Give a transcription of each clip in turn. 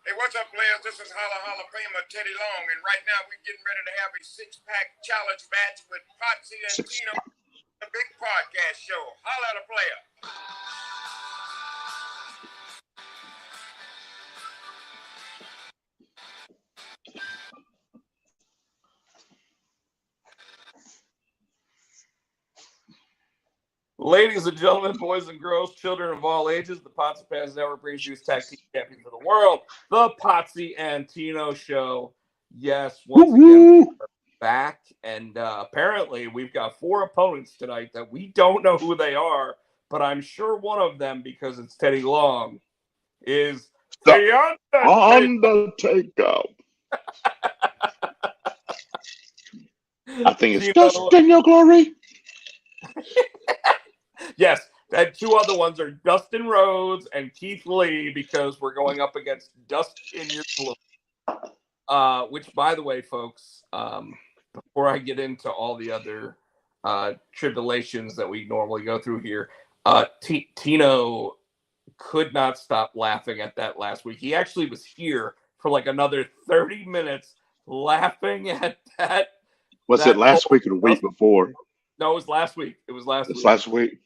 Hey, what's up, players? This is Hall of Famer Teddy Long, and right now we're getting ready to have a six-pack challenge match with Potsy and Tino, the big podcast show. Holla at a player. Ladies and gentlemen, boys and girls, children of all ages, the Potsy Pants Network brings you tag team champions of the world, the Potsy and Tino Show. Yes, once again, we're back, and apparently we've got 4 opponents tonight that we don't know who they are, but I'm sure one of them, because it's Teddy Long, is the Undertaker. I think it's Dustin Your Glory. Yes, and 2 other ones are Dustin Rhodes and Keith Lee, because we're going up against Dust in Your Glory. Which, by the way, folks, before I get into all the other tribulations that we normally go through here, Tino could not stop laughing at that last week. He actually was here for like another 30 minutes laughing at that. Was it last week or the week before? No, it was last week. It was last It's week. last week.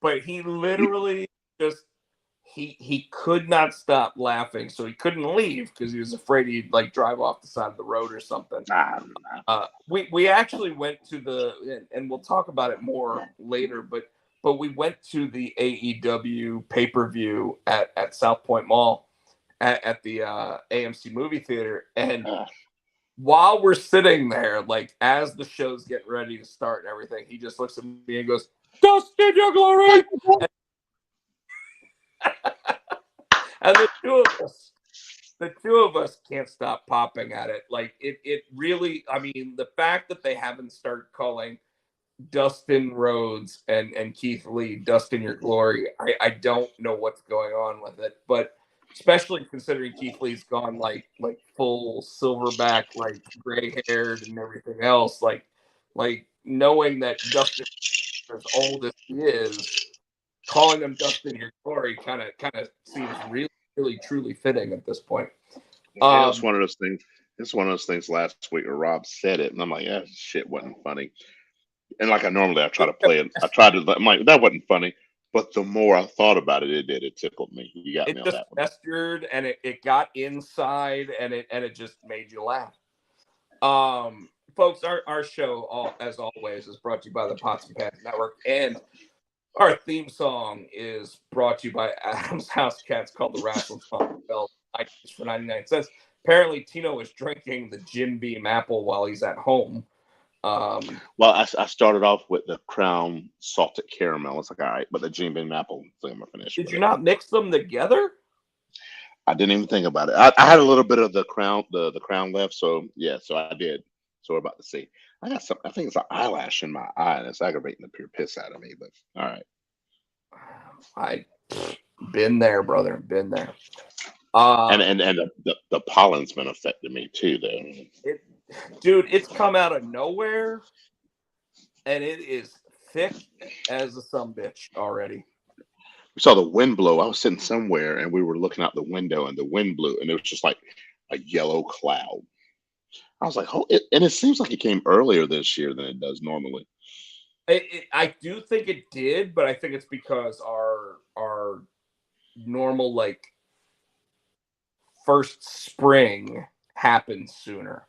But he literally just he could not stop laughing, so he couldn't leave because he was afraid he'd like drive off the side of the road or something. We actually went to the, and we'll talk about it more later, but we went to the AEW pay-per-view at South Point Mall at the AMC movie theater, and while we're sitting there, like as the show's getting ready to start and everything, he just looks at me and goes, "Dustin Your Glory!" And the two of us can't stop popping at it. Like it really, I mean, the fact that they haven't started calling Dustin Rhodes and Keith Lee Dustin Your Glory, I don't know what's going on with it, but especially considering Keith Lee's gone like full silverback, like gray haired and everything else, like knowing that Dustin, as old as he is, calling him Dustin Your Glory kind of seems really truly fitting at this point. It's one of those things. It's one of those things last week where Rob said it, and I'm like, yeah, shit wasn't funny. And like I try to play it. I'm like, that wasn't funny. But the more I thought about it, it tickled me. You got me on that one. It just festered, and it got inside, and it just made you laugh. Folks, our show, as always, is brought to you by the Potsy Pants Network, and our theme song is brought to you by Adam's House Cats, called the Wrestling Song Bell, for 99 cents. Apparently, Tino is drinking the Jim Beam apple while he's at home. Well, I started off with the Crown salted caramel. It's like, all right, but the Jim Beam apple thing I'm gonna finish. Did you not mix them together? I didn't even think about it. I had a little bit of the Crown, the Crown left, so yeah, so I did. So we're about to see. I got some. I think it's an eyelash in my eye, and it's aggravating the pure piss out of me. But all right, I been there, brother. Been there. And the pollen's been affecting me too, though. Dude, it's come out of nowhere, and it is thick as a sumbitch already. We saw the wind blow. I was sitting somewhere, and we were looking out the window, and the wind blew, and it was just like a yellow cloud. I was like, oh, and it seems like it came earlier this year than it does normally. I do think it did, but I think it's because our normal like first spring happens sooner.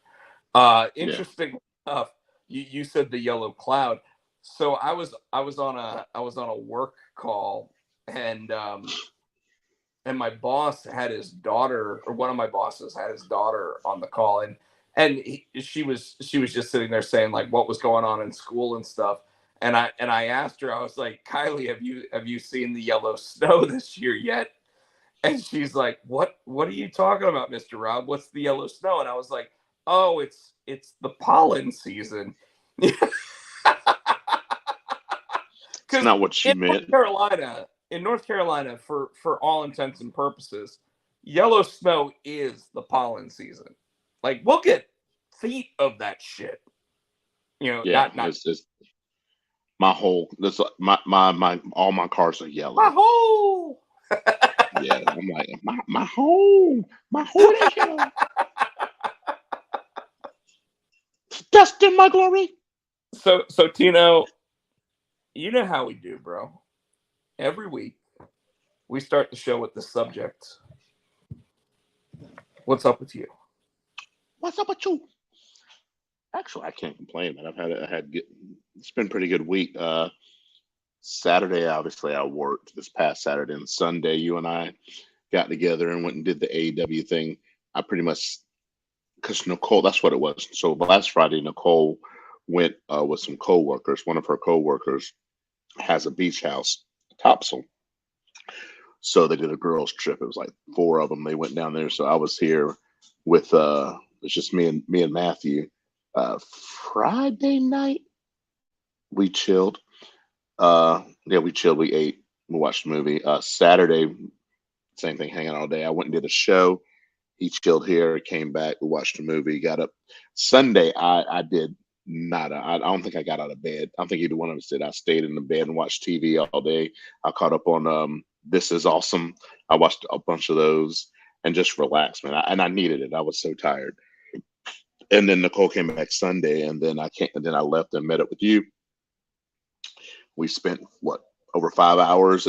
Interesting enough, you said the yellow cloud. So I was on a work call, and my boss had his daughter, or one of my bosses had his daughter on the call, and she was just sitting there saying like what was going on in school and stuff. And I asked her, I was like, Kylie, have you seen the yellow snow this year yet? And she's like, what are you talking about, Mr. Rob? What's the yellow snow? And I was like, oh, it's the pollen season. It's not what she meant. In North Carolina, for all intents and purposes, yellow snow is the pollen season. Like, we'll get feet of that shit. You know, yeah, not it's just my whole. This my all my cars are yellow. My whole. Yeah, I'm like, my home is here. Dust in my glory. So Tino, you know how we do, bro. Every week we start the show with the subject. What's up with you? What's up with you? Actually, I can't complain, man. It's been a pretty good week. Saturday, obviously, I worked this past Saturday and Sunday. You and I got together and went and did the AEW thing. I pretty much, because Nicole, that's what it was. So last Friday, Nicole went with some coworkers. One of her coworkers has a beach house, Topsail. So they did a girls' trip. It was like four of them. They went down there. So I was here with it's just me and Matthew. Friday night we chilled. Yeah, we chilled. We ate. We watched a movie. Saturday, same thing, hanging all day. I went and did a show. He chilled here, came back, we watched a movie, got up. Sunday, I did nada. I don't think I got out of bed. I don't think either one of us did. I stayed in the bed and watched TV all day. I caught up on This Is Awesome. I watched a bunch of those and just relaxed, man. And I needed it. I was so tired. And then Nicole came back Sunday, and then I left and met up with you. We spent over 5 hours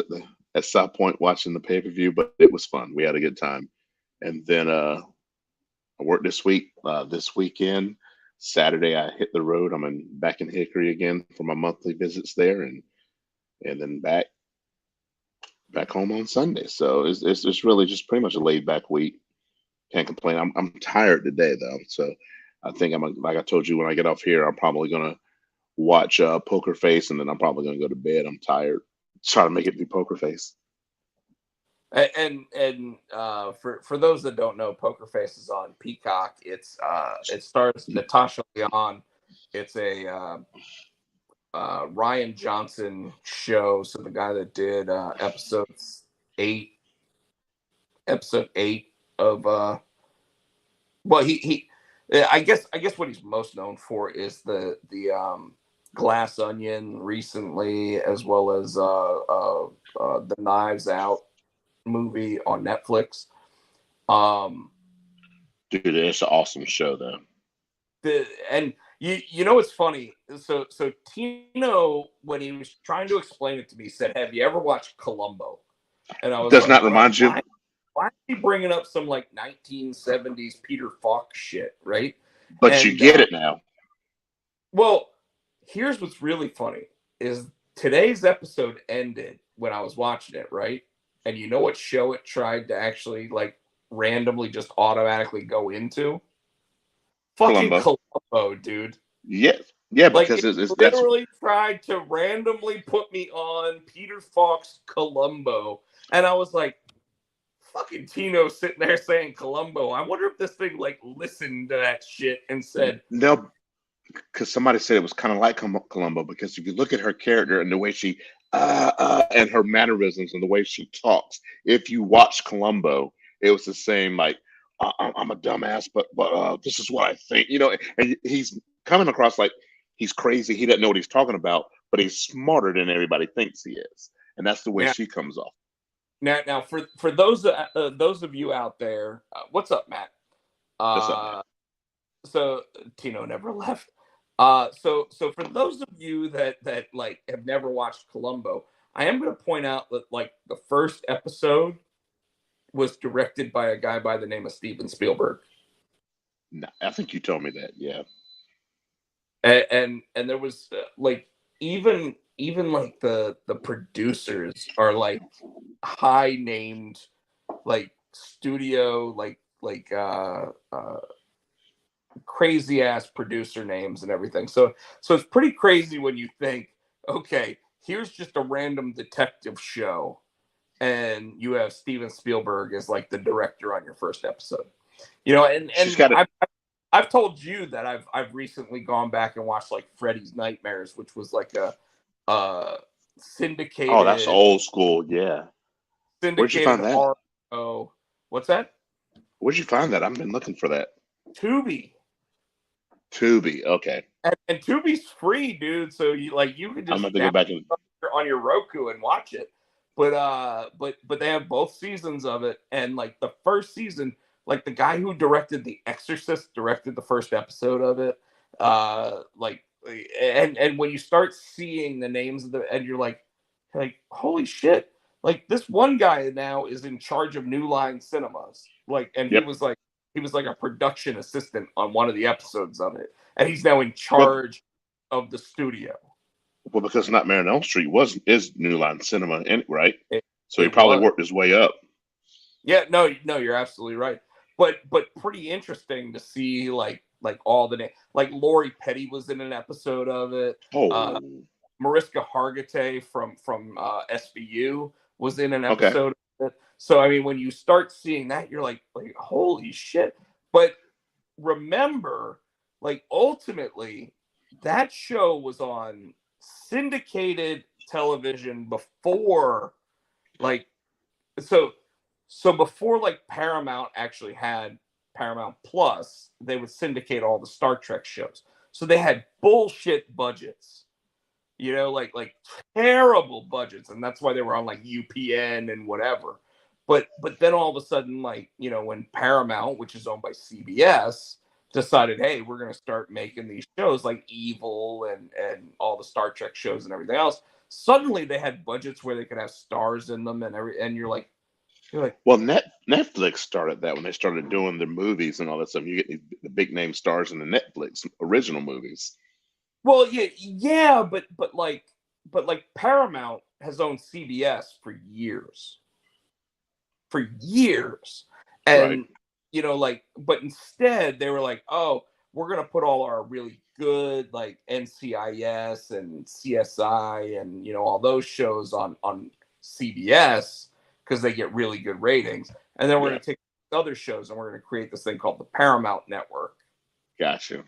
at South Point watching the pay-per-view, but it was fun. We had a good time. And then I worked this week. This weekend, Saturday, I hit the road. I'm back in Hickory again for my monthly visits there, and then back home on Sunday. So it's just really just pretty much a laid back week. Can't complain. I'm tired today though, so I think like I told you, when I get off here, I'm probably gonna watch Poker Face, and then I'm probably gonna go to bed. I'm tired. Try to make it through Poker Face. And for those that don't know, Poker Face is on Peacock. It stars Natasha Lyonne. It's a Ryan Johnson show. So the guy that did episode 8 of well, he I guess what he's most known for is the Glass Onion recently, as well as the Knives Out movie on Netflix. Dude, it's an awesome show though. And you know what's funny? So Tino, when he was trying to explain it to me, said, "Have you ever watched Columbo?" And I was Does like, not remind you? Why is he bringing up some like 1970s Peter Falk shit, right? But you get it now. Well, here's what's really funny is today's episode ended when I was watching it, right? And you know what show it tried to actually like randomly just automatically go into? Fucking Columbo, dude. Yeah, yeah, like because it's literally tried to randomly put me on Peter Falk's Columbo, and I was like, fucking Tino sitting there saying Columbo. I wonder if this thing like listened to that shit and said no, because somebody said it was kind of like Columbo, because if you look at her character and the way she and her mannerisms and the way she talks, if you watch Columbo, it was the same, like, I'm a dumbass, but this is what I think, and he's coming across like he's crazy. He doesn't know what he's talking about, but he's smarter than everybody thinks he is, and that's the way she comes off. Now, for those of you out there, what's up, Matt? What's up, Matt? So Tino never left. So for those of you that like have never watched Columbo, I am going to point out that like the first episode was directed by a guy by the name of Steven Spielberg. No, I think you told me that, yeah. And there was like even like the producers are like high named like studio like crazy ass producer names and everything. So it's pretty crazy when you think, okay, here's just a random detective show, and you have Steven Spielberg as like the director on your first episode. And I've told you that I've recently gone back and watched like Freddy's Nightmares, which was like a syndicated. Oh, that's old school, yeah. Where'd you find that? Oh, what's that? Where'd you find that? I've been looking for that. Tubi, okay. And Tubi's free, dude. So you can just I'm gonna go back on your Roku and watch it. but they have both seasons of it, and like the first season, like the guy who directed The Exorcist directed the first episode of it. Like and when you start seeing the names of the, and you're like holy shit, like this one guy now is in charge of New Line Cinemas, like, and Yep. he was like a production assistant on one of the episodes of it, and he's now in Well, charge of the studio. well, because Nightmare on Elm Street is New Line Cinema, right? So he It probably was. worked his way up. Yeah, no, you're absolutely right. But pretty interesting to see like all the like Lori Petty was in an episode of it. Oh, Mariska Hargitay from SVU was in an okay. episode of it. So I mean, when you start seeing that, you're like holy shit. But remember, like ultimately, that show was on syndicated television before, like, so before like Paramount actually had Paramount Plus, they would syndicate all the Star Trek shows. So they had bullshit budgets, like terrible budgets, and that's why they were on like UPN and whatever. But then all of a sudden, like, when Paramount, which is owned by CBS, decided, hey, we're gonna start making these shows like Evil and all the Star Trek shows and everything else. Suddenly they had budgets where they could have stars in them and you're like, well, Netflix started that when they started doing their movies and all that stuff. You get the big name stars in the Netflix original movies. well, yeah, but like Paramount has owned CBS for years, and Right. but instead they were like, oh, we're gonna put all our really good like NCIS and CSI and all those shows on CBS because they get really good ratings, and then we're Yeah. gonna take other shows and we're gonna create this thing called the Paramount Network. Gotcha.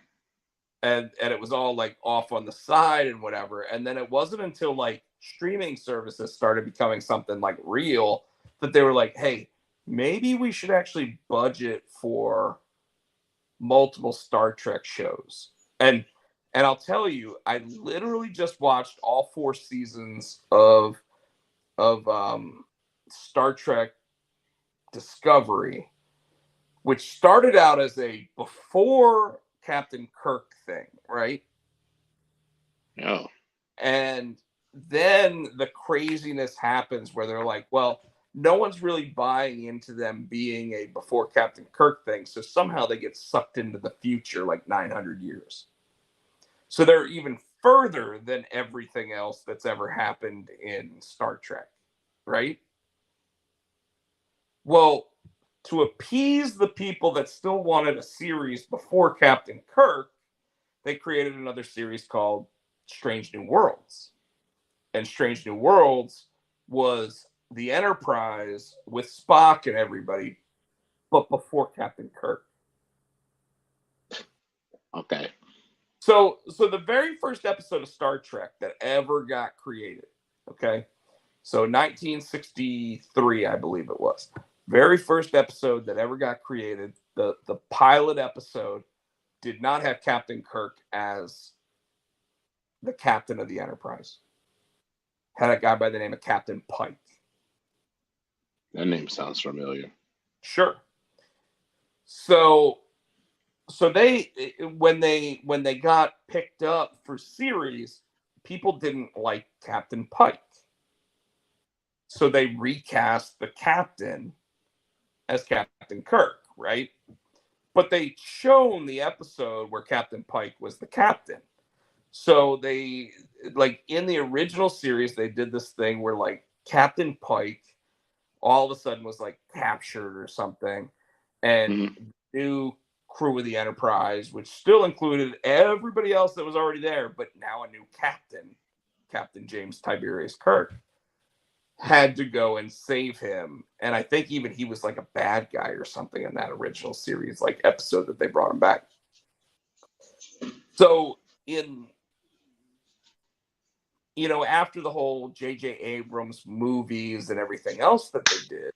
And it was all like off on the side and whatever. And then it wasn't until like streaming services started becoming something like real that they were like, hey, maybe we should actually budget for multiple Star Trek shows. And I'll tell you, I literally just watched all 4 seasons of Star Trek Discovery, which started out as a before Captain Kirk thing, right? Oh. And then the craziness happens where they're like, well, no one's really buying into them being a before Captain Kirk thing. So somehow they get sucked into the future like 900 years. So they're even further than everything else that's ever happened in Star Trek, right? Well, to appease the people that still wanted a series before Captain Kirk, they created another series called Strange New Worlds. And Strange New Worlds was the Enterprise with Spock and everybody, but before Captain Kirk. Okay. So the very first episode of Star Trek that ever got created, okay? So 1963, I believe it was. Very first episode that ever got created, the pilot episode did not have Captain Kirk as the captain of the Enterprise. Had a guy by the name of Captain Pike. That name sounds familiar. Sure. So they when they got picked up for series, people didn't like Captain Pike. So they recast the captain as Captain Kirk, right? But they shown the episode where Captain Pike was the captain. So they, like, in the original series, they did this thing where like Captain Pike all of a sudden was like captured or something, and new crew of the Enterprise, which still included everybody else that was already there, but now a new captain, Captain James Tiberius Kirk, had to go and save him. And I think even he was like a bad guy or something in that original series, like episode that they brought him back. So after the whole J.J. Abrams movies and everything else that they did,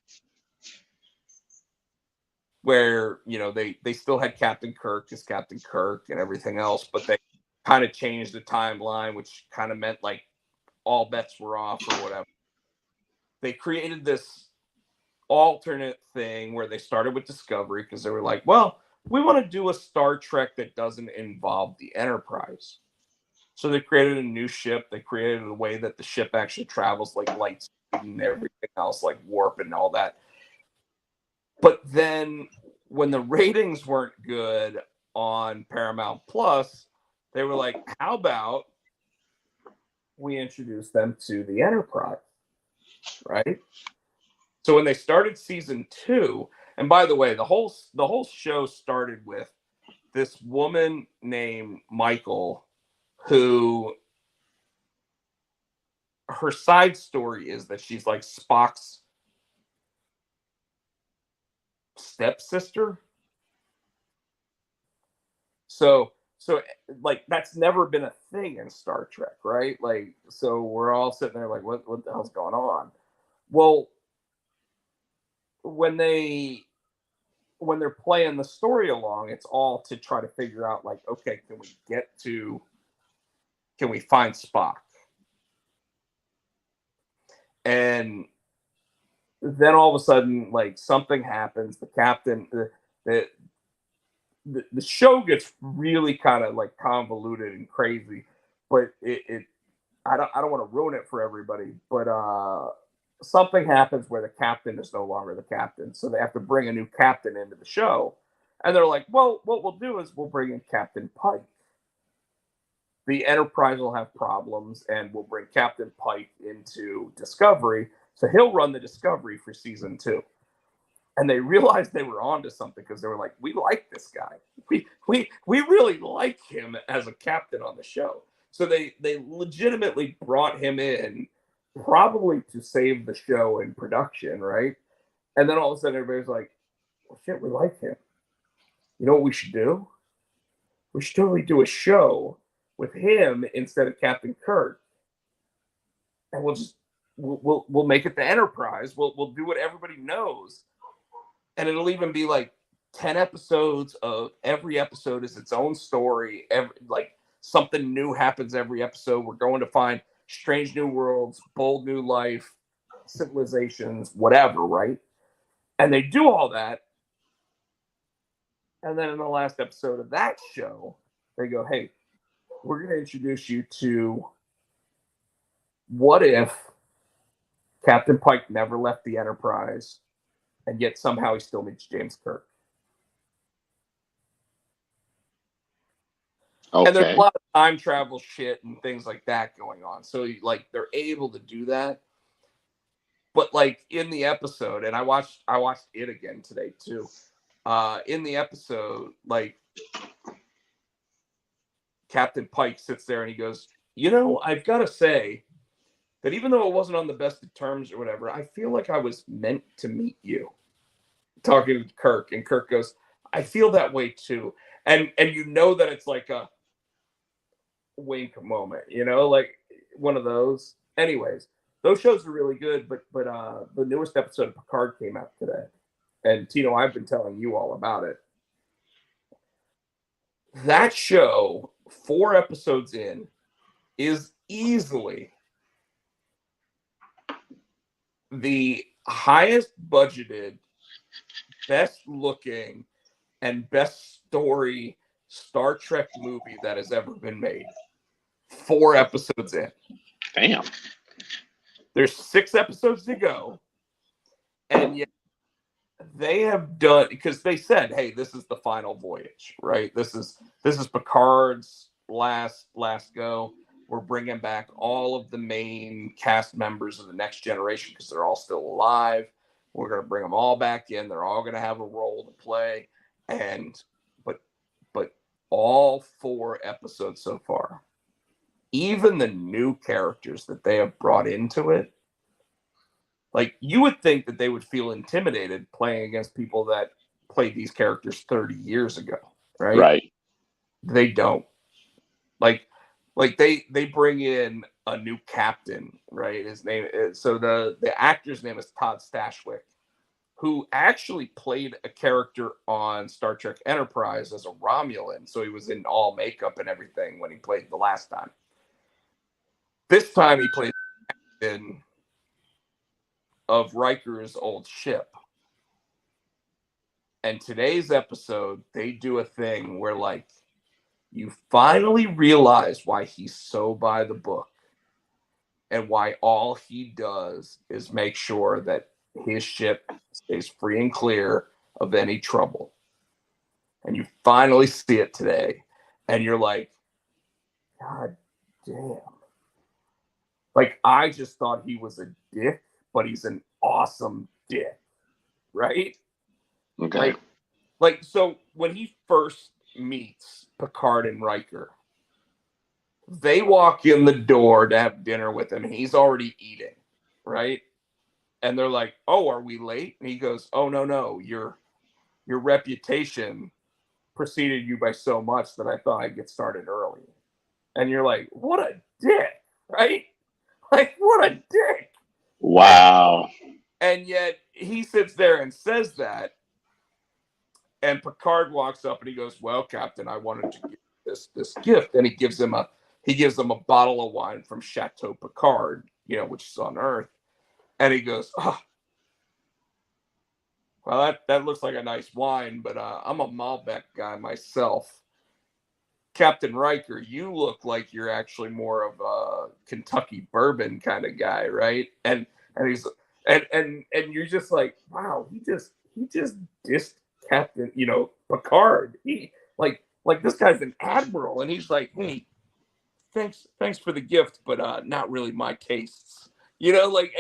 where, they still had Captain Kirk as Captain Kirk and everything else, but they kind of changed the timeline, which kind of meant like all bets were off or whatever. they created this alternate thing where they started with Discovery because they were like, well, we want to do a Star Trek that doesn't involve the Enterprise. So they created a new ship. They created a way that the ship actually travels like light speed and everything else, like warp and all that. But then when the ratings weren't good on Paramount Plus, they were like, how about we introduce them to the Enterprise, right? So when they started season 2, and by the way, the whole show started with this woman named Michael, who her side story is that she's like Spock's stepsister. So like that's never been a thing in Star Trek, right? Like, so we're all sitting there like, what the hell's going on? Well, when they're playing the story along, it's all to try to figure out like, okay, can we find Spock? And then all of a sudden, like something happens. The captain, the show gets really kind of like convoluted and crazy, but I don't want to ruin it for everybody, but something happens where the captain is no longer the captain, so they have to bring a new captain into the show, and they're like, well, what we'll do is we'll bring in Captain Pike. The Enterprise will have problems, and we'll bring Captain Pike into Discovery, so he'll run the Discovery for season 2. And they realized they were onto something because they were like, we like this guy. We really like him as a captain on the show. So they legitimately brought him in probably to save the show in production, right? And then all of a sudden everybody's like, well, shit, we like him. You know what we should do? We should totally do a show with him instead of Captain Kirk. And we'll make it the Enterprise. We'll do what everybody knows. And it'll even be like 10 episodes of every episode is its own story. Like something new happens every episode. We're going to find strange new worlds, bold new life, civilizations, whatever, right? And they do all that. And then in the last episode of that show, they go, hey, we're going to introduce you to what if Captain Pike never left the Enterprise, and yet somehow he still meets James Kirk. Okay. And there's a lot of time travel shit and things like that going on. So like they're able to do that. But like in the episode, and I watched it again today too. In the episode, like Captain Pike sits there and he goes, you know, I've got to say that even though it wasn't on the best of terms or whatever, I feel like I was meant to meet you. Talking to Kirk, and Kirk goes, I feel that way too. And you know that it's like a wink moment, you know, like one of those. Anyways, those shows are really good, but the newest episode of Picard came out today. And Tino, I've been telling you all about it. That show, 4 episodes in, is easily the highest budgeted, best looking, and best story Star Trek movie that has ever been made. 4 episodes in. Damn. There's 6 episodes to go. And yet they have done, because they said, hey, this is the final voyage, right? This is Picard's last go. We're bringing back all of the main cast members of the Next Generation because they're all still alive. We're going to bring them all back in. They're all going to have a role to play. And but all 4 episodes so far, even the new characters that they have brought into it, like you would think that they would feel intimidated playing against people that played these characters 30 years ago, right? Right. They don't. Like they bring in a new captain, right? His name is, so the actor's name is Todd Stashwick, who actually played a character on Star Trek Enterprise as a Romulan. So he was in all makeup and everything when he played the last time. This time he played in of Riker's old ship. And today's episode, they do a thing where, like, you finally realize why he's so by the book and why all he does is make sure that his ship stays free and clear of any trouble. And you finally see it today. And you're like, God damn. Like, I just thought he was a dick, but he's an awesome dick. Right? Okay. Like, so when he first meets Picard and Riker, they walk in the door to have dinner with him. He's already eating, right? And they're like, "Oh, are we late?" And he goes, "Oh, no. Your reputation preceded you by so much that I thought I'd get started early." And you're like, "What a dick," right? Like, what a dick. Wow. And yet he sits there and says that, and Picard walks up and he goes, "Well, Captain, I wanted to give this gift," and he gives him a bottle of wine from Chateau Picard, which is on Earth, and he goes, "Oh, well, that looks like a nice wine, but I'm a Malbec guy myself. Captain Riker, you look like you're actually more of a Kentucky bourbon kind of guy, right?" And he's and you're just like, wow, he just dissed Captain, Picard. He like this guy's an admiral, and he's like, "Hey, thanks for the gift, but not really my tastes." And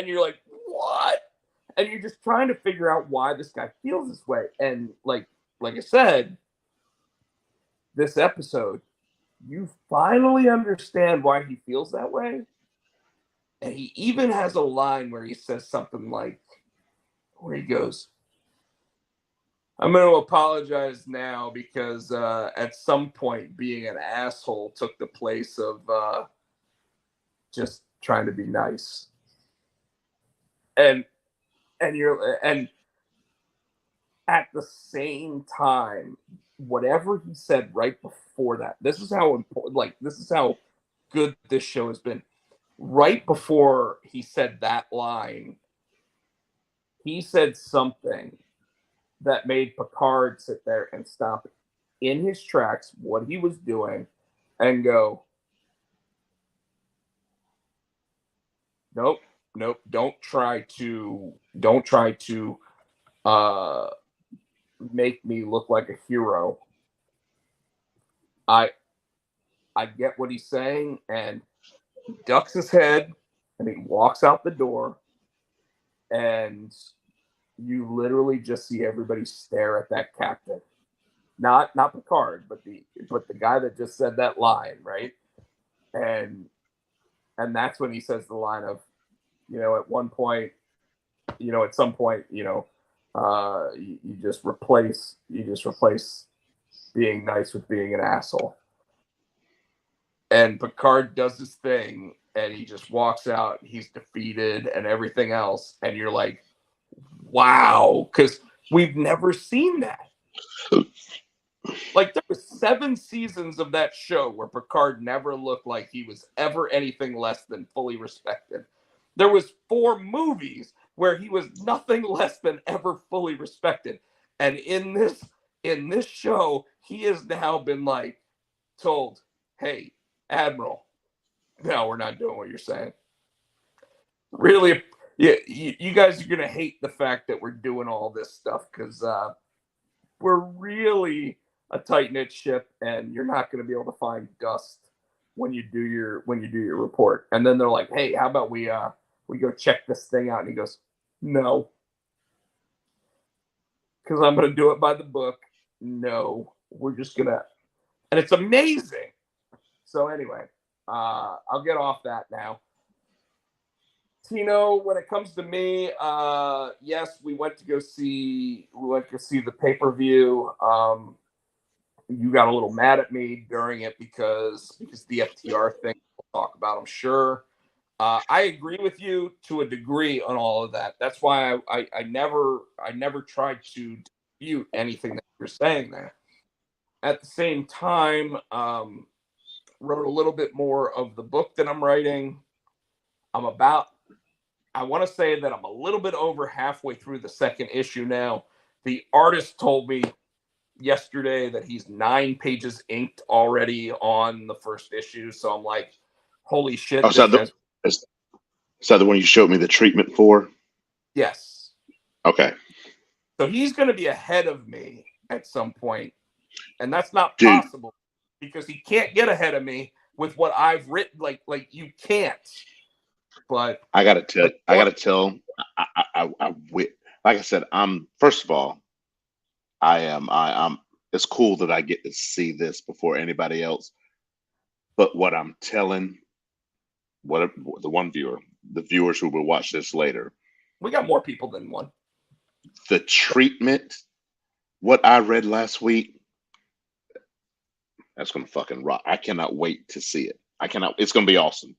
you're like, what? And you're just trying to figure out why this guy feels this way. And like I said, this episode, you finally understand why he feels that way. And he even has a line where he says something like, where he goes, "I'm going to apologize now because at some point being an asshole took the place of just trying to be nice." And at the same time, whatever he said right before that, this is how important, this is how good this show has been. Right before he said that line, he said something that made Picard sit there and stop in his tracks what he was doing and go, nope, don't try to make me look like a hero. I get what he's saying, and he ducks his head and he walks out the door, and you literally just see everybody stare at that captain. Not Picard, but the guy that just said that line, right? And that's when he says the line of, at one point, at some point, you just replace being nice with being an asshole. And Picard does his thing, and he just walks out. He's defeated and everything else. And you're like, wow, because we've never seen that. Like, there were 7 seasons of that show where Picard never looked like he was ever anything less than fully respected. There was 4 movies where he was nothing less than ever fully respected. And in this show, he has now been told, "Hey, Admiral, no, we're not doing what you're saying." Really, yeah, you guys are gonna hate the fact that we're doing all this stuff because we're really a tight-knit ship, and you're not going to be able to find dust when you do your report. And then they're like, "Hey, how about we go check this thing out?" And he goes, "No, because I'm going to do it by the book. No, we're just gonna," and it's amazing. So anyway, I'll get off that now. Tino, when it comes to me, yes, we went to go see the pay-per-view. You got a little mad at me during it because the FTR thing we'll talk about, I'm sure. I agree with you to a degree on all of that. That's why I never tried to dispute anything that you're saying there. At the same time, wrote a little bit more of the book that I'm writing. I'm about I want to say that I'm a little bit over halfway through the second issue now. The artist told me yesterday that he's 9 pages inked already on the first issue. So I'm like, holy shit. Oh, is that the one you showed me the treatment for? Yes. Okay. So he's going to be ahead of me at some point, and that's not Dude, possible because he can't get ahead of me with what I've written. Like you can't. But I gotta tell. Like I said, first of all, I'm. It's cool that I get to see this before anybody else. But what I'm telling, the viewers who will watch this later, we got more people than one. The treatment, what I read last week, that's gonna fucking rock. I cannot wait to see it. It's gonna be awesome.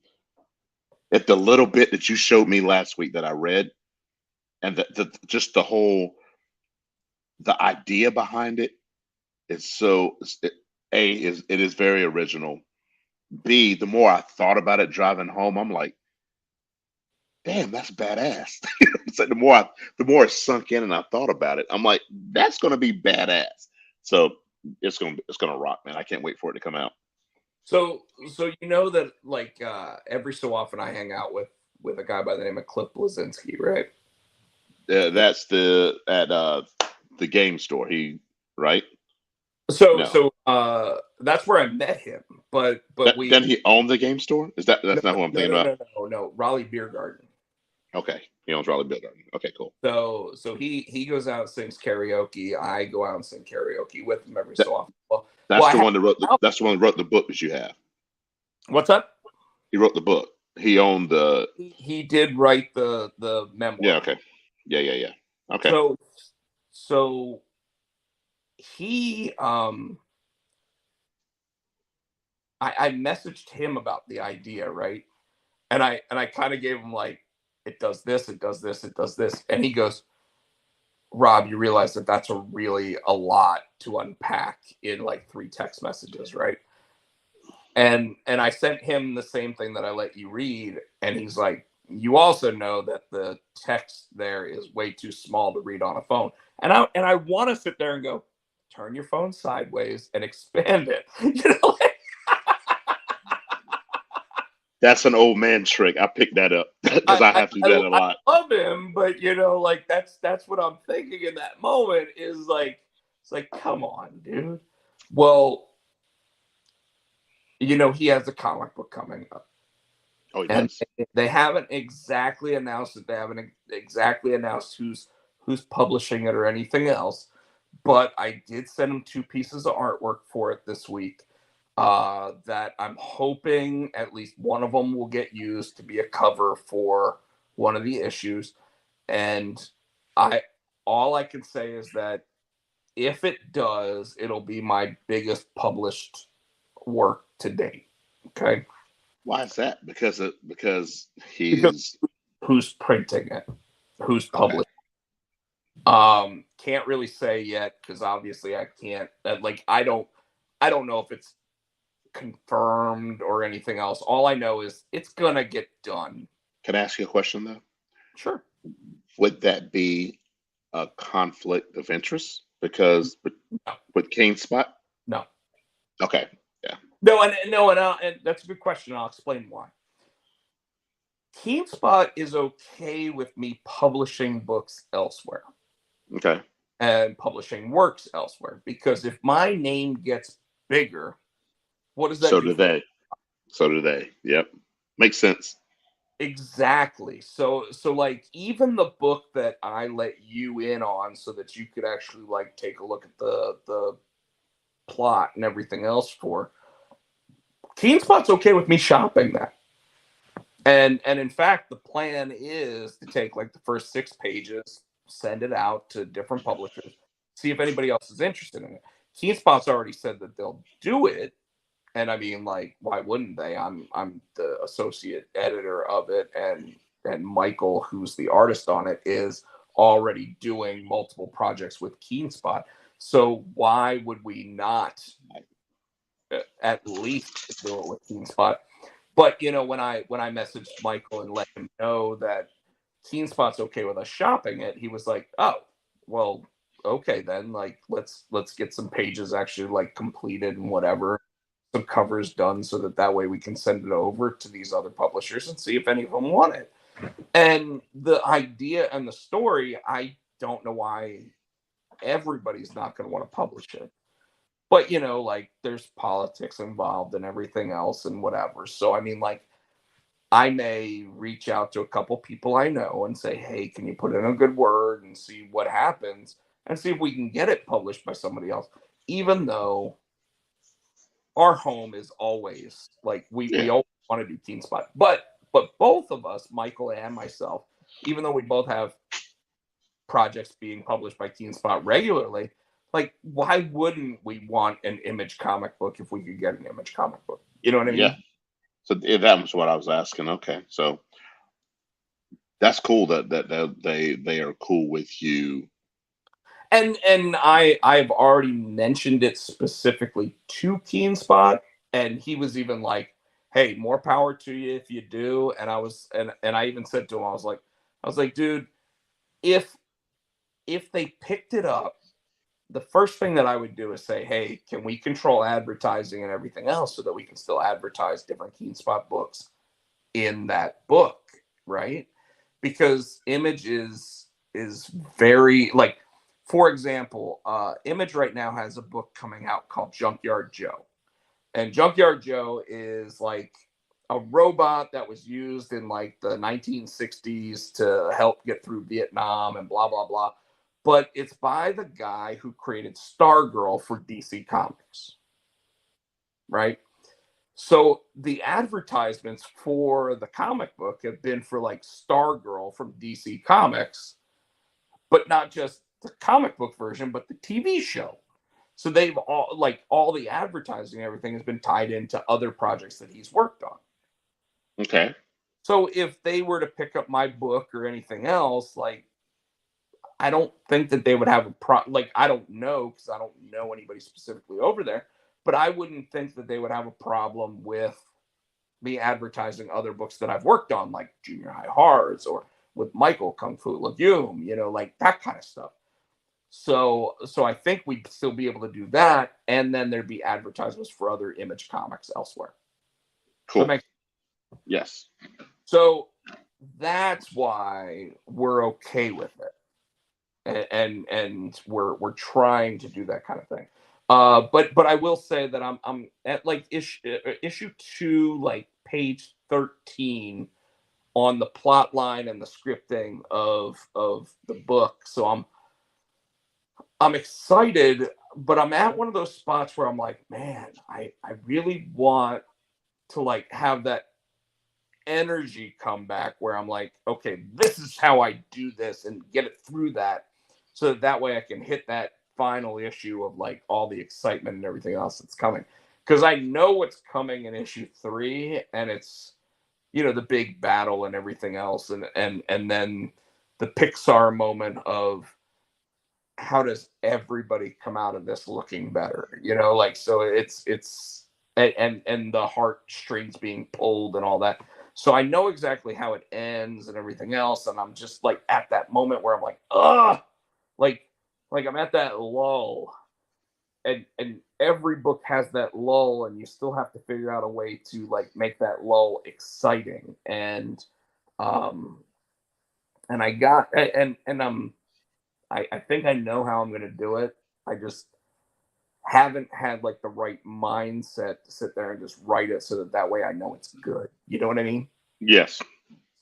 If the little bit that you showed me last week that I read, and just the idea behind it is so. It is very original. B, the more I thought about it driving home, I'm like, damn, that's badass. It's like the more it sunk in and I thought about it, I'm like, that's gonna be badass. So it's gonna rock, man. I can't wait for it to come out. So you know that like every so often I hang out with a guy by the name of Cliff Blazinski, right? That's at the game store. Right? So that's where I met him. But then he owned the game store. That's not who I'm thinking about? No, Raleigh Beer Garden. Okay, he owns Raleigh Beer Garden. Okay, cool. So he goes out and sings karaoke. I go out and sing karaoke with him every so often. That's the one that wrote the book that you have. What's that? He wrote the book. He owned the. He did write the memoir. Yeah. Okay. Yeah. Okay. So he I messaged him about the idea, right? And I kind of gave him like, it does this, it does this, it does this, and he goes, Rob, you realize that that's a lot to unpack in like 3 text messages, right? And I sent him the same thing that I let you read, and he's like, you also know that the text there is way too small to read on a phone. And I want to sit there and go, turn your phone sideways and expand it. You know, that's an old man trick. I picked that up because I have to do that a lot. I love him, but you know, like that's what I'm thinking in that moment is like, it's like, come on, dude. Well, you know, he has a comic book coming up. Oh, he does. They haven't exactly announced it. They haven't exactly announced who's publishing it or anything else. But I did send him 2 pieces of artwork for it this week. That I'm hoping at least one of them will get used to be a cover for one of the issues. And all I can say is that if it does, it'll be my biggest published work to date. Okay. Why is that? Because who's printing it, who's publishing. Okay. Can't really say yet because obviously I can't. I don't know if it's confirmed or anything else. All I know is it's gonna get done. Can I ask you a question though? Sure. Would that be a conflict of interest? Because with King Spot? No. Okay. Yeah. No, and that's a good question. I'll explain why. Keen Spot is okay with me publishing books elsewhere. Okay. And publishing works elsewhere. Because if my name gets bigger, what does that do? So do they. Yep. Makes sense. Exactly. So like even the book that I let you in on so that you could actually like take a look at the plot and everything else for, Keen Spot's okay with me shopping that. And in fact, the plan is to take like the first 6 pages, send it out to different publishers, see if anybody else is interested in it. Keen Spot's already said that they'll do it. And I mean, like, why wouldn't they? I'm the associate editor of it, and Michael, who's the artist on it, is already doing multiple projects with Keen Spot. So why would we not at least do it with Keen Spot? But you know, when I messaged Michael and let him know that Teen Spot's okay with us shopping it, he was like, oh, well, okay then, like let's get some pages actually like completed and whatever, some covers done, so that way we can send it over to these other publishers and see if any of them want it. And the idea and the story, I don't know why everybody's not going to want to publish it. But, like there's politics involved and everything else and whatever. So, I mean, like, I may reach out to a couple people I know and say, hey, can you put in a good word and see what happens and see if we can get it published by somebody else, even though our home is always like we always want to do Teen Spot. But both of us, Michael and myself, even though we both have projects being published by Teen Spot regularly, like why wouldn't we want an Image comic book if we could get an Image comic book? You know what I mean? Yeah. So that was what I was asking. Okay, so that's cool that they are cool with you. And I've already mentioned it specifically to Teen Spot, and he was even like, hey, more power to you if you do. And I even said to him, I was like, dude, if they picked it up, the first thing that I would do is say, hey, can we control advertising and everything else so that we can still advertise different Teen Spot books in that book, right? Because Image is very, like, for example, Image right now has a book coming out called Junkyard Joe. And Junkyard Joe is like a robot that was used in like the 1960s to help get through Vietnam and blah, blah, blah. But it's by the guy who created Stargirl for DC Comics, right? So the advertisements for the comic book have been for like Stargirl from DC Comics, but not just the comic book version, but the TV show. So they've all the advertising and everything has been tied into other projects that he's worked on. Okay. So if they were to pick up my book or anything else, like, I don't think that they would have I don't know, because I don't know anybody specifically over there, but I wouldn't think that they would have a problem with me advertising other books that I've worked on, like Junior High Horrors or with Michael Kung Fu Legume, like that kind of stuff. So I think we'd still be able to do that, and then there'd be advertisements for other Image comics elsewhere. Cool. Yes. So that's why we're okay with it. And we're trying to do that kind of thing. But I will say that I'm at like issue 2, like page 13 on the plot line and the scripting of the book. So I'm excited, but I'm at one of those spots where I'm like, man, I really want to like have that energy come back where I'm like, okay, this is how I do this and get it through that, so that way I can hit that final issue of like all the excitement and everything else that's coming, because I know what's coming in issue 3, and it's the big battle and everything else, and then the Pixar moment of how does everybody come out of this looking better, like, so it's and the heartstrings being pulled and all that. So I know exactly how it ends and everything else, and I'm just like at that moment where I'm like, ugh, like I'm at that lull, and every book has that lull, and you still have to figure out a way to like make that lull exciting, and I got and I think I know how I'm gonna do it. I just haven't had like the right mindset to sit there and just write it so that way I know it's good. You know what I mean? Yes.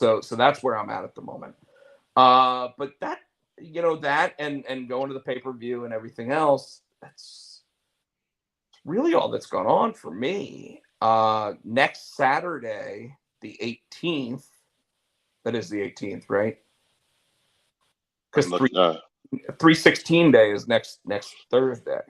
So that's where I'm at the moment. But that that and going to the pay-per-view and everything else, that's really all that's gone on for me. Next Saturday, the 18th. That is the 18th, right? Because 316 day is next Thursday.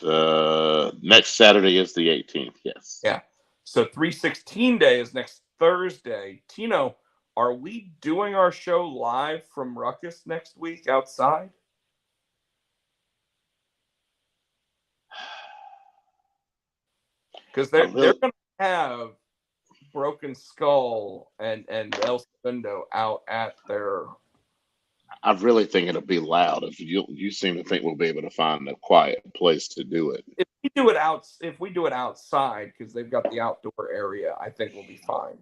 The next Saturday is the 18th. Yes. Yeah. So 316 day is next Thursday. Tino, are we doing our show live from Ruckus next week outside? Because they're going to have Broken Skull and El Segundo out at their. I really think it'll be loud. If you seem to think we'll be able to find a quiet place to do it. If we do it outside, because they've got the outdoor area, I think we'll be fine.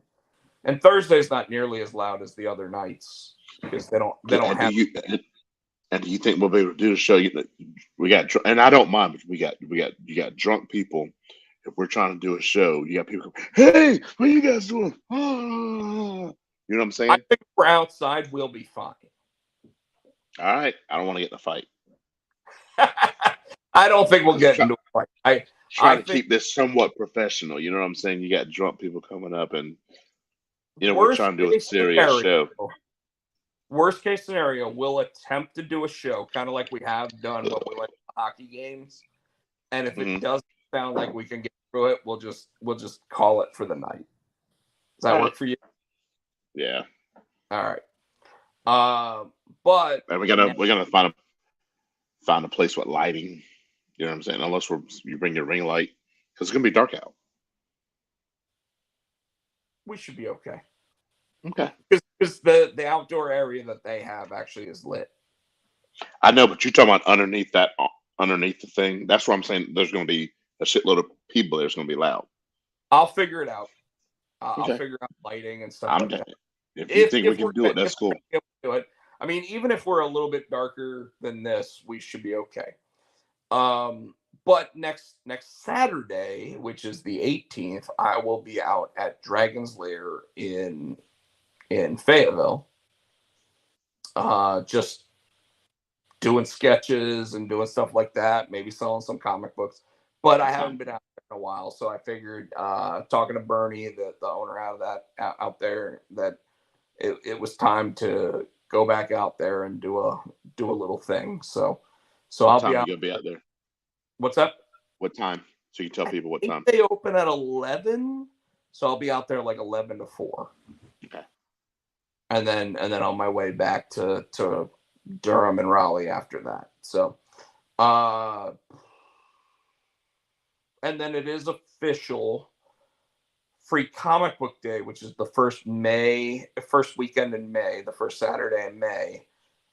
And Thursday's not nearly as loud as the other nights because they don't And have. do you think we'll be able to do the show? We got, and I don't mind, but you got drunk people. If we're trying to do a show, you got people. Hey, what are you guys doing? Ah. You know what I'm saying? I think if we're outside, we'll be fine. All right, I don't want to get in a fight. I don't think we'll get into a fight. I think keep this somewhat professional. You know what I'm saying? You got drunk people coming up, and we're trying to do a serious show. Worst case scenario, we'll attempt to do a show, kind of like we have done when we went to hockey games. And if it doesn't sound like we can get through it, we'll just call it for the night. Does that work for you? Yeah. All right. But and we're gonna find a place with lighting. You know what I'm saying? Unless you bring your ring light, because it's gonna be dark out. We should be okay. Okay. Because the outdoor area that they have actually is lit. I know, but you're talking about underneath the thing. That's what I'm saying. There's going to be a shitload of people. There's going to be loud. I'll figure it out. I'll figure out lighting and stuff like that. If you think we can do it, that's cool. Do it. I mean, even if we're a little bit darker than this, we should be okay. But next Saturday, which is the 18th, I will be out at Dragon's Lair in Fayetteville. Just doing sketches and doing stuff like that, maybe selling some comic books. But I haven't been out there in a while, so I figured, talking to Bernie, the owner out there, that it was time to go back out there and do a little thing. So I'll be out. You'll be out there. What's up? What time? So you tell people what time. They open at 11, so I'll be out there like 11 to 4. Okay. And then on my way back to Durham and Raleigh after that. So, and then it is official. Free Comic Book Day, which is the first weekend in May, the first Saturday in May.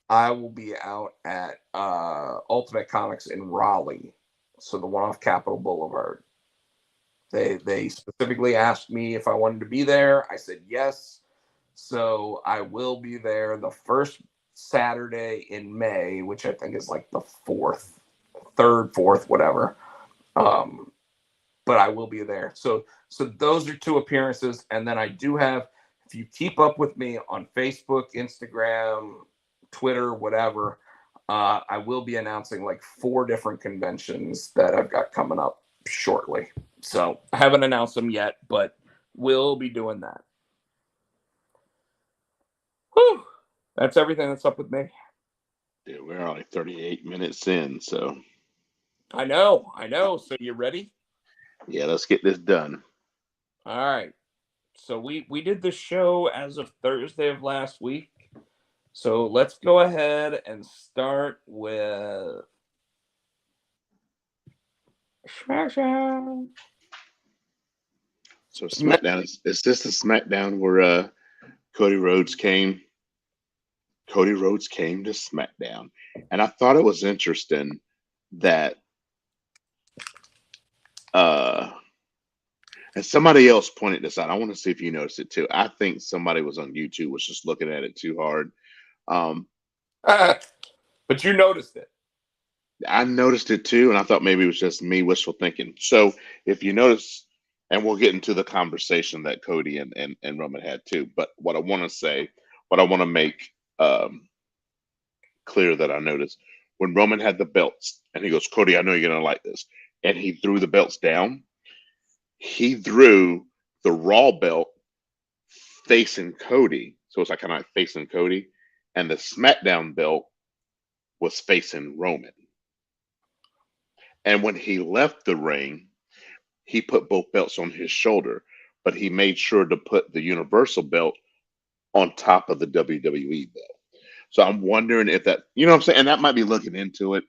I will be out at Ultimate Comics in Raleigh, so the one off Capitol Boulevard. They specifically asked me if I wanted to be there. I said yes. So I will be there the first Saturday in May, which I think is like the 4th, whatever. But I will be there. So those are 2 appearances. And then I do have, if you keep up with me on Facebook, Instagram, Twitter, whatever, I will be announcing like 4 different conventions that I've got coming up shortly. So I haven't announced them yet, but we'll be doing that. Whew. That's everything that's up with me. Yeah, we're only 38 minutes in, so. I know. So you ready? Yeah, let's get this done. All right. So we did the show as of Thursday of last week. So let's go ahead and start with SmackDown. So SmackDown is this the SmackDown where Cody Rhodes came to SmackDown, and I thought it was interesting that and somebody else pointed this out. I want to see if you noticed it too. I think somebody was on YouTube was just looking at it too hard. But you noticed it. I noticed it too, and I thought maybe it was just me wishful thinking. So if you notice, and we'll get into the conversation that Cody and Roman had too. But what I want to make clear that I noticed when Roman had the belts, and he goes, Cody, I know you're gonna like this, and he threw the belts down. He threw the Raw belt facing Cody, so it's like kind of like facing Cody, and the SmackDown belt was facing Roman. And when he left the ring, he put both belts on his shoulder, but he made sure to put the Universal belt on top of the WWE belt. So I'm wondering if that, you know what I'm saying? And that might be looking into it,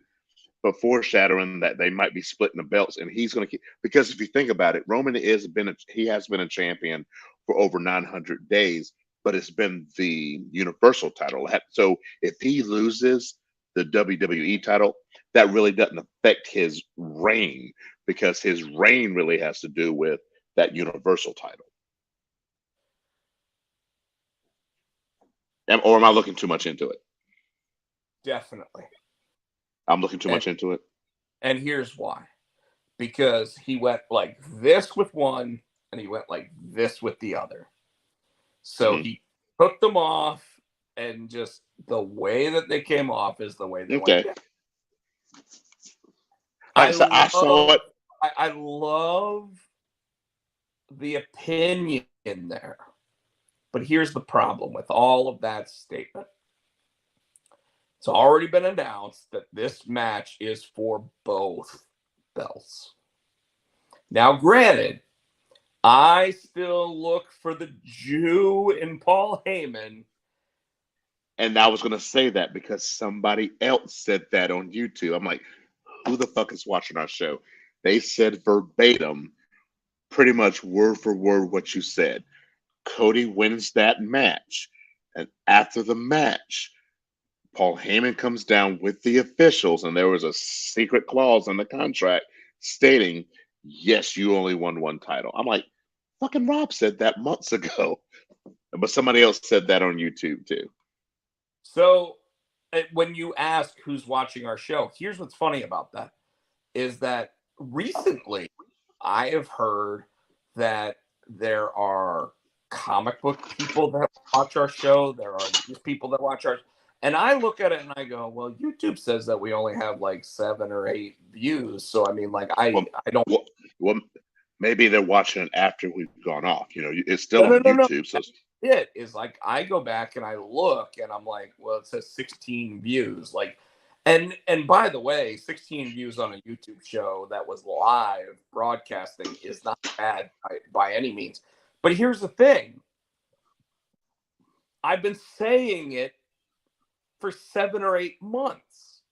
but foreshadowing that they might be splitting the belts, and he's going to keep, because if you think about it, Roman has been a champion for over 900 days, but it's been the Universal title. So if he loses the WWE title, that really doesn't affect his reign, because his reign really has to do with that Universal title. Or am I looking too much into it? Definitely. I'm looking too much into it. And here's why. Because he went like this with one, and he went like this with the other. So he took them off, and just the way that they came off is the way they went down. I love the opinion in there. But here's the problem with all of that statement. It's already been announced that this match is for both belts. Now, granted, I still look for the Jew in Paul Heyman. And I was going to say that because somebody else said that on YouTube. I'm like, who the fuck is watching our show? They said verbatim, pretty much word for word what you said. Cody wins that match. And after the match, Paul Heyman comes down with the officials, and there was a secret clause in the contract stating, yes, you only won one title. I'm like, fucking Rob said that months ago. But somebody else said that on YouTube too. So when you ask who's watching our show, here's what's funny about that, is that recently I have heard that there are comic book people that watch our show. There are these people that watch our, and I look at it and I go, well, YouTube says that we only have like 7 or 8 views. So I mean, like I don't. Well, maybe they're watching it after we've gone off. You know, it's still on YouTube. So it is like I go back and I look and I'm like, well, it says 16 views. Like, and by the way, 16 views on a YouTube show that was live broadcasting is not bad by any means. But here's the thing. I've been saying it for 7 or 8 months.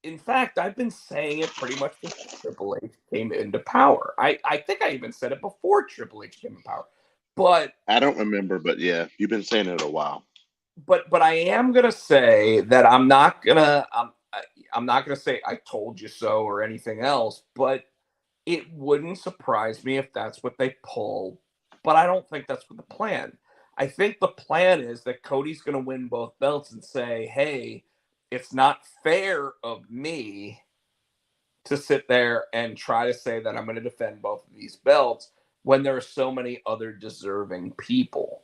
In fact, I've been saying it pretty much since Triple H came into power. I think I even said it before Triple H came in power. But I don't remember, but yeah, you've been saying it a while. But I am gonna say that I'm not gonna say I told you so or anything else. But it wouldn't surprise me if that's what they pull. But I don't think that's what the plan. I think the plan is that Cody's gonna win both belts and say, "Hey, it's not fair of me to sit there and try to say that I'm going to defend both of these belts when there are so many other deserving people."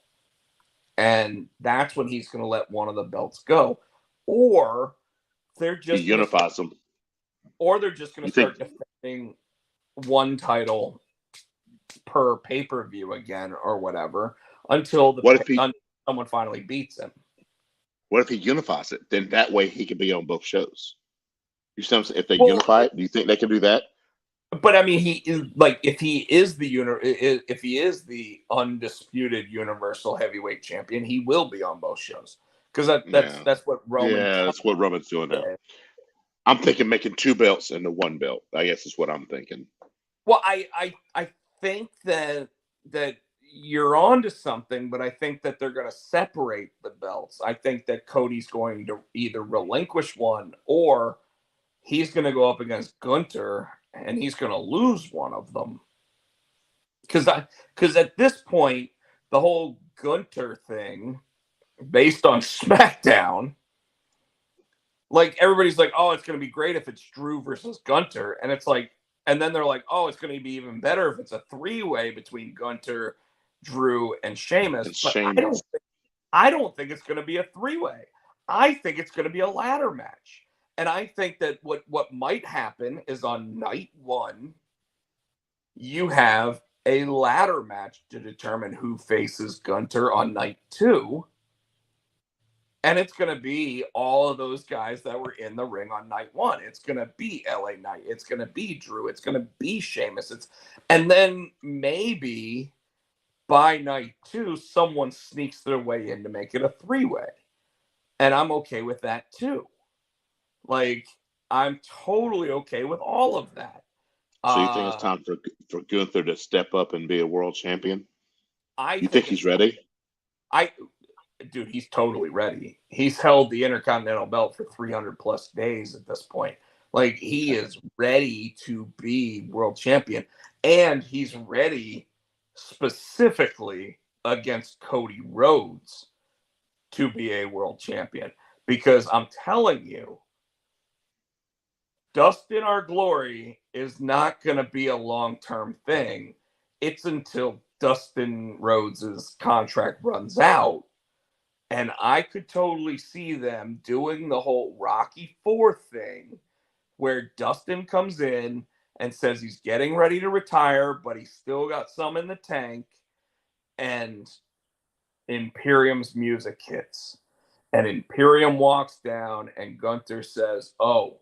And that's when he's going to let one of the belts go. Or they're just he unifies them. Or they're just going to start defending one title per pay-per-view again or whatever until someone finally beats him. What if he unifies it? Then that way he can be on both shows. You see what I'm saying? If they unify it, do you think they can do that? But I mean, he is like, if he is the undisputed Universal Heavyweight Champion, he will be on both shows because that's what Roman. Yeah, that's what Roman's doing now. I'm thinking making 2 belts into 1 belt. I guess is what I'm thinking. Well, I think that you're onto something, but I think that they're going to separate the belts. I think that Cody's going to either relinquish one or he's going to go up against Gunther and he's going to lose one of them. Because at this point, the whole Gunther thing, based on SmackDown, like everybody's like, oh, it's going to be great if it's Drew versus Gunther. And it's like, and then they're like, oh, it's going to be even better if it's a 3-way between Gunther, Drew, and Sheamus. But I don't think it's going to be a 3-way. I think it's going to be a ladder match. And I think that what might happen is on night 1, you have a ladder match to determine who faces Gunther on night 2. And it's going to be all of those guys that were in the ring on night 1. It's going to be LA Knight. It's going to be Drew. It's going to be Sheamus. And then maybe by night 2, someone sneaks their way in to make it a 3-way. And I'm okay with that too. Like, I'm totally okay with all of that. So you think it's time for Gunther to step up and be a world champion? You think he's ready? Dude, he's totally ready. He's held the Intercontinental belt for 300 plus days at this point. Like, he is ready to be world champion, and he's ready specifically against Cody Rhodes to be a world champion. Because I'm telling you, Dust in Our Glory is not going to be a long-term thing. It's until Dustin Rhodes' contract runs out. And I could totally see them doing the whole Rocky IV thing where Dustin comes in and says he's getting ready to retire, but he's still got some in the tank. And Imperium's music hits. And Imperium walks down and Gunther says, "Oh,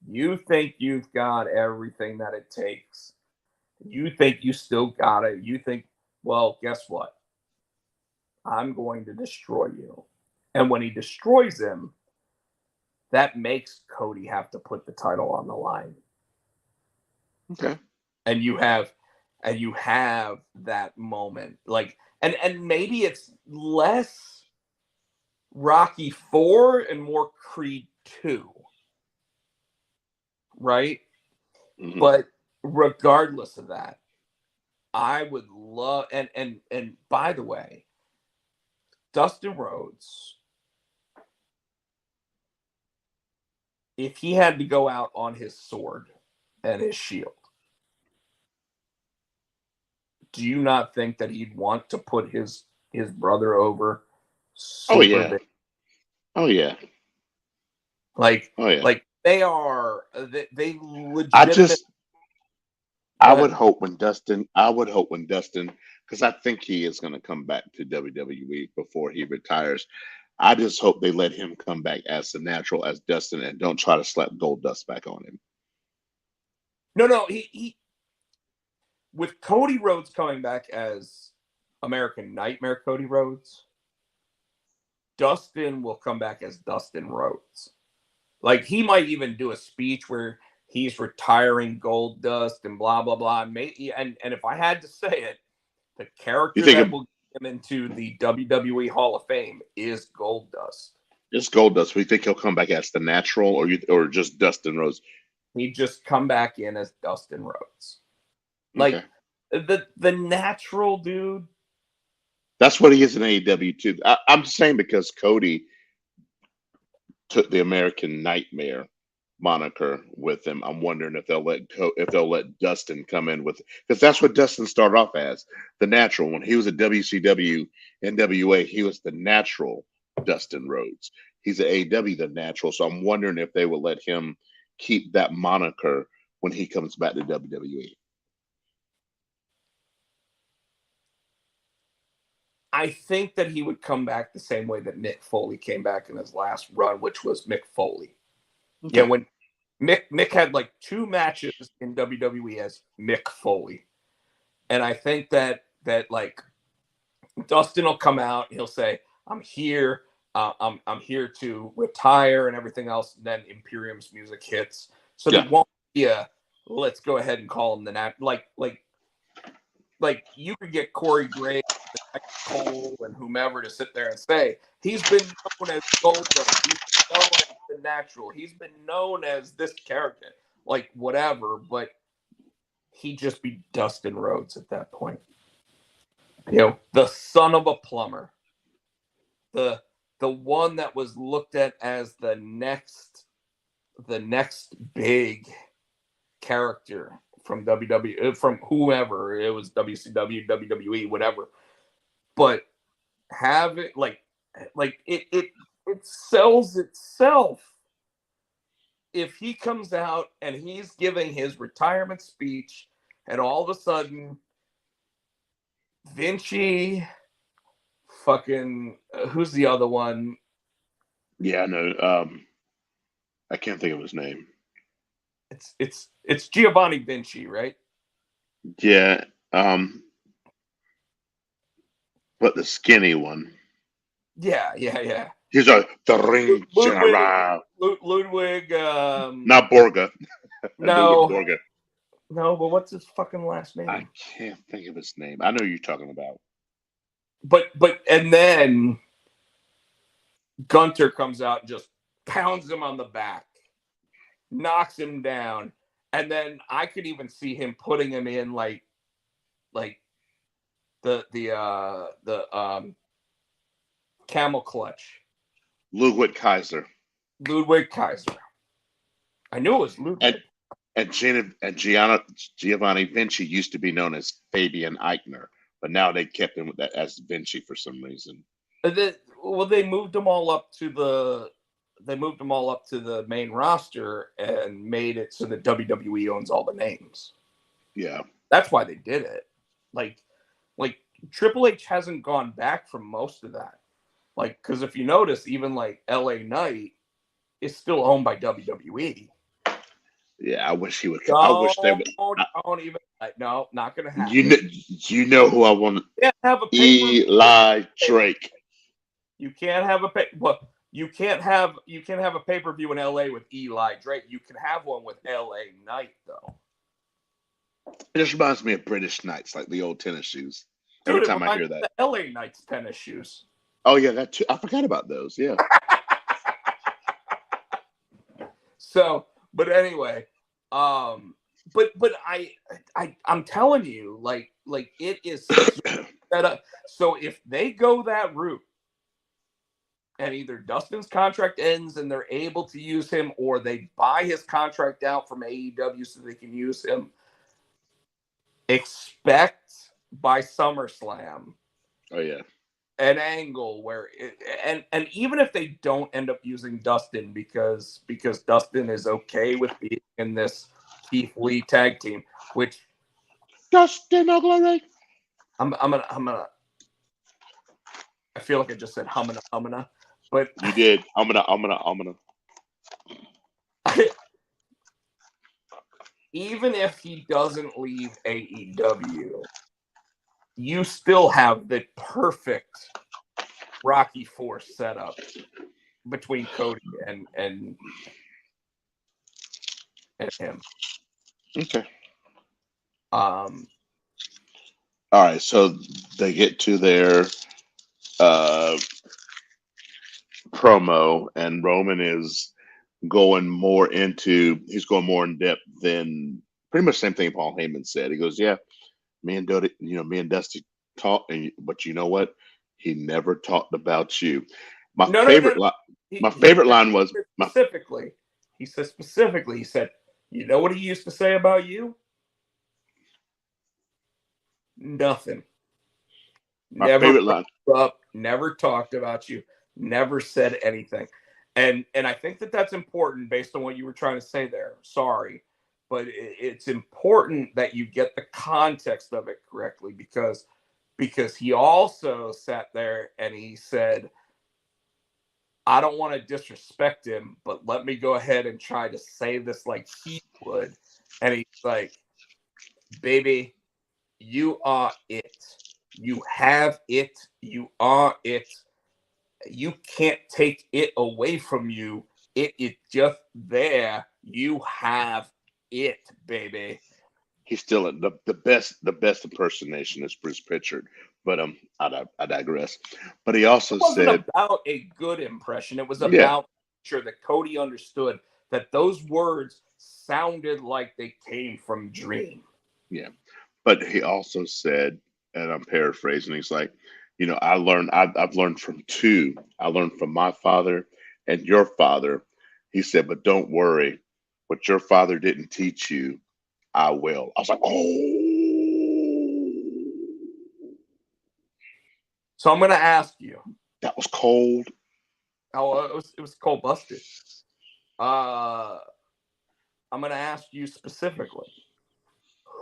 you think you've got everything that it takes. You think you still got it. You think, well, guess what? I'm going to destroy you." And when he destroys him, that makes Cody have to put the title on the line. Okay. And you have that moment. Like, and maybe it's less Rocky IV and more Creed II. Right? Mm-hmm. But regardless of that, I would love and by the way, Dustin Rhodes, if he had to go out on his sword and his shield, do you not think that he'd want to put his brother over? Oh yeah. Big? Oh yeah. Like, oh yeah. Like they legitimately. I would hope when Dustin, because I think he is going to come back to WWE before he retires. I just hope they let him come back as the natural, as Dustin, and don't try to slap Gold Dust back on him. No, he with Cody Rhodes coming back as American Nightmare Cody Rhodes, Dustin will come back as Dustin Rhodes. Like, he might even do a speech where he's retiring Gold Dust and blah, blah, blah. And if I had to say it, the character that will get him into the WWE Hall of Fame is Gold Dust. It's Gold Dust. We think he'll come back as the natural, or just Dustin Rhodes? He'd just come back in as Dustin Rhodes. Like, okay. the natural dude. That's what he is in AEW too. I'm just saying, because Cody took the American Nightmare moniker with him. I'm wondering if they'll let Dustin come in with, because that's what Dustin started off as, the natural. When he was at WCW, NWA, he was the natural Dustin Rhodes. He's at AEW, the natural. So I'm wondering if they will let him keep that moniker when he comes back to WWE. I think that he would come back the same way that Mick Foley came back in his last run, which was Mick Foley. Okay. Yeah, when Mick had like 2 matches in WWE as Mick Foley. And I think that like Dustin will come out, he'll say, "I'm here. I'm here to retire," and everything else. And then Imperium's music hits. So there won't be let's go ahead and call him the like you could get Corey Graves, Cole, and whomever to sit there and say he's been known as Gold Dust, he's been known as the natural, he's been known as this character, like whatever, but he'd just be Dustin Rhodes at that point. You know, the son of a plumber, the one that was looked at as the next big character from WWE, from whoever it was, WCW, WWE, whatever. But have it like it sells itself if he comes out and he's giving his retirement speech, and all of a sudden Vinci, fucking who's the other one? Yeah, I know. I can't think of his name. It's Giovanni Vinci, right? Yeah. But the skinny one. Yeah. He's the ring general. Ludwig. Not Borga. No. Borga. No, but what's his fucking last name? I can't think of his name. I know you're talking about. and then Gunter comes out and just pounds him on the back, knocks him down, and then I could even see him putting him in like the camel clutch. Ludwig Kaiser. I knew it was Ludwig. And Giovanni Vinci used to be known as Fabian Eichner, but now they kept him with that as Vinci for some reason. They moved them all up to the main roster and made it so that WWE owns all the names. Yeah, that's why they did it. Like Triple H hasn't gone back from most of that. Like, because if you notice, even like LA Knight is still owned by WWE. Yeah, I wish he would. I wish they would. Don't even. No, not gonna happen. You know who I want. Eli Drake. You can't have a you can't have a pay-per-view in LA with Eli Drake. You can have one with LA Knight though. It just reminds me of British Knights, like the old tennis shoes. Dude, every time I hear that, the LA Knights tennis shoes. Oh yeah, that too. I forgot about those. Yeah. So, but anyway, but I'm telling you, like it is set up. So if they go that route, and either Dustin's contract ends and they're able to use him, or they buy his contract out from AEW so they can use him, expect by SummerSlam. Oh yeah. An angle where and even if they don't end up using Dustin because Dustin is okay with being in this Keith Lee tag team, which Dustin Oglery. I'm gonna I feel like I just said humana, but you did. I'm gonna. Even if he doesn't leave AEW, you still have the perfect Rocky Force setup between Cody and him. Okay. All right, so they get to their promo, and Roman is going more in depth than pretty much the same thing Paul Heyman said. He goes, "Yeah, me and Dusty talked, but you know what? He never talked about you." My favorite line was specifically. He said, "You know what he used to say about you? Nothing. Favorite line. Never talked about you. Never said anything." And I think that's important based on what you were trying to say there. Sorry, but it's important that you get the context of it correctly because he also sat there and he said, "I don't want to disrespect him, but let me go ahead and try to say this like he would." And he's like, "Baby, you are it. You have it. You are it. You can't take it away from you. It is just there. You have it, baby." He's still the best impersonation is Bruce Pritchard, but I digress. But he also said about a good impression. It was about sure that Cody understood that those words sounded like they came from Dream. Yeah, but he also said, and I'm paraphrasing, he's like, I've learned from two. I learned from my father and your father. He said, but don't worry, what your father didn't teach you, I will. I was like, oh. So I'm going to ask you. That was cold. Oh, it was cold busted. I'm going to ask you specifically.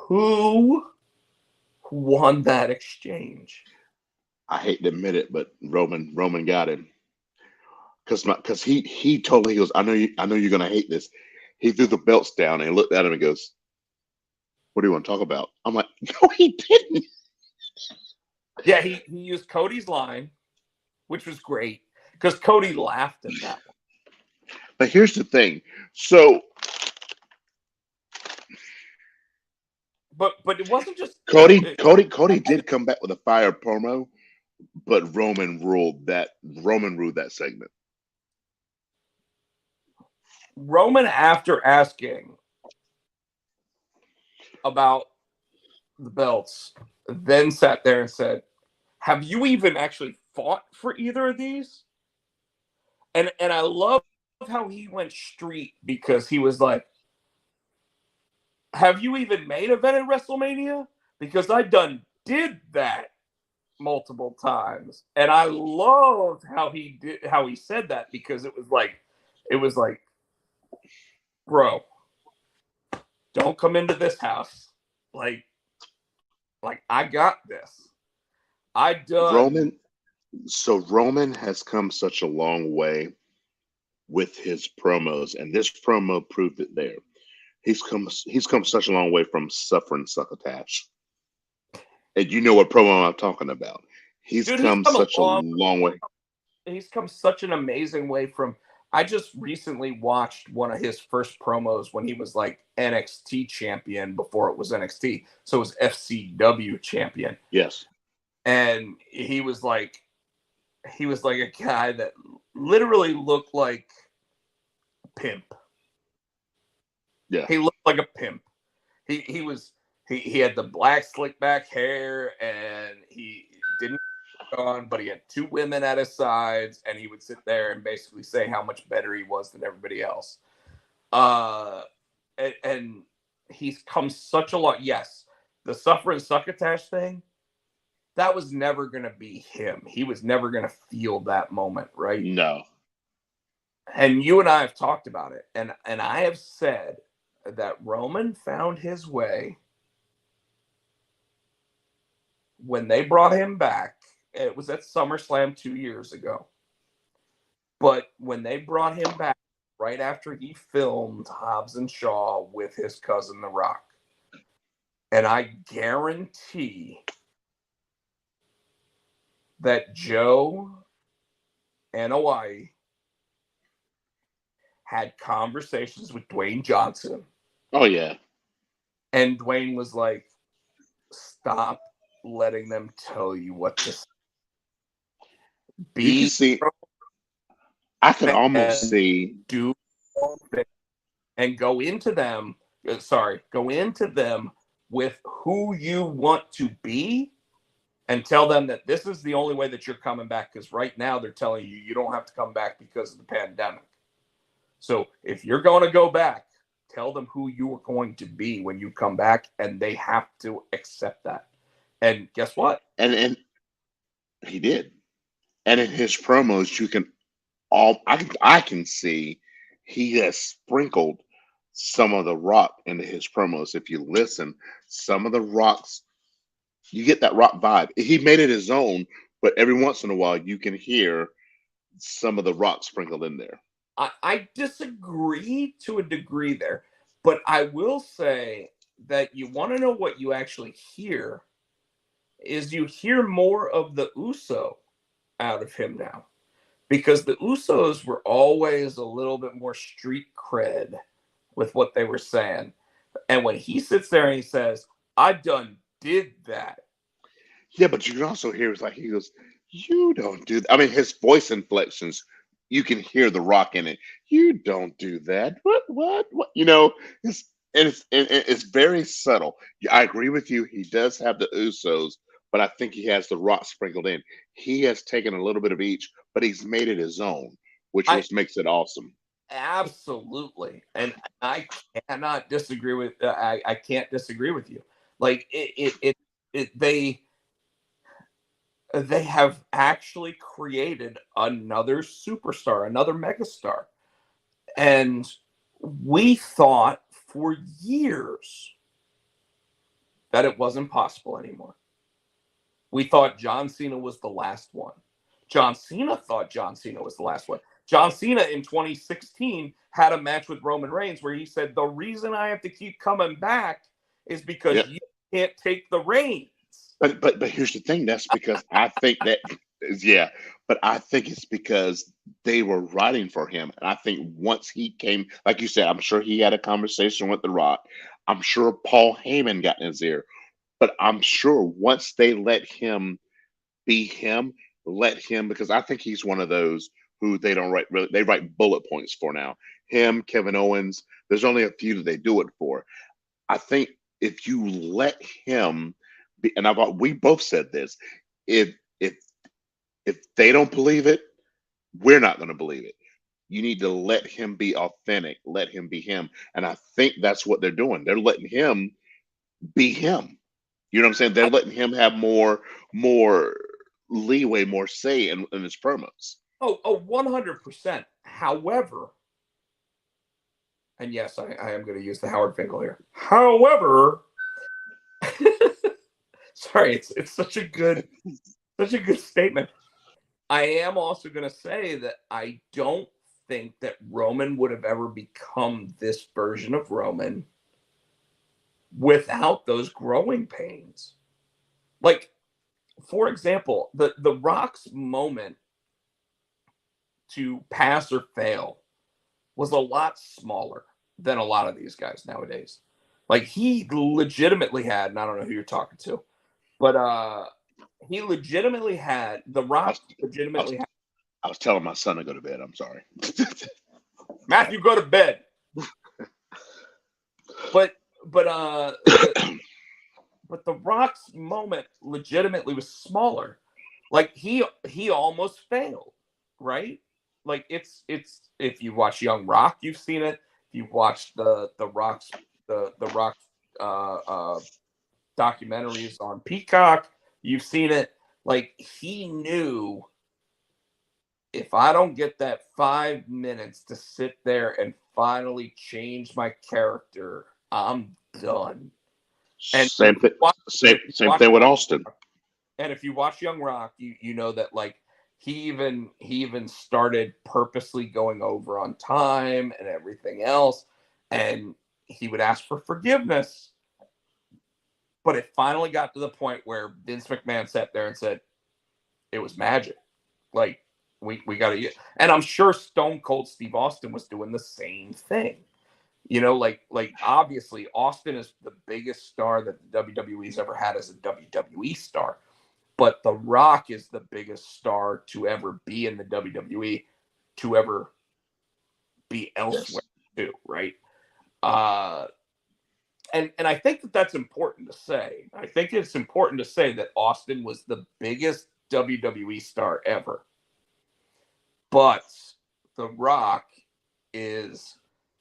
Who won that exchange? I hate to admit it, but Roman got him. Because he told me, he goes, I know you're gonna hate this. He threw the belts down and looked at him and goes, "What do you want to talk about?" I'm like, no, he didn't. Yeah, he used Cody's line, which was great because Cody laughed at that one. But here's the thing. So, but it wasn't just Cody did come back with a fire promo, but Roman ruled that segment. Roman, after asking about the belts, then sat there and said, "Have you even actually fought for either of these?" And I love how he went street, because he was like, "Have you even main evented WrestleMania? Because I done did that multiple times." And I loved how he said that, because it was like, bro, don't come into this house like I got this. I done. Roman has come such a long way with his promos, and this promo proved it there. He's come such a long way from suffering succotash. And you know what promo I'm talking about. He's Dude, he's come come a such a long way. he's come such an amazing way from. I just recently watched one of his first promos when he was like NXT champion before it was NXT. So it was FCW champion. Yes. And he was like a guy that literally looked like a pimp. Yeah. He looked like a pimp. He had the black slick back hair, and he didn't on, but he had two women at his sides, and he would sit there and basically say how much better he was than everybody else. And he's come such a lot. Yes, the suffer and succotash thing, that was never going to be him. He was never going to feel that moment, right? No. And you and I have talked about it, and I have said that Roman found his way when they brought him back. It was at SummerSlam 2 years ago. But when they brought him back right after he filmed Hobbs and Shaw with his cousin The Rock, and I guarantee that Joe and Hawaii had conversations with Dwayne Johnson. Oh, yeah. And Dwayne was like, stop letting them tell you what to say. You can see, I can almost see. Do and go into them with who you want to be, and tell them that this is the only way that you're coming back, because right now they're telling you you don't have to come back because of the pandemic. So if you're going to go back, tell them who you are going to be when you come back, and they have to accept that. And guess what? And he did. And in his promos, you can I can see he has sprinkled some of the Rock into his promos. If you listen, some of the Rock's, you get that Rock vibe. He made it his own, but every once in a while you can hear some of the Rock sprinkled in there. I disagree to a degree there, but I will say that you want to know what you actually hear is you hear more of the Uso out of him now, because the Usos were always a little bit more street cred with what they were saying. And when he sits there and he says, I done did that. Yeah, but you can also hear it's like he goes, you don't do that. I mean, his voice inflections, you can hear the Rock in it. You don't do that. What? You know, it's very subtle. I agree with you. He does have the Usos, but I think he has the Rock sprinkled in. He has taken a little bit of each, but he's made it his own, which makes it awesome. Absolutely, and I cannot disagree with. I can't disagree with you. Like they have actually created another superstar, another megastar, and we thought for years that it wasn't possible anymore. We thought John Cena was the last one. John Cena thought John Cena was the last one. John Cena in 2016 had a match with Roman Reigns where he said, the reason I have to keep coming back is because you can't take the reins. But here's the thing. That's because I think that, yeah, but I think it's because they were writing for him. And I think once he came, like you said, I'm sure he had a conversation with The Rock. I'm sure Paul Heyman got in his ear. But I'm sure once they let him be him. Let him, because I think he's one of those who they don't write really. They write bullet points for now. Him, Kevin Owens. There's only a few that they do it for. I think if you let him be, and we both said this. If if if they don't believe it, we're not going to believe it. You need to let him be authentic. Let him be him. And I think that's what they're doing. They're letting him be him. You know what I'm saying? They're letting him have more leeway, more say in his promos. Oh, 100%. However, and yes, I am going to use the Howard Finkel here. However, sorry, it's such a good statement. I am also going to say that I don't think that Roman would have ever become this version of Roman without those growing pains. Like, for example, the Rock's moment to pass or fail was a lot smaller than a lot of these guys nowadays. Like, he legitimately had, and I don't know who you're talking to, but he legitimately had, the Rock legitimately had. I was telling my son to go to bed. I'm sorry. Matthew, go to bed. But the Rock's moment legitimately was smaller. Like, he almost failed, right? Like, it's if you watch Young Rock, you've seen it. If you watch the Rock's documentaries on Peacock, you've seen it. Like, he knew, if I don't get that 5 minutes to sit there and finally change my character, I'm done. And same thing with Austin. And if you watch Young Rock, you know that, like, he even started purposely going over on time and everything else, and he would ask for forgiveness. But it finally got to the point where Vince McMahon sat there and said, it was magic. Like, we got to, and I'm sure Stone Cold Steve Austin was doing the same thing. You know, like obviously Austin is the biggest star that the WWE's ever had as a WWE star, but The Rock is the biggest star to ever be in the WWE, to ever be elsewhere too, right? And I think that's important to say. I think it's important to say that Austin was the biggest WWE star ever. But The Rock is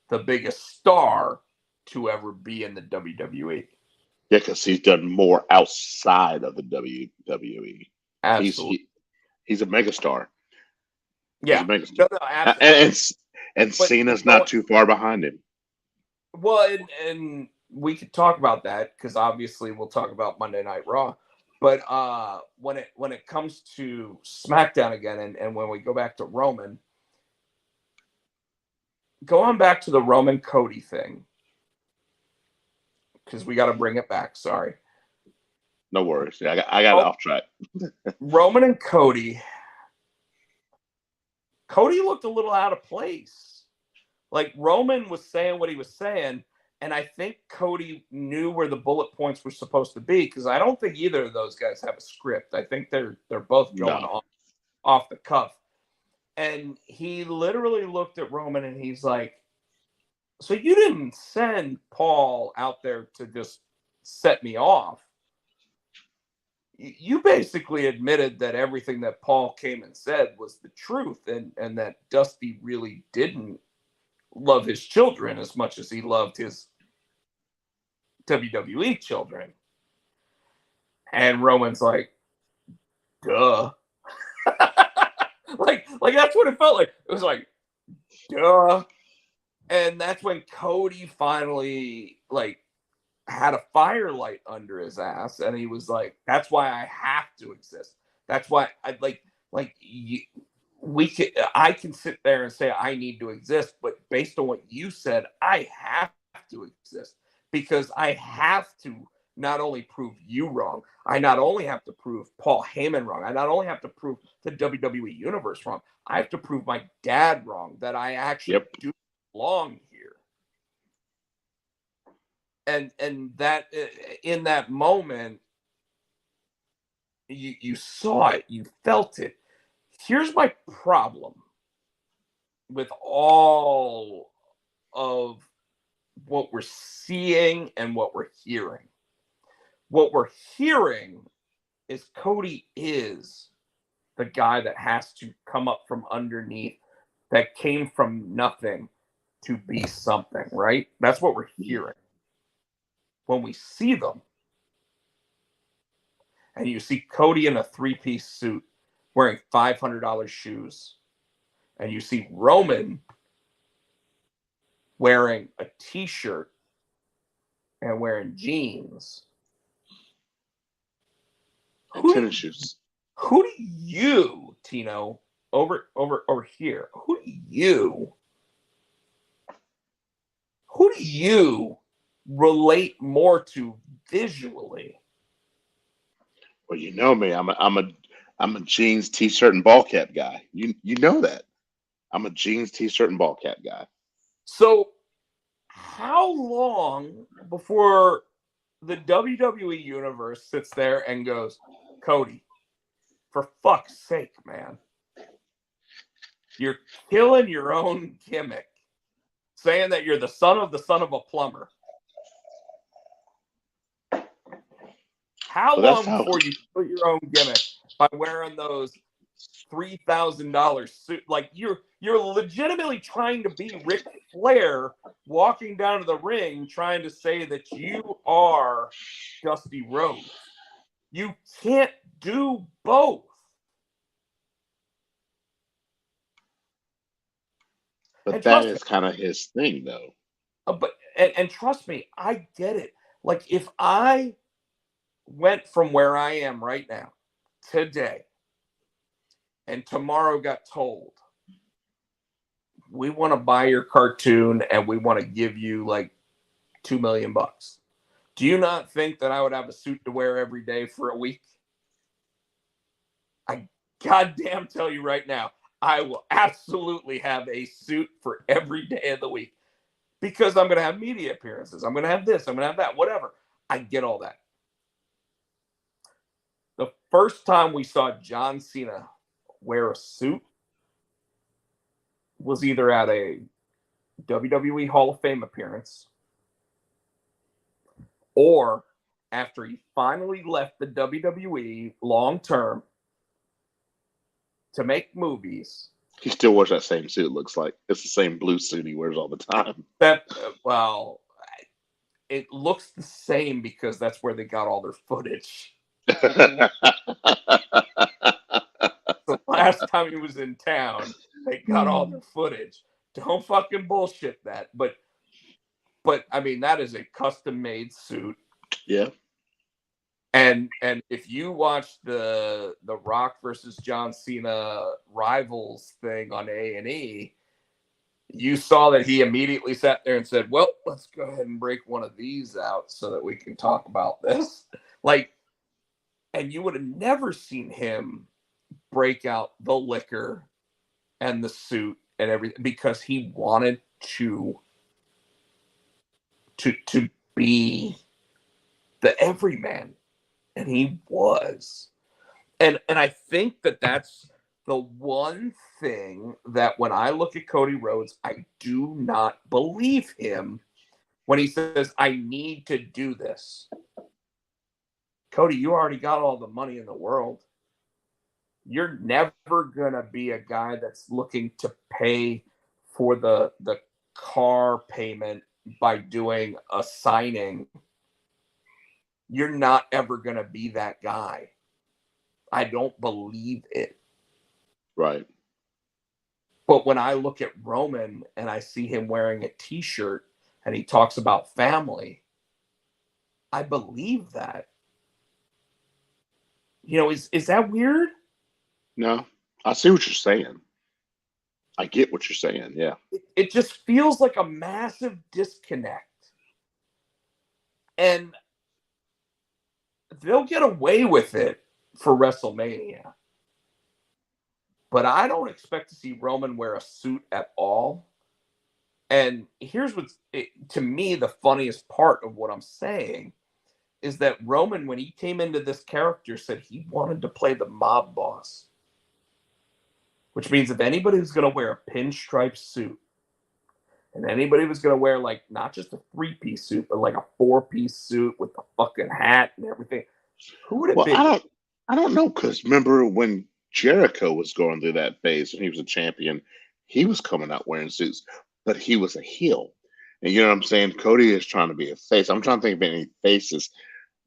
the biggest star to ever be in the WWE. Yeah, because he's done more outside of the WWE. Absolutely. He's a megastar. Yeah. He's a megastar. No, absolutely. And Cena's not too far behind him. Well, and we could talk about that, because obviously we'll talk about Monday Night Raw. But when it comes to SmackDown again, and when we go back to Roman, going back to the Roman Cody thing, because we got to bring it back. Sorry. No worries. Yeah, I got off track. Roman and Cody looked a little out of place. Like, Roman was saying what he was saying, and I think Cody knew where the bullet points were supposed to be, because I don't think either of those guys have a script. I think they're both going off the cuff. And he literally looked at Roman and he's like, so you didn't send Paul out there to just set me off. You basically admitted that everything that Paul came and said was the truth, and that Dusty really didn't love his children as much as he loved his WWE children. And Roman's like, duh. like that's what it felt like. It was like, duh. And that's when Cody finally, like, had a firelight under his ass, and he was like, that's why I have to exist. That's why I can sit there and say I need to exist, but based on what you said, I have to exist, because I have to not only prove you wrong, I not only have to prove Paul Heyman wrong, I not only have to prove the WWE Universe wrong, I have to prove my dad wrong, that I actually do belong here. And that, in that moment, You saw it, you felt it. Here's my problem with all of what we're seeing and what we're hearing. What we're hearing is Cody is the guy that has to come up from underneath, that came from nothing to be something, right? That's what we're hearing. When we see them, and you see Cody in a 3-piece suit wearing $500 shoes, and you see Roman wearing a t-shirt and wearing jeans. And tennis shoes. Who do you, Tino, over here, who do you relate more to visually? Well, you know me. I'm a jeans, t-shirt, and ball cap guy. You know that. I'm a jeans, t-shirt, and ball cap guy. So, how long before the WWE universe sits there and goes, Cody, for fuck's sake, man, you're killing your own gimmick, saying that you're the son of a plumber. How long before you kill your own gimmick by wearing those $3,000 suit? Like you're legitimately trying to be Ric Flair, walking down to the ring trying to say that you are Dusty Rhodes. You can't do both. But that is kind of his thing, though. But trust me, I get it. Like if I went from where I am right now, today, and tomorrow got told, we want to buy your cartoon and we want to give you like $2 million. Do you not think that I would have a suit to wear every day for a week? I goddamn tell you right now, I will absolutely have a suit for every day of the week because I'm going to have media appearances. I'm going to have this. I'm going to have that, whatever. I get all that. The first time we saw John Cena wear a suit was either at a WWE Hall of Fame appearance or after he finally left the WWE long term to make movies. He still wears that same suit, it looks like. It's the same blue suit he wears all the time. Well, it looks the same because that's where they got all their footage. The last time he was in town, they got all their footage. Don't fucking bullshit that. But I mean, that is a custom-made suit. Yeah. And if you watch the Rock versus John Cena Rivals thing on A&E, you saw that he immediately sat there and said, well, let's go ahead and break one of these out so that we can talk about this. Like, and you would have never seen him break out the liquor and the suit and everything because he wanted to be the everyman. And he was. And I think that that's the one thing that when I look at Cody Rhodes, I do not believe him when he says, I need to do this. Cody, you already got all the money in the world. You're never going to be a guy that's looking to pay for the car payment by doing a signing. You're not ever going to be that guy. I don't believe it. Right. But when I look at Roman and I see him wearing a t-shirt and he talks about family, I believe that. You know, is that weird? No, I see what you're saying. I get what you're saying, yeah. It just feels like a massive disconnect. And they'll get away with it for WrestleMania. But I don't expect to see Roman wear a suit at all. And here's what's, to me, the funniest part of what I'm saying is that Roman, when he came into this character, said he wanted to play the mob boss. Which means if anybody was going to wear a pinstripe suit, and anybody was going to wear, like, not just a 3-piece suit, but like a 4-piece suit with the fucking hat and everything, who would it be? I don't know, because remember when Jericho was going through that phase when he was a champion, he was coming out wearing suits, but he was a heel. And you know what I'm saying? Cody is trying to be a face. I'm trying to think of any faces.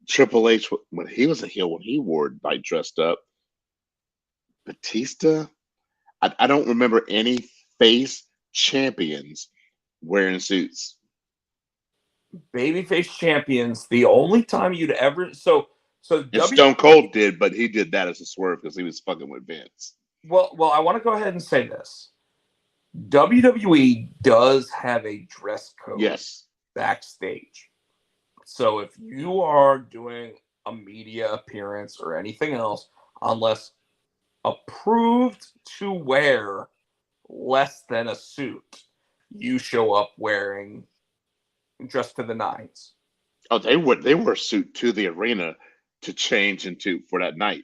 Triple H, when he was a heel, when he wore, like, dressed up. Batista, I don't remember any face champions wearing suits. Babyface champions, the only time you'd ever And Stone Cold did, but he did that as a swerve because he was fucking with Vince. Well, I want to go ahead and say this. WWE does have a dress code backstage. So if you are doing a media appearance or anything else, unless approved to wear less than a suit, you show up wearing dressed to the nines. Oh, they wore a suit to the arena to change into for that night.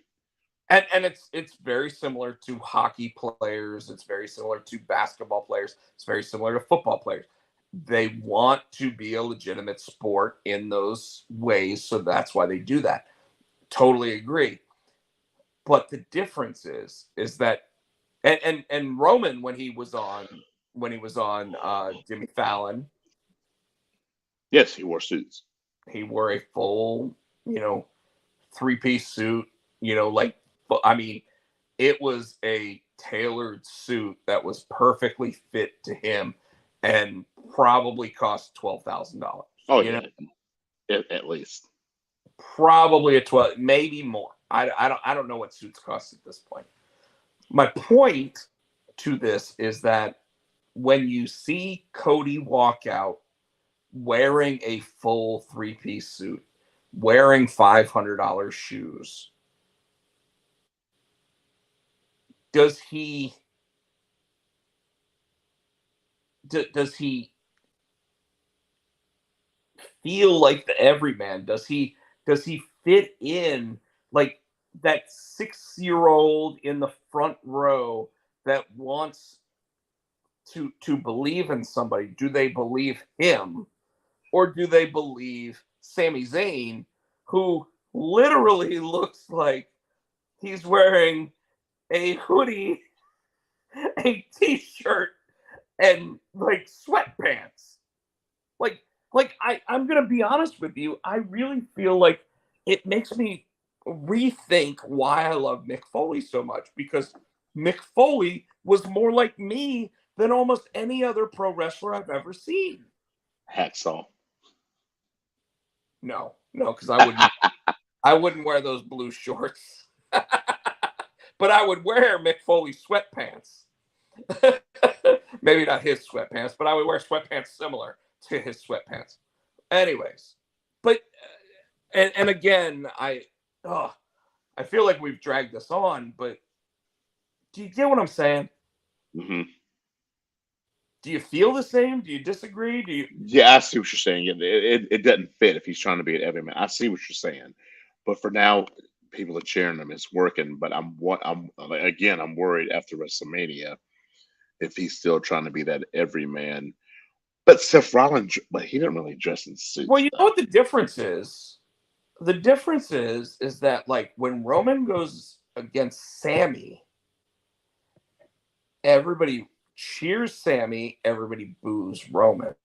And it's very similar to hockey players. It's very similar to basketball players. It's very similar to football players. They want to be a legitimate sport in those ways, so that's why they do that. Totally agree. But the difference is that and Roman when he was on Jimmy Fallon. Yes, he wore suits. He wore a full, 3-piece suit, I mean, it was a tailored suit that was perfectly fit to him and probably cost $12,000. Oh, yeah. At least. Probably a 12, maybe more. I don't know what suits cost at this point. My point to this is that when you see Cody walk out wearing a full 3-piece suit, wearing $500 shoes, does he feel like the everyman? Does he fit in like that 6-year-old in the front row that wants to believe in somebody? Do they believe him, or do they believe Sami Zayn, who literally looks like he's wearing a hoodie, a t-shirt, and like sweatpants? I'm gonna be honest with you, I really feel like it makes me rethink why I love Mick Foley so much, because Mick Foley was more like me than almost any other pro wrestler I've ever seen. Hacksaw. No, because I wouldn't wear those blue shorts. But I would wear Mick Foley sweatpants. Maybe not his sweatpants, but I would wear sweatpants similar to his sweatpants. Anyways, but and again, I feel like we've dragged this on, but do you get what I'm saying? Mm-hmm. Do you feel the same? Do you disagree? Do you? Yeah, I see what you're saying. It doesn't fit if he's trying to be an everyman. I see what you're saying, but for now, people are cheering him. It's working, but I'm worried after WrestleMania if he's still trying to be that everyman. But Seth Rollins, but he didn't really dress in suits. Well, you know what the difference is? The difference is that, like, when Roman goes against Sammy, everybody cheers Sammy, everybody boos Roman.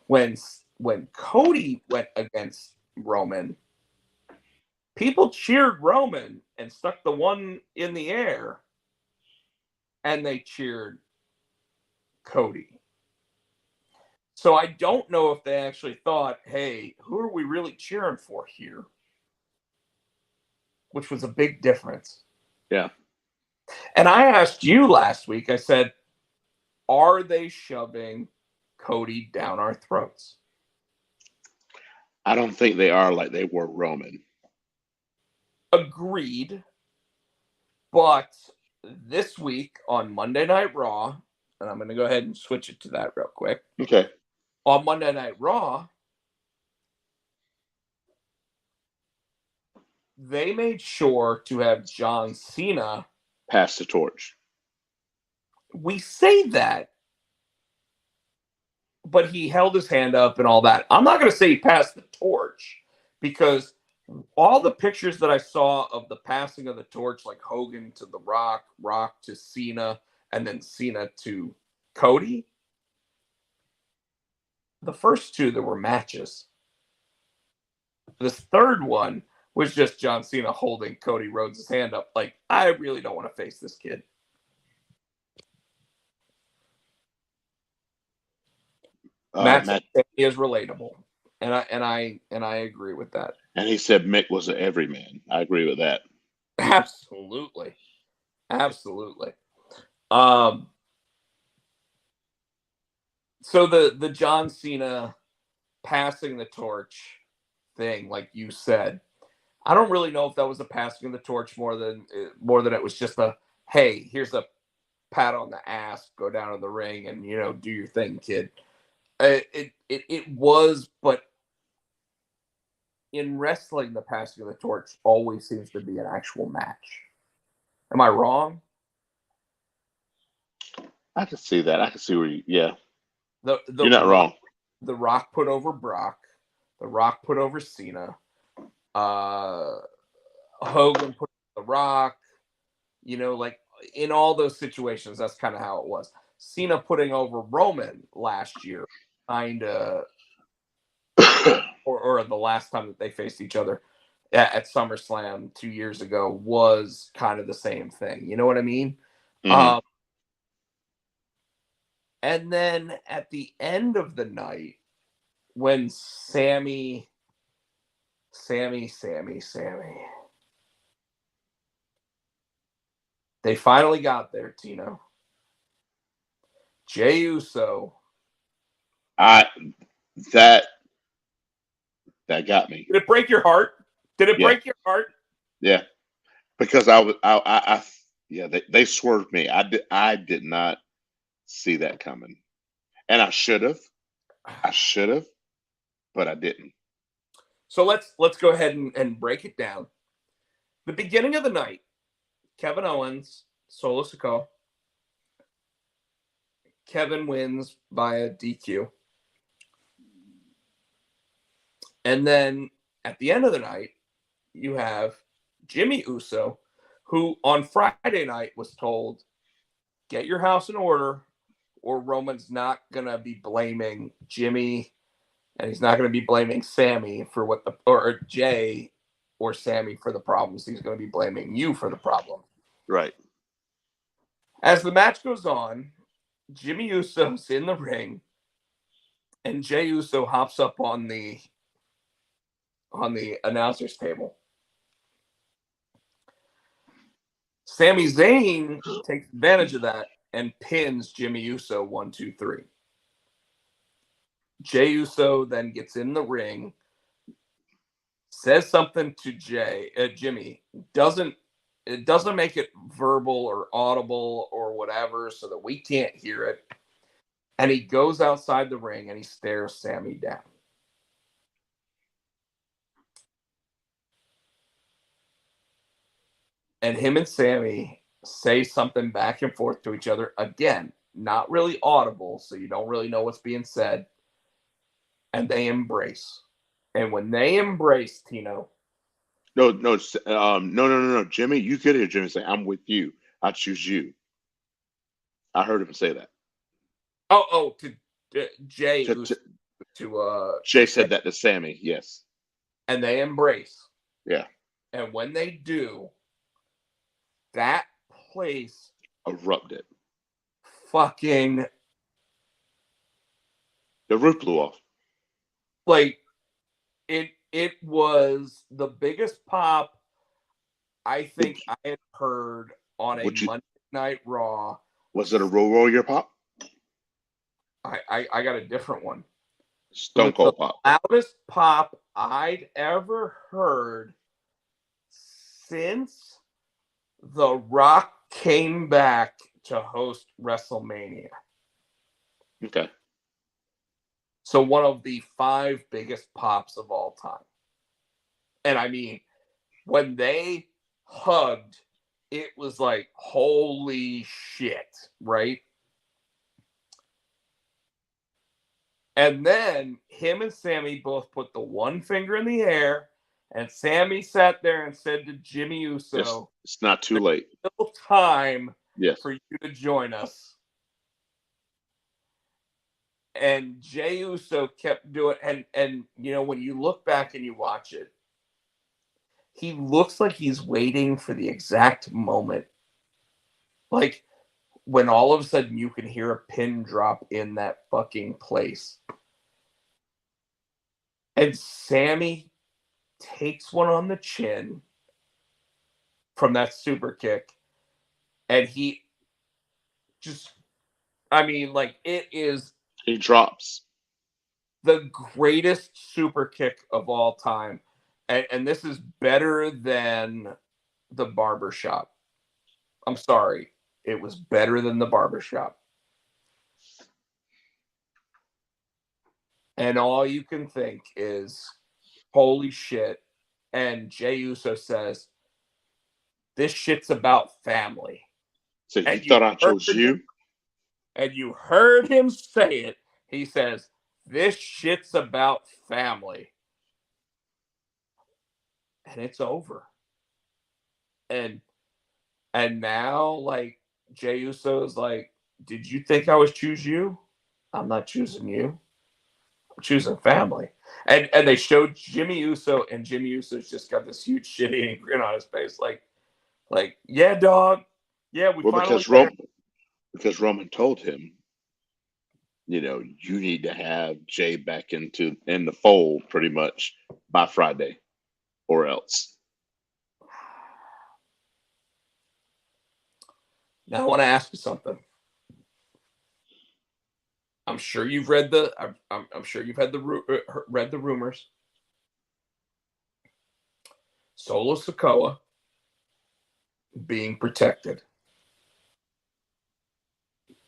When Cody went against Roman, people cheered Roman and stuck the one in the air, and they cheered Cody. So I don't know if they actually thought, hey, who are we really cheering for here? Which was a big difference. Yeah. And I asked you last week, I said, are they shoving Cody down our throats? I don't think they are like they were Roman. Agreed. But this week on Monday Night Raw, and I'm going to go ahead and switch it to that real quick. Okay. On Monday Night Raw, they made sure to have John Cena pass the torch. We say that, but he held his hand up and all that. I'm not going to say he passed the torch, because all the pictures that I saw of the passing of the torch, like Hogan to The Rock, Rock to Cena, and then Cena to Cody, the first two, there were matches. This third one was just John Cena holding Cody Rhodes' hand up, like, I really don't want to face this kid. Match is relatable, and I agree with that. And he said Mick was an everyman. I agree with that. Absolutely. So the John Cena passing the torch thing, like you said, I don't really know if that was a passing of the torch more than it was just a, hey, here's a pat on the ass, go down in the ring and, do your thing, kid. It was, but in wrestling, the passing of the torch always seems to be an actual match. Am I wrong? I can see that. I can see where you're not Rock, wrong. The Rock put over Brock. The Rock put over Cena. Hogan put over The Rock. Like in all those situations, that's kind of how it was. Cena putting over Roman last year, kind of, or the last time that they faced each other at SummerSlam 2 years ago was kind of the same thing. You know what I mean? Mm-hmm. And then at the end of the night, when Sammy, they finally got there, Tino. Jey Uso. That got me. Did it break your heart? Break your heart? Yeah, because they swerved me. I did not see that coming, and I should have, but I didn't. So let's go ahead and break it down. The beginning of the night, Kevin Owens, Solo Sikoa. Kevin wins via DQ. And then at the end of the night, you have Jimmy Uso, who on Friday night was told, get your house in order, or Roman's not going to be blaming Jimmy, and he's not going to be blaming Sammy for or Jay or Sammy for the problems. He's going to be blaming you for the problem. Right. As the match goes on, Jimmy Uso's in the ring, and Jey Uso hops up on the announcer's table. Sami Zayn takes advantage of that and pins Jimmy Uso 1, 2, 3. Jey Uso then gets in the ring, says something to Jimmy. It doesn't make it verbal or audible or whatever, so that we can't hear it. And he goes outside the ring and he stares Sammy down. And him and Sammy say something back and forth to each other. Again, not really audible, so you don't really know what's being said. And they embrace. And when they embrace, Tino. No, Jimmy, you could hear Jimmy say, I'm with you. I choose you. I heard him say that. To Jay. Jay said that to Sammy, yes. And they embrace. Yeah. And when they do, that place erupted. Fucking. The roof blew off. Like, it was the biggest pop I think I had heard on a Monday Night Raw. Was it a Road Warrior pop? I got a different one. Stone Cold pop. Loudest pop I'd ever heard since The Rock came back to host WrestleMania. Okay. So one of the 5 biggest pops of all time. And I mean, when they hugged, it was like, holy shit, right? And then him and Sammy both put the one finger in the air, and Sammy sat there and said to Jimmy Uso, it's not too late. Still time Yes. for you to join us. And Jey Uso kept doing, and you know, when you look back and you watch it, he looks like he's waiting for the exact moment. Like when all of a sudden you can hear a pin drop in that fucking place. And Sammy takes one on the chin from that super kick. And he just, I mean, like, it is. He drops. The greatest super kick of all time. And this is better than the barbershop. I'm sorry. It was better than the barbershop. And all you can think is, holy shit. And Jey Uso says, this shit's about family. So you thought I chose you? And you heard him say it. He says, this shit's about family. And it's over. And now, like, Jey Uso is like, did you think I was choose you? I'm not choosing you. I'm choosing family. And they showed Jimmy Uso, and Jimmy Uso's just got this huge shit-eating grin on his face. Like, yeah, dog. Yeah, we finally because Roman told him, you know, you need to have Jay back in the fold pretty much by Friday, or else. Now I want to ask you something. I'm sure you've read I'm sure you've read the rumors. Solo Sikoa being protected.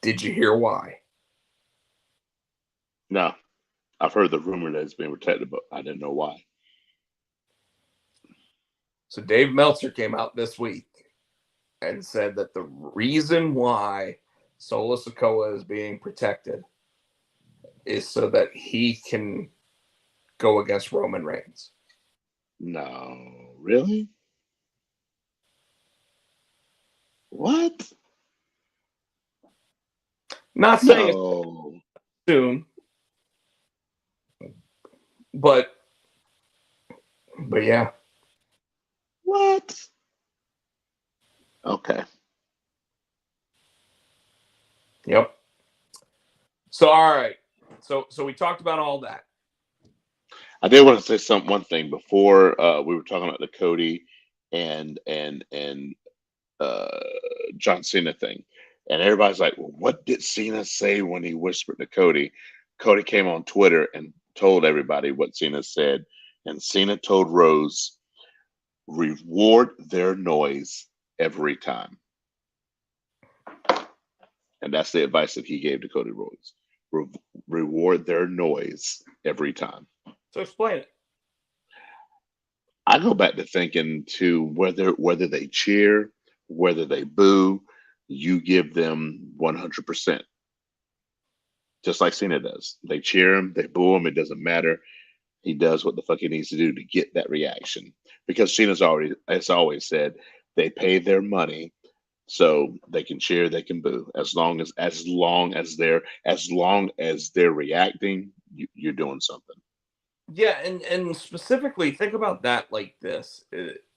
Did you hear why? No, I've heard the rumor that it's being protected, but I didn't know why. So Dave Meltzer came out this week and said that the reason why Solo Sikoa is being protected is so that he can go against Roman Reigns. No, really? What? Not saying soon, but yeah. What? Okay. Yep. So all right. So we talked about all that. I did want to say one thing before we were talking about the Cody and John Cena thing, and everybody's like, well, what did Cena say when he whispered to Cody? Cody came on Twitter and told everybody what Cena said, and Cena told Rose, reward their noise every time. And that's the advice that he gave to Cody Rhodes. Reward their noise every time. So explain it. I go back to thinking to whether they cheer, whether they boo, you give them 100%. Just like Cena does. They cheer him, they boo him, it doesn't matter. He does what the fuck he needs to do to get that reaction. Because Cena's always said, they pay their money so they can cheer, they can boo. As long as they're reacting, you're doing something. Yeah, and specifically think about that like this.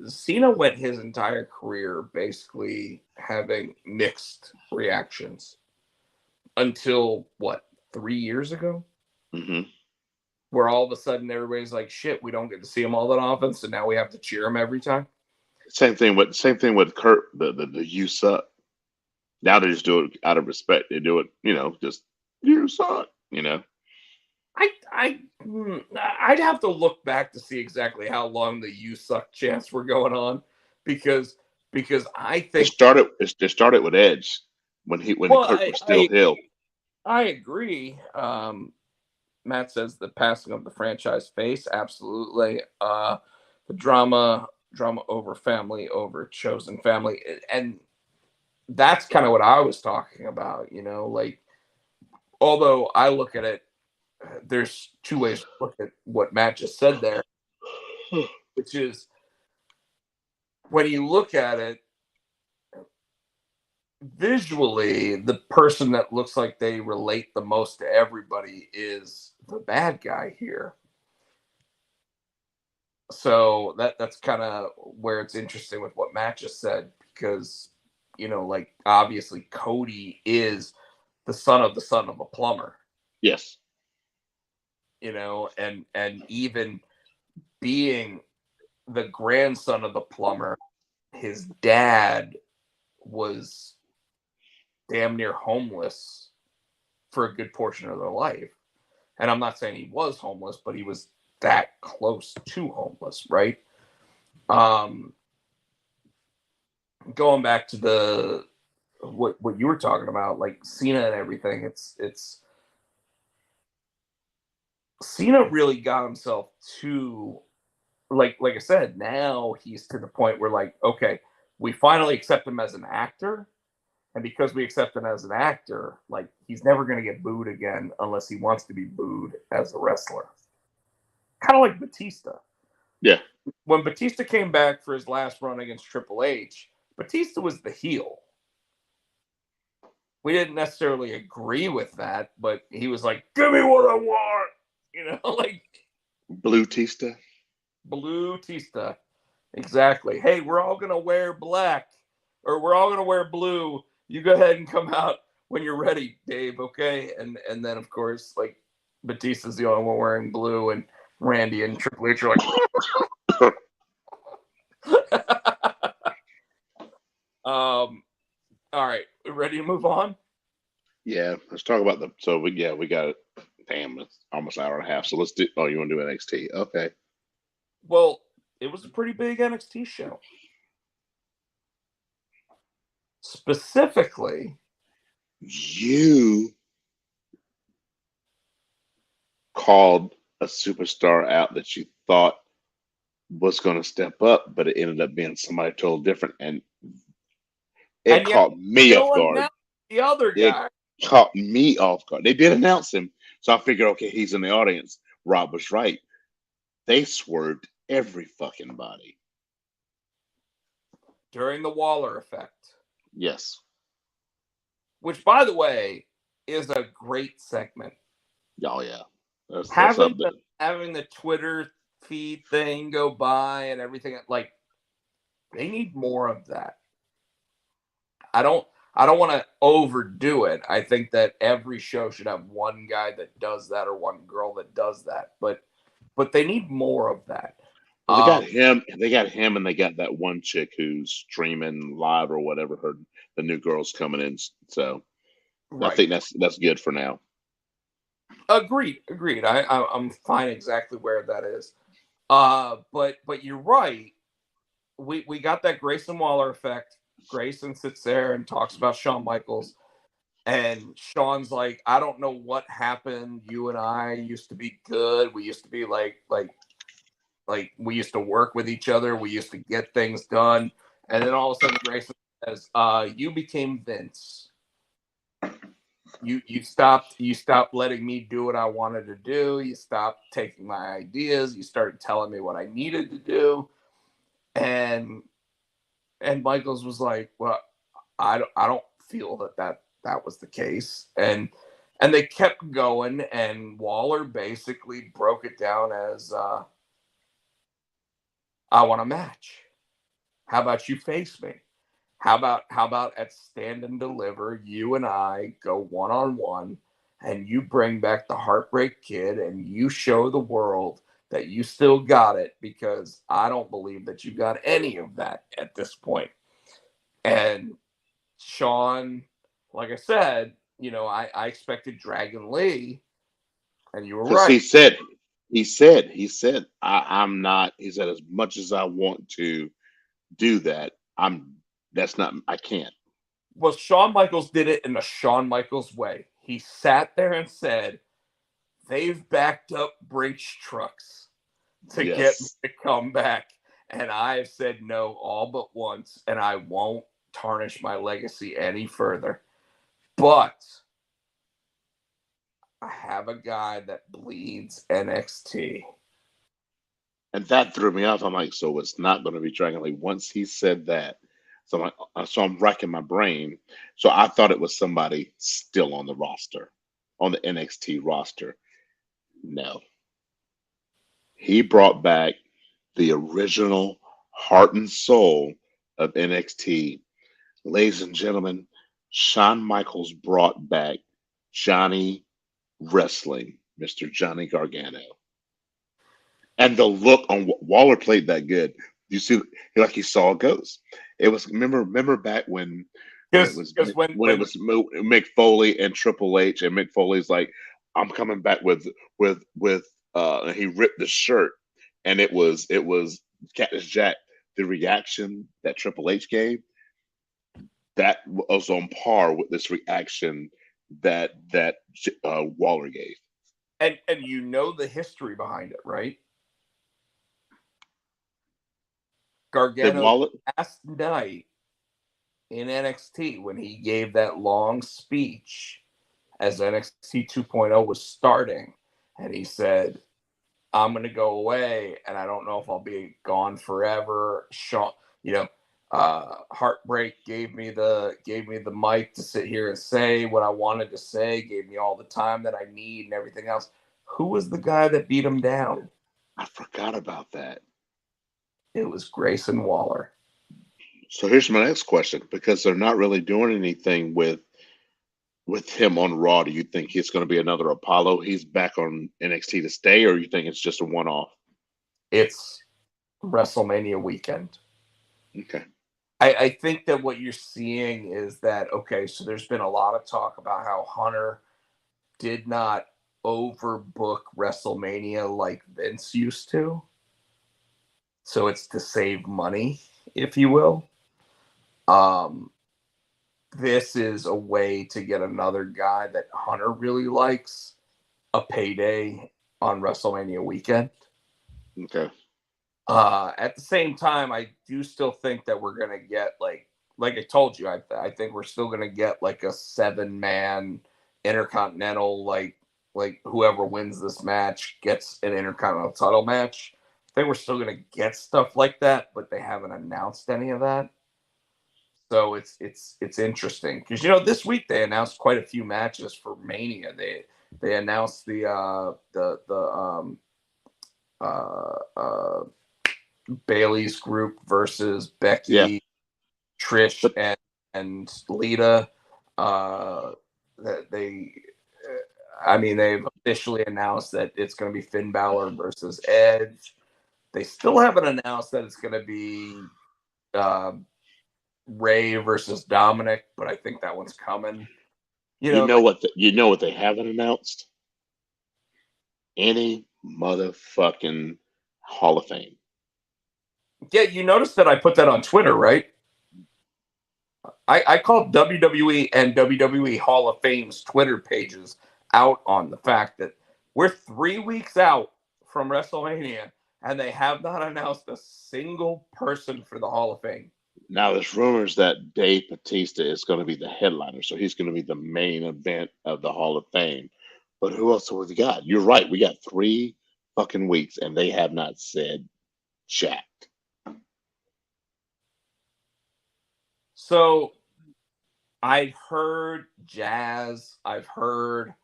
Cena went his entire career basically having mixed reactions until what, 3 years ago? Mm-hmm. Where all of a sudden everybody's like, shit, we don't get to see him all that often, so now we have to cheer him every time. Same thing with Kurt, the you suck. Now they just do it out of respect. They do it, just you suck, I'd have to look back to see exactly how long the "you suck" chants were going on, because I think it started with Edge when Kurt was still heel. I agree. Matt says the passing of the franchise face, absolutely. The drama drama over family, over chosen family. And that's kind of what I was talking about, like, although I look at it, there's two ways to look at what Matt just said there, which is when you look at it visually, the person that looks like they relate the most to everybody is the bad guy here. So that's kind of where it's interesting with what Matt just said, because, like, obviously Cody is the son of a plumber. Yes. And even being the grandson of the plumber, his dad was damn near homeless for a good portion of their life. And I'm not saying he was homeless, but he was that close to homeless, right? Going back to what you were talking about, like Cena and everything, it's Cena really got himself to, like I said, now he's to the point where, like, okay, we finally accept him as an actor. And because we accept him as an actor, like, he's never going to get booed again unless he wants to be booed as a wrestler. Kind of like Batista. Yeah. When Batista came back for his last run against Triple H, Batista was the heel. We didn't necessarily agree with that, but he was like, give me what I want. Like Blue Tista. Blue Tista. Exactly. Hey, we're all going to wear black, or we're all going to wear blue. You go ahead and come out when you're ready, Dave, okay? And then, of course, like, Batista's the only one wearing blue, and Randy and Triple H are like... All right, ready to move on? Yeah, let's talk about we got it. Damn, it's almost an hour and a half. So let's do. Oh, you want to do NXT? Okay. Well, it was a pretty big NXT show. Specifically, you called a superstar out that you thought was going to step up, but it ended up being somebody totally different, and it caught me off guard. The other guy caught me off guard. They did announce him, so I figured, okay, he's in the audience. Rob was right. They swerved every fucking body during the Waller effect. Yes. Which, by the way, is a great segment. Oh, yeah. That's having the Twitter feed thing go by and everything, like, they need more of that. I don't want to overdo it. I think that every show should have one guy that does that or one girl that does that, but they need more of that. Well, they got him, and they got that one chick who's streaming live or whatever. The new girl's coming in, so right. I think that's good for now. Agreed. I'm fine exactly where that is. But you're right. We got that Grayson Waller effect. Grayson sits there and talks about Shawn Michaels, and Shawn's like, I don't know what happened. You and I used to be good. We used to be like we used to work with each other. We used to get things done. And then all of a sudden Grayson says, you became Vince. You stopped letting me do what I wanted to do. You stopped taking my ideas. You started telling me what I needed to do. And Michaels was like, well, I don't feel that was the case. And they kept going, and Waller basically broke it down as I want a match. How about you face me? How about at Stand and Deliver, you and I go one-on-one, and you bring back the Heartbreak Kid, and you show the world that you still got it, because I don't believe that you got any of that at this point. And Shawn, like I said, I expected Dragon Lee, and you were right. He said, I'm not. He said, as much as I want to do that, I can't. Well, Shawn Michaels did it in the Shawn Michaels way. He sat there and said, they've backed up Brinks trucks to get me to come back. and I've said no all but once, and I won't tarnish my legacy any further. But I have a guy that bleeds NXT. And that threw me off. I'm like, so it's not going to be Dragon Lee. Once he said that, so I'm like, so I'm racking my brain. So I thought it was somebody still on the roster, on the NXT roster. No, he brought back the original heart and soul of NXT. Ladies and gentlemen, Shawn Michaels brought back Johnny Wrestling, Mr. Johnny Gargano. And the look on Waller played that good. You see, like he saw a ghost. It was remember back when it was Mick Foley and Triple H, and Mick Foley's like, I'm coming back with and he ripped the shirt, and it was Cactus Jack. The reaction that Triple H gave, that was on par with this reaction that Waller gave. And you know the history behind it, right? Gargano last night in NXT, when he gave that long speech as NXT 2.0 was starting, and he said, I'm going to go away, and I don't know if I'll be gone forever. Heartbreak gave me the mic to sit here and say what I wanted to say, gave me all the time that I need and everything else. Who was the guy that beat him down? I forgot about that. It was Grayson Waller. So here's my next question, because they're not really doing anything with him on Raw. Do you think he's going to be another Apollo? He's back on NXT to stay, or you think it's just a one-off? It's WrestleMania weekend. Okay. I think that what you're seeing is that, okay, so there's been a lot of talk about how Hunter did not overbook WrestleMania like Vince used to. So it's to save money, if you will. This is a way to get another guy that Hunter really likes a payday on WrestleMania weekend. Okay. At the same time, I do still think that we're gonna get like I told you, I think we're still gonna get like a 7-man intercontinental, like whoever wins this match gets an intercontinental title match. I think we're still gonna get stuff like that, but they haven't announced any of that. So it's interesting because this week they announced quite a few matches for Mania. They announced the Bailey's group versus Becky, Trish, and Lita. They've officially announced that it's going to be Finn Balor versus Edge. They still haven't announced that it's going to be Ray versus Dominic, but I think that one's coming. You know what they haven't announced? Any motherfucking Hall of Fame. Yeah, you noticed that I put that on Twitter, right? I called WWE and WWE Hall of Fame's Twitter pages out on the fact that we're 3 weeks out from WrestleMania and they have not announced a single person for the Hall of Fame. Now there's rumors that Dave Bautista is going to be the headliner, so he's going to be the main event of the Hall of Fame. But who else have we got? You're right. We got 3 fucking weeks and they have not said jack. So I've heard Jazz. I've heard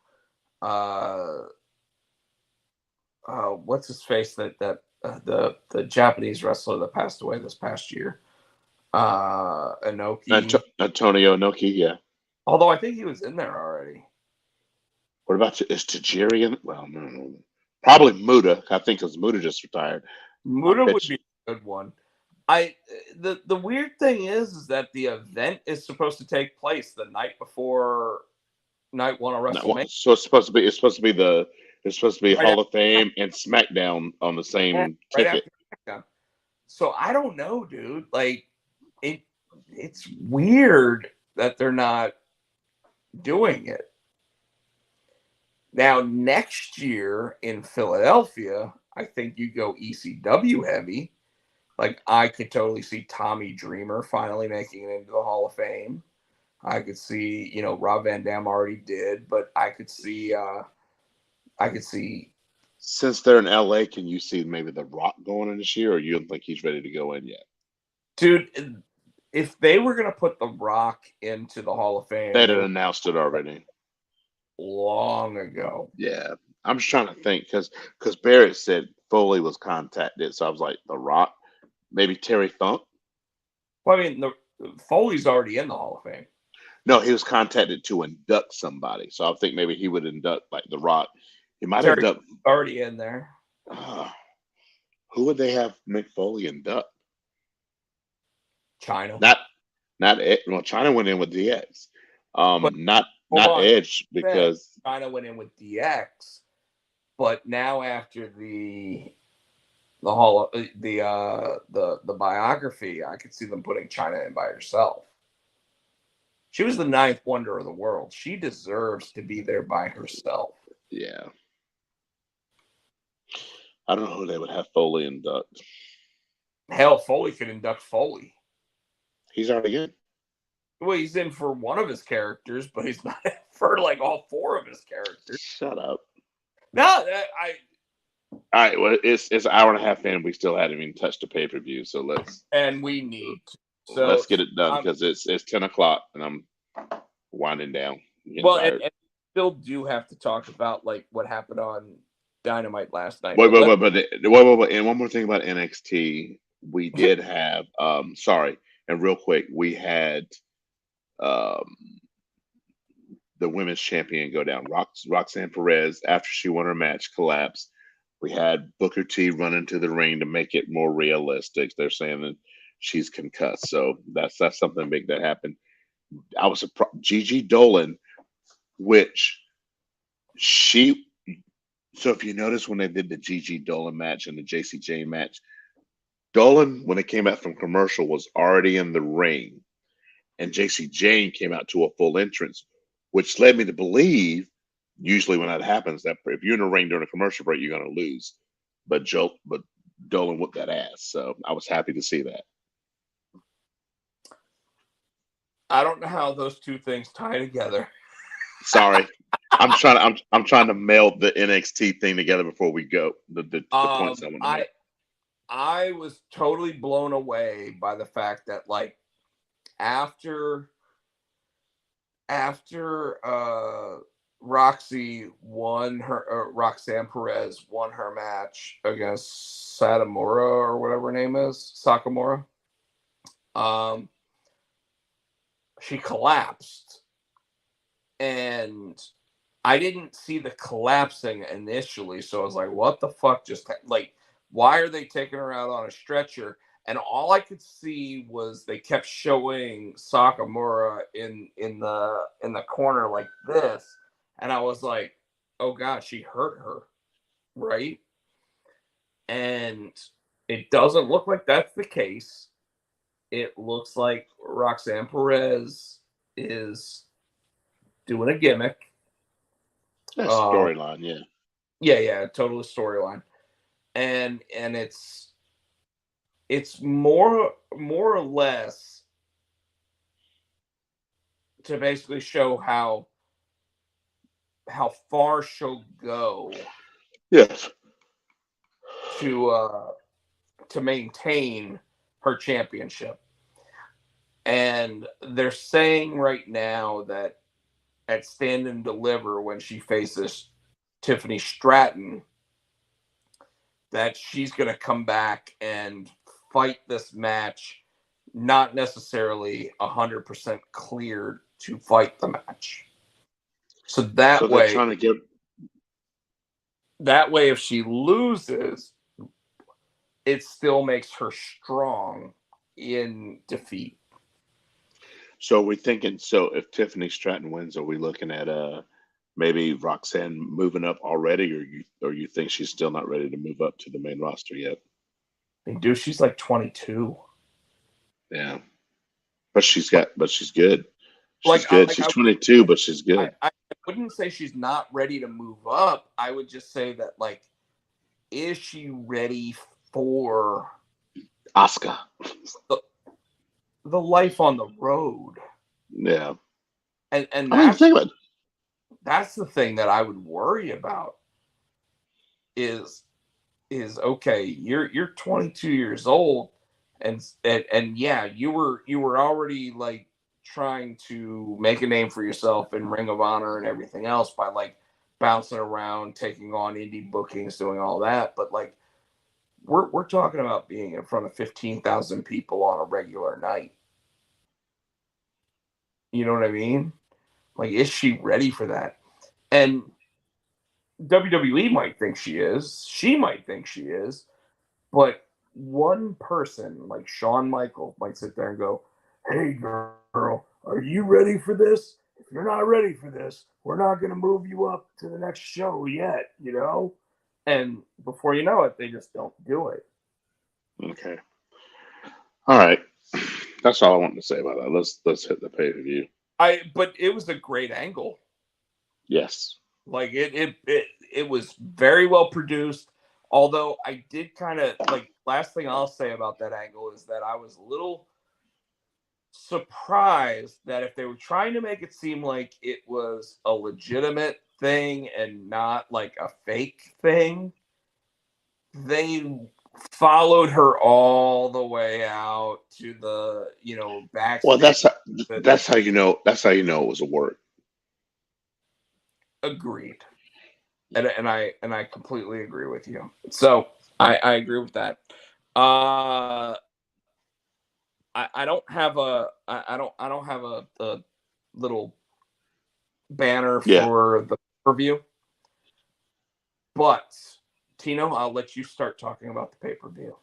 what's his face that the Japanese wrestler that passed away this past year. Inoki. Antonio Inoki, yeah. Although I think he was in there already. What about is Tajiri in? Well, no. Probably Muda. I think because Muda just retired. Muda would be a good one. The weird thing is that the event is supposed to take place the night before night 1 of WrestleMania. So it's supposed to be right Hall of Fame and SmackDown on the same ticket. Right. So I don't know, dude. Like it's weird that they're not doing it. Now next year in Philadelphia, I think you go ECW heavy. Like, I could totally see Tommy Dreamer finally making it into the Hall of Fame. I could see, Rob Van Dam already did, but I could see. Since they're in LA, can you see maybe The Rock going in this year, or you don't think he's ready to go in yet? Dude, if they were gonna put The Rock into the Hall of Fame, They'd have announced it already long ago. Yeah, I'm just trying to think because Barrett said Foley was contacted, so I was like, The Rock, maybe Terry Funk. Well, I mean, Foley's already in the Hall of Fame. No, he was contacted to induct somebody, so I think maybe he would induct like The Rock. He might Terry induct already in there. Who would they have Mick Foley induct? China. Not well. China went in with DX. But not on. Edge because China went in with DX, but now after the Hall of the biography, I could see them putting China in by herself. She was the 9th wonder of the world. She deserves to be there by herself. Yeah. I don't know who they would have Foley induct. Hell, Foley could induct Foley. He's already in. Well, he's in for one of his characters, but he's not in for like all 4 of his characters. Shut up. No, All right. Well, it's an hour and a half in. We still hadn't even touched the pay-per-view, so let's. And we need to. So let's get it done because it's 10:00 and I'm winding down. Well, and still do have to talk about like what happened on Dynamite last night. Wait. And one more thing about NXT, we did have. Sorry, and real quick, we had the women's champion go down. Roxanne Perez, after she won her match, collapsed. We had Booker T run into the ring to make it more realistic. They're saying that she's concussed, so that's something big that happened. I was surprised. Gigi Dolan, which she. So if you notice when they did the Gigi Dolan match and the JC Jane match, Dolan, when it came out from commercial, was already in the ring, and JC Jane came out to a full entrance, which led me to believe, usually when that happens, that if you're in the ring during a commercial break, you're going to lose. But Dolan whooped that ass, so I was happy to see that. I don't know how those two things tie together. Sorry, I'm trying to meld the NXT thing together before we go. The points I want to make. I was totally blown away by the fact that like after Roxanne Perez won her match against Satomura or whatever her name is, Sakamura. She collapsed, and I didn't see the collapsing initially, so I was like, "What the fuck?" Why are they taking her out on a stretcher? And all I could see was they kept showing Sakamura in the corner like this, and I was like, "Oh God, she hurt her, right?" And it doesn't look like that's the case. It looks like Roxanne Perez is doing a gimmick. That's storyline, yeah. Yeah, totally storyline. And it's more or less to basically show how far she'll go. Yes. To maintain her championship. And they're saying right now that at Stand and Deliver, when she faces Tiffany Stratton, that she's going to come back and fight this match, not necessarily 100% cleared to fight the match. So that way, trying to get. That way, if she loses, it still makes her strong in defeat. So we're thinking. So if Tiffany Stratton wins, are we looking at maybe Roxanne moving up already, or you think she's still not ready to move up to the main roster yet? Dude, she's like 22. Yeah, but she's good. She's good. She's 22, but she's good. I wouldn't say she's not ready to move up. I would just say that, like, is she ready for Oscar. The life on the road. Yeah. And I mean, that's the thing that I would worry about is okay, you're 22 years old, and yeah, you were already like trying to make a name for yourself in Ring of Honor and everything else by like bouncing around, taking on indie bookings, doing all that, but like we're talking about being in front of 15,000 people on a regular night. You know what I mean? Like, is she ready for that? And WWE might think she is. She might think she is. But one person, like Shawn Michaels, might sit there and go, "Hey, girl, are you ready for this? If you're not ready for this, we're not going to move you up to the next show yet, you know?" And before you know it, they just don't do it. Okay. All right. That's all I want to say about that. Let's hit the pay per view. But it was a great angle. Yes. Like it was very well produced. Although I did kind of like, last thing I'll say about that angle is that I was a little surprised that if they were trying to make it seem like it was a legitimate thing and not like a fake thing, they followed her all the way out to the Well, backstage. that's how you know it was a work. Agreed. And I completely agree with you. So I agree with that. I don't have a little banner Yeah. for the review, but Tino, I'll let you start talking about the pay-per-view.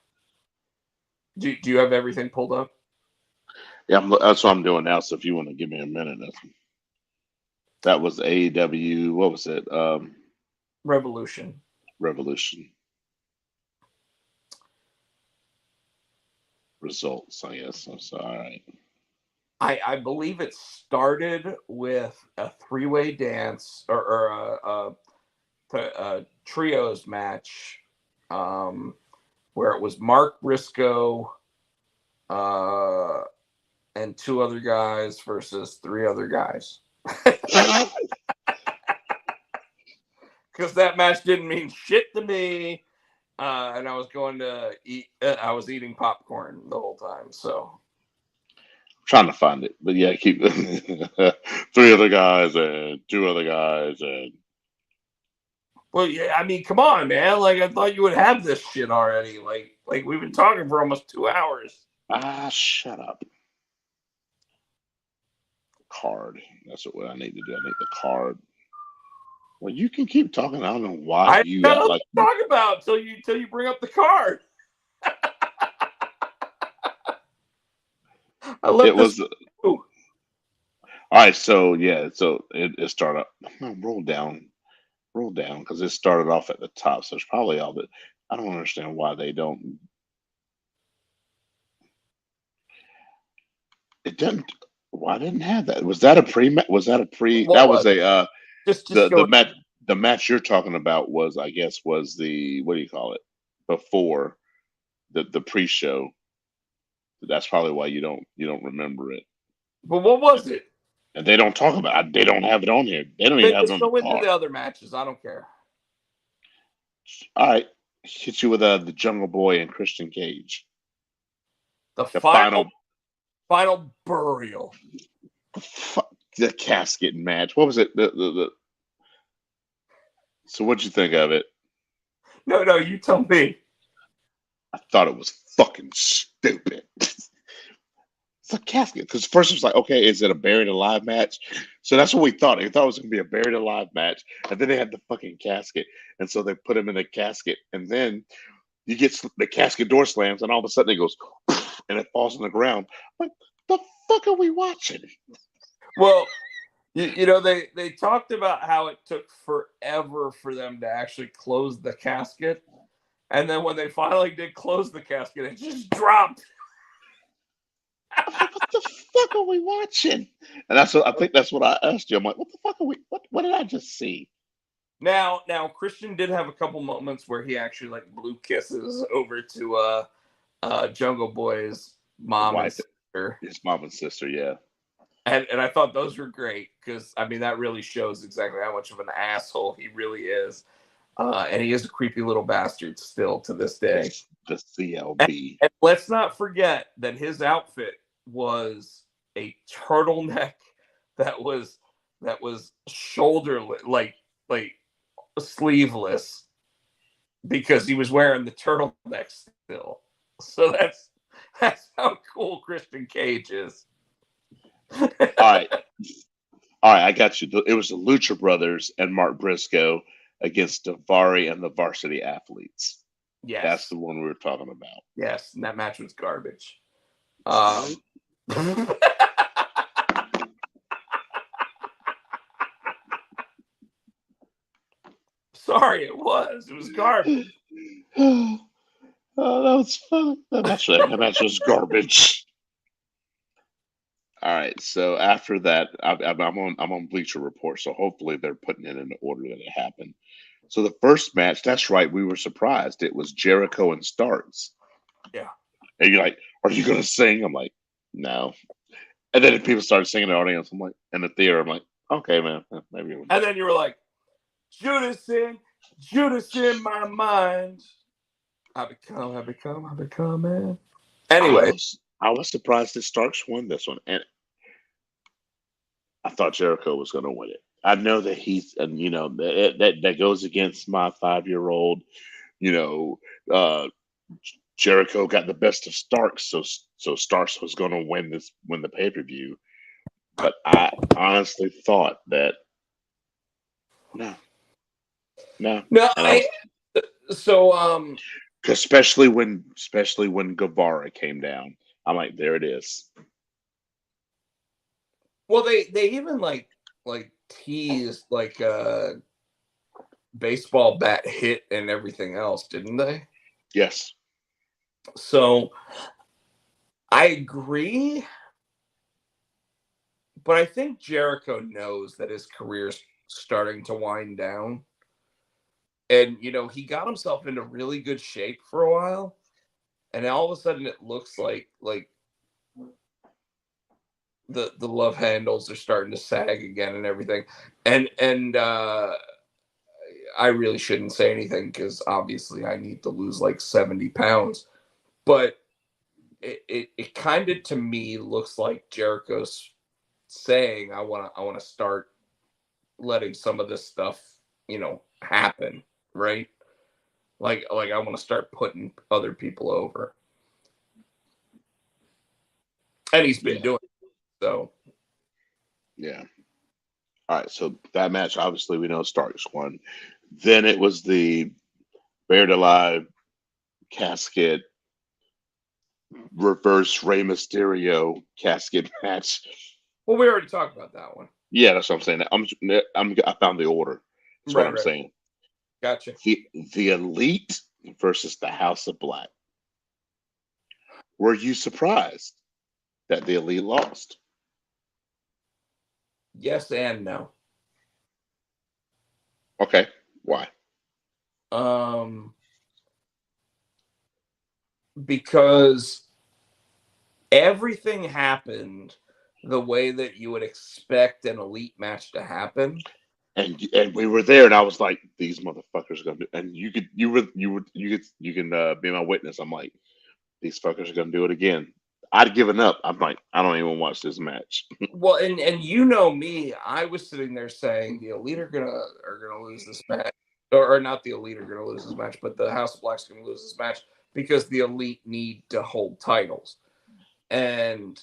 Do you have everything pulled up? Yeah, that's what I'm doing now. So if you want to give me a minute, that was AEW. What was it? Revolution. Revolution results. I guess. So, all right. I believe it started with a three-way dance or a trios match, where it was Mark Briscoe and two other guys versus three other guys. Because that match didn't mean shit to me, and I was going to eat. I was eating popcorn the whole time. So Trying to find it, but yeah, keep three other guys and two other guys and. well, yeah, I mean, come on, man! Like, I thought you would have this shit already. Like we've been talking for almost 2 hours. Shut up. Card. That's what I need to do. I need the card. Well, you can keep talking. I don't know why I you got act nothing like to talk about till you bring up the card. I left it this. was. All right, so yeah, so it started. No, roll down, because it started off at the top. So it's probably all that. I don't understand why they don't. It didn't. Why didn't have that? Was that a pre? Was that a pre? What That was was a just the go. match. The match you're talking about was, I guess, was the, what do you call it, before the pre-show. That's probably why you don't remember it. But what was it? And they don't talk about it. They don't have it on here. They don't even Then have it just on the go into card. the other matches. I don't care. All right, hit you with the Jungle Boy and Christian Cage. The The final burial. the casket match. What was it? So what'd you think of it? No, you tell me. I thought it was fucking stupid. It's a casket. Because first it was like, okay, is it a buried alive match? So that's what we thought. We thought it was going to be a buried alive match. And then they had the fucking casket. And so they put him in the casket. And then you get the casket door slams, and all of a sudden it goes, and it falls on the ground. Like, the fuck are we watching? Well, they talked about how it took forever for them to actually close the casket. And then when they finally did close the casket, it just dropped. What the fuck are we watching? And I think that's what I asked you. I'm like, what the fuck are we? What did I just see? Now Christian did have a couple moments where he actually like blew kisses over to Jungle Boy's mom and sister. His mom and sister, yeah. And I thought those were great because, I mean, that really shows exactly how much of an asshole he really is. And he is a creepy little bastard still to this day. The CLB. And let's not forget that his outfit was a turtleneck that was shoulder like sleeveless because he was wearing the turtleneck still. So that's how cool Christian Cage is. All right, I got you. It was the Lucha Brothers and Mark Briscoe against Davari and the Varsity Athletes. Yes, that's the one we were talking about. Yes, and that match was garbage. Sorry, it was garbage. Oh, that was fun. That match was garbage. All right, so after that, I'm on Bleacher Report, so hopefully they're putting it in the order that it happened. So the first match, that's right, we were surprised. It was Jericho and Starks. Yeah. And you're like, are you going to sing? I'm like, no. And then people started singing in the audience. I'm like, in the theater, I'm like, okay, man, maybe. And then you were like, Judas in my mind. I become, man. Anyway. I was surprised that Starks won this one. And I thought Jericho was going to win it. I know that he's, and you know, that goes against my 5-year-old, you know, Jericho got the best of Starks, so Starks was going to win the pay-per-view. But I honestly thought that no. Especially when Guevara came down, I'm like, there it is. Well, they even like teased like baseball bat hit and everything else, didn't they? Yes. So I agree, but I think Jericho knows that his career's starting to wind down. And, you know, he got himself into really good shape for a while. And all of a sudden it looks like the love handles are starting to sag again and everything. And I really shouldn't say anything because obviously I need to lose like 70 pounds. But it kind of to me looks like Jericho's saying I want to start letting some of this stuff, you know, happen, right? Like I want to start putting other people over. And he's been doing it, so. Yeah. All right, so that match, obviously, we know Starks won. Then it was the Buried Alive casket reverse Rey Mysterio casket match. Well, we already talked about that one. Yeah, that's what I'm saying. I found the order. That's what I'm saying. Gotcha. The Elite versus the House of Black. Were you surprised that the Elite lost? Yes and no. Okay, why? Because everything happened the way that you would expect an Elite match to happen. And we were there, and I was like, "These motherfuckers are gonna do." And you can be my witness. I'm like, "These fuckers are gonna do it again." I'd given up. I'm like, I don't even watch this match. Well, and you know me, I was sitting there saying the Elite are gonna lose this match, or not the Elite are gonna lose this match, but the House of Black's gonna lose this match because the Elite need to hold titles, and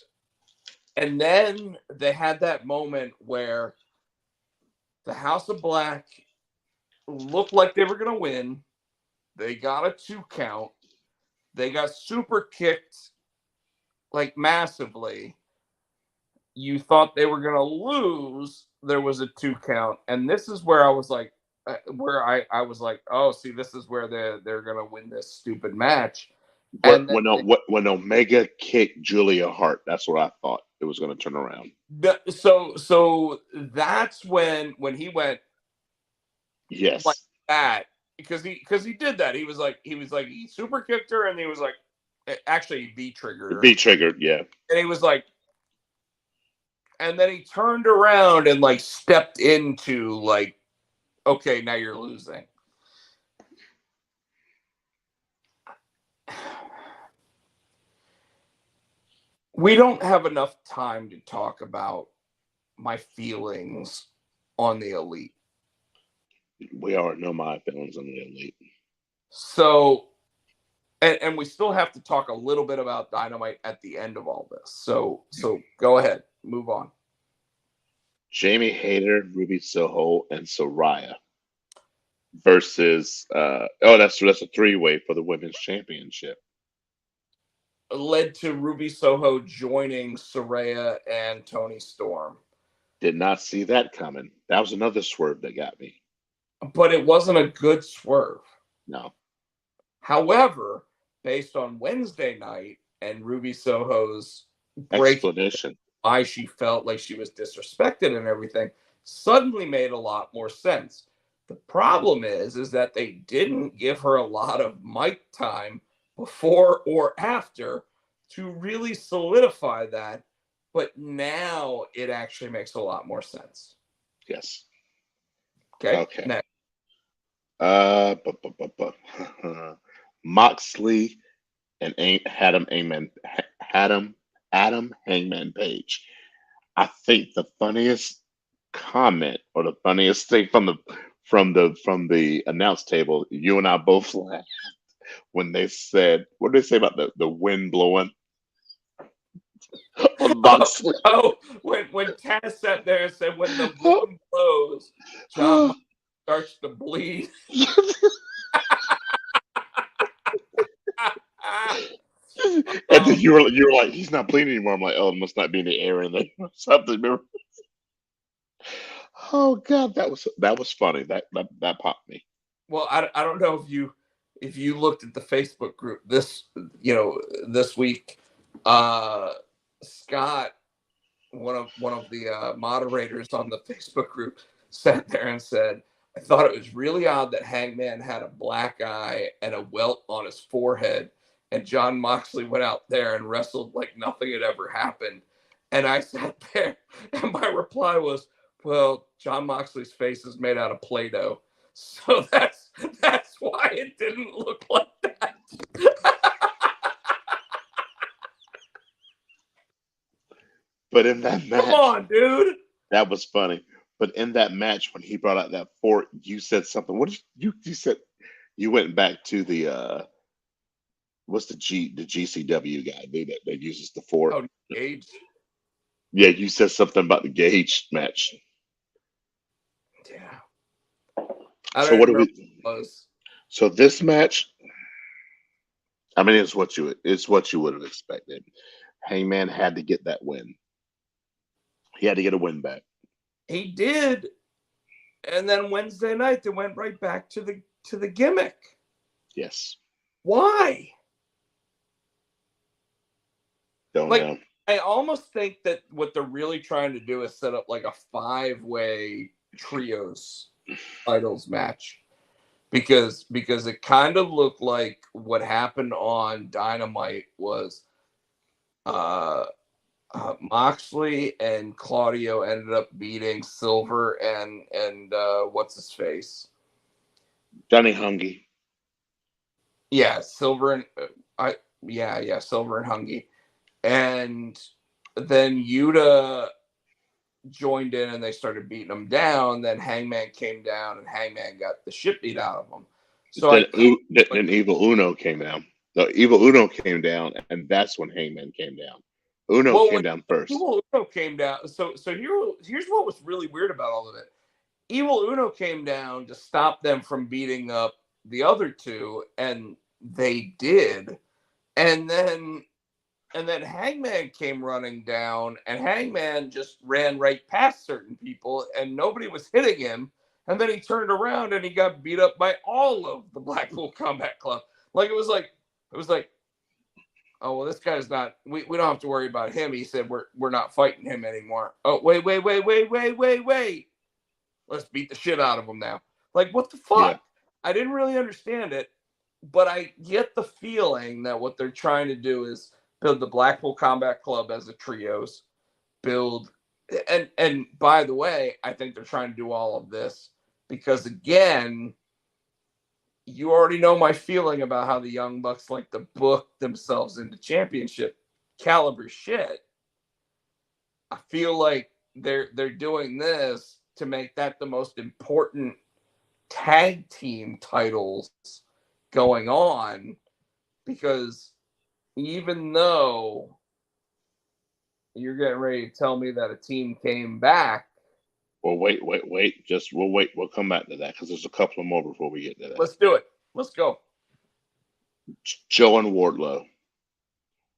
then they had that moment where the House of Black looked like they were gonna win. They got a 2 count. They got super kicked like massively. You thought they were going to lose. There was a 2 count. And this is where I was like, oh, see, this is where they're going to win this stupid match. When Omega kicked Julia Hart, that's what I thought it was going to turn around. So that's when he went, yes, like that, because he did that. He super kicked her, and he was like, Actually, V-triggered her. V-triggered, yeah. And he was like, and then he turned around and like stepped into like, okay, now you're losing. We don't have enough time to talk about my feelings on the Elite. We already know my feelings on the Elite. So, and we still have to talk a little bit about Dynamite at the end of all this. So go ahead, move on. Jamie Hayter, Ruby Soho, and Soraya versus that's a 3-way for the women's championship. Led to Ruby Soho joining Soraya and Toni Storm. Did not see that coming. That was another swerve that got me. But it wasn't a good swerve. No. However, based on Wednesday night and Ruby Soho's explanation why she felt like she was disrespected and everything, suddenly made a lot more sense. The problem is that they didn't give her a lot of mic time before or after to really solidify that. But now it actually makes a lot more sense. Yes. Okay. Next. Moxley and Adam Hangman Page. I think the funniest comment or the funniest thing from the announce table, you and I both laughed when they said, what did they say about the wind blowing on Moxley? When Taz sat there and said, when the wind blows, John starts to bleed. And then you were like, he's not bleeding anymore. I'm like, oh, it must not be in the air in there or something. Remember? Oh God, that was funny. That popped me. Well, I don't know if you looked at the Facebook group this week. Scott, one of the moderators on the Facebook group, sat there and said, I thought it was really odd that Hangman had a black eye and a welt on his forehead, and John Moxley went out there and wrestled like nothing had ever happened. And I sat there, and my reply was, well, John Moxley's face is made out of Play-Doh. So that's why it didn't look like that. But in that match, come on, dude, that was funny. But in that match, when he brought out that fork, you said something. What did you said? You went back to the what's the GCW guy that uses the fork? Oh, Gage. Yeah, you said something about the Gage match. Yeah. So what do we? So this match, I mean, it's what you would have expected. Hangman had to get that win. He had to get a win back. He did, and then Wednesday night they went right back to the gimmick. Yes. Why? Don't know. I almost think that what they're really trying to do is set up like a 5-way trios titles match, because it kind of looked like what happened on Dynamite was Moxley and Claudio ended up beating Silver and what's his face, Johnny Hungy. Yeah, Silver and Silver and Hungy. And then Yuta joined in and they started beating him down. Then Hangman came down and Hangman got the shit beat out of him. So then Evil Uno came down. The Evil Uno came down, and that's when Hangman came down. Uno came down first. Evil Uno came down. So here's what was really weird about all of it. Evil Uno came down to stop them from beating up the other two, and they did. And then Hangman came running down, and Hangman just ran right past certain people, and nobody was hitting him. And then he turned around and he got beat up by all of the Blackpool Combat Club. Like it was like, oh well, this guy's not. We don't have to worry about him. He said we're not fighting him anymore. Oh wait. Let's beat the shit out of him now. Like what the fuck? Yeah. I didn't really understand it. but I get the feeling that what they're trying to do is build the Blackpool Combat Club as a trios, build and by the way, I think they're trying to do all of this because again, you already know my feeling about how the Young Bucks like to book themselves into championship caliber shit. I feel like they're doing this to make that the most important tag team titles going on because even though you're getting ready to tell me that a team came back. Well, wait. We'll wait. We'll come back to that because there's a couple more before we get to that. Let's do it. Let's go. Joe and Wardlow,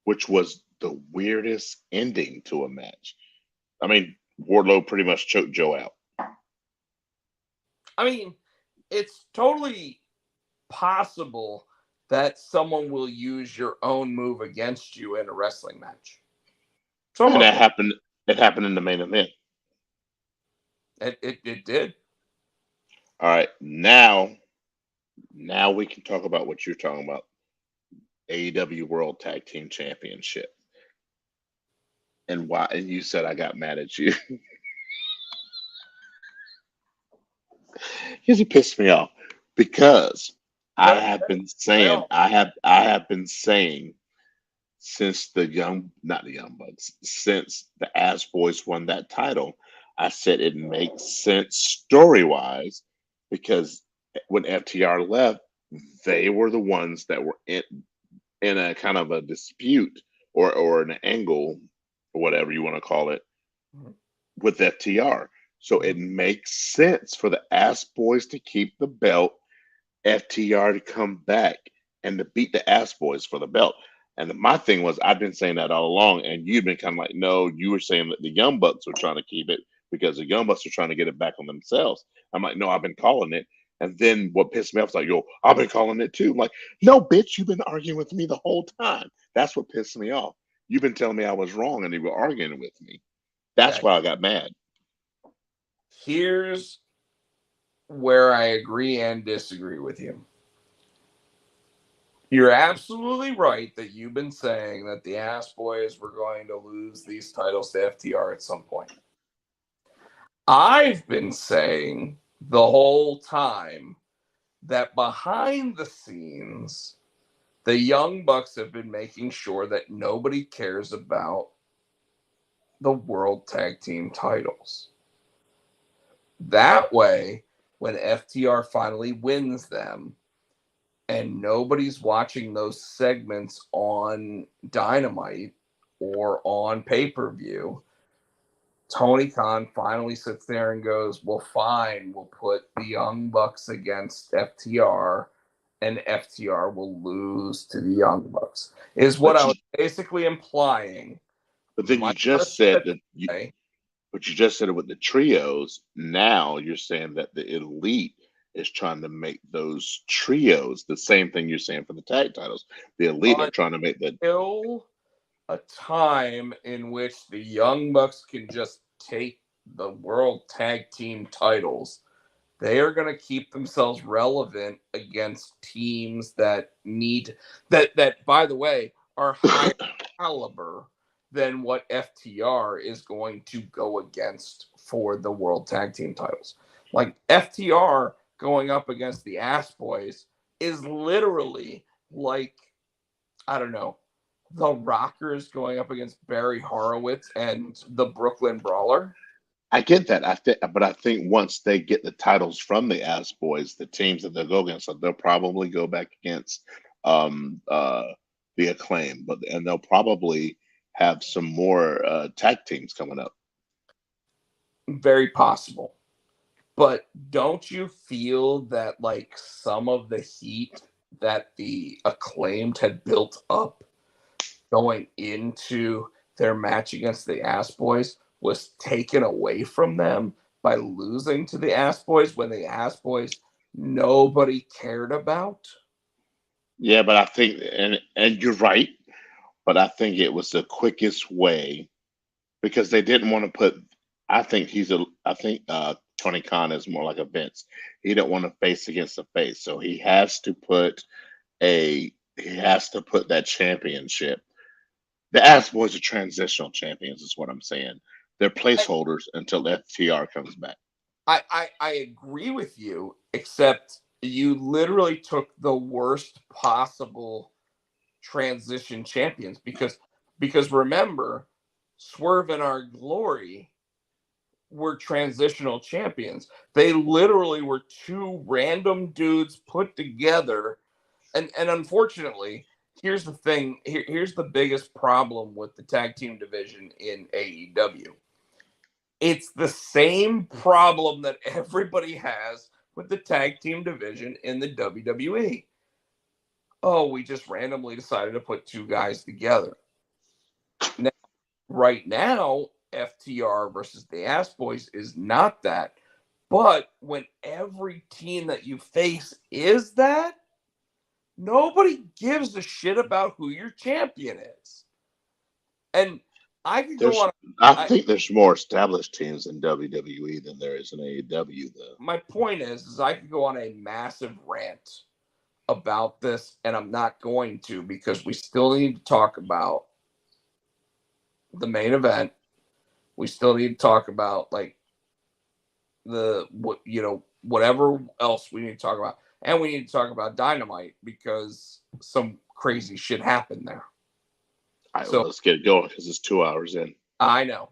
which was the weirdest ending to a match. I mean, Wardlow pretty much choked Joe out. I mean, it's totally possible that someone will use your own move against you in a wrestling match. And that happened. It happened in the main event. It did. All right, now we can talk about what you're talking about. AEW World Tag Team Championship. And why? And you said I got mad at you because you pissed me off. Because I have been saying since not the Young Bucks, since the Ass Boys won that title, I said it makes sense story wise because when FTR left, they were the ones that were in a kind of a dispute or an angle or whatever you want to call it with FTR. So it makes sense for the Ass Boys to keep the belt, FTR to come back and to beat the Ass Boys for the belt. And my thing was, I've been saying that all along, and you've been kind of like, no, you were saying that the Young Bucks were trying to keep it because the Young Bucks are trying to get it back on themselves. I'm like, no, I've been calling it. And then what pissed me off was like, yo, I've been calling it too. I'm like, no, bitch, you've been arguing with me the whole time. That's what pissed me off. You've been telling me I was wrong, and you were arguing with me. That's why I got mad. Here's where I agree and disagree with you. You're absolutely right that you've been saying that the Ass Boys were going to lose these titles to FTR at some point. I've been saying the whole time that behind the scenes, the Young Bucks have been making sure that nobody cares about the World Tag Team titles. That way, when FTR finally wins them, and nobody's watching those segments on Dynamite or on pay-per-view, Tony Khan finally sits there and goes, well, fine, we'll put the Young Bucks against FTR, and FTR will lose to the Young Bucks, is what I was basically implying. But then you just said that but you just said it with the trios. Now you're saying that the Elite is trying to make those trios the same thing you're saying for the tag titles. The Elite are trying to make a time in which the Young Bucks can just take the World Tag Team titles. They are going to keep themselves relevant against teams that need that by the way are higher caliber than what FTR is going to go against for the World Tag Team titles. Like FTR going up against the Ass Boys is literally like, I don't know, the Rockers going up against Barry Horowitz and the Brooklyn Brawler. I get that. But I think once they get the titles from the Ass Boys, the teams that they'll go against, they'll probably go back against the Acclaim, and they'll probably have some more tag teams coming up. Very possible. But don't you feel that like some of the heat that the Acclaimed had built up going into their match against the Ass Boys was taken away from them by losing to the Ass Boys when the Ass Boys nobody cared about? Yeah, but I think, and you're right, but I think it was the quickest way because they didn't want to put. I think Tony Khan is more like a Vince. He don't want to face against the face, so he has to put he has to put that championship. The Ass Boys are transitional champions, is what I'm saying. They're placeholders until FTR comes back. I agree with you, except you literally took the worst possible transition champions because remember, Swerve and Our Glory were transitional champions. They literally were two random dudes put together. And unfortunately, here's the thing. Here's the biggest problem with the tag team division in AEW. It's the same problem that everybody has with the tag team division in the WWE. Oh, we just randomly decided to put two guys together. Now, right now, FTR versus the Ass Boys is not that. But when every team that you face is that, nobody gives a shit about who your champion is. And I could go on. I think there's more established teams in WWE than there is in AEW, though. My point is I could go on a massive rant about this, and I'm not going to because we still need to talk about the main event. We still need to talk about whatever else we need to talk about, and we need to talk about Dynamite because some crazy shit happened there. All right, so let's get it going because it's 2 hours in. I know,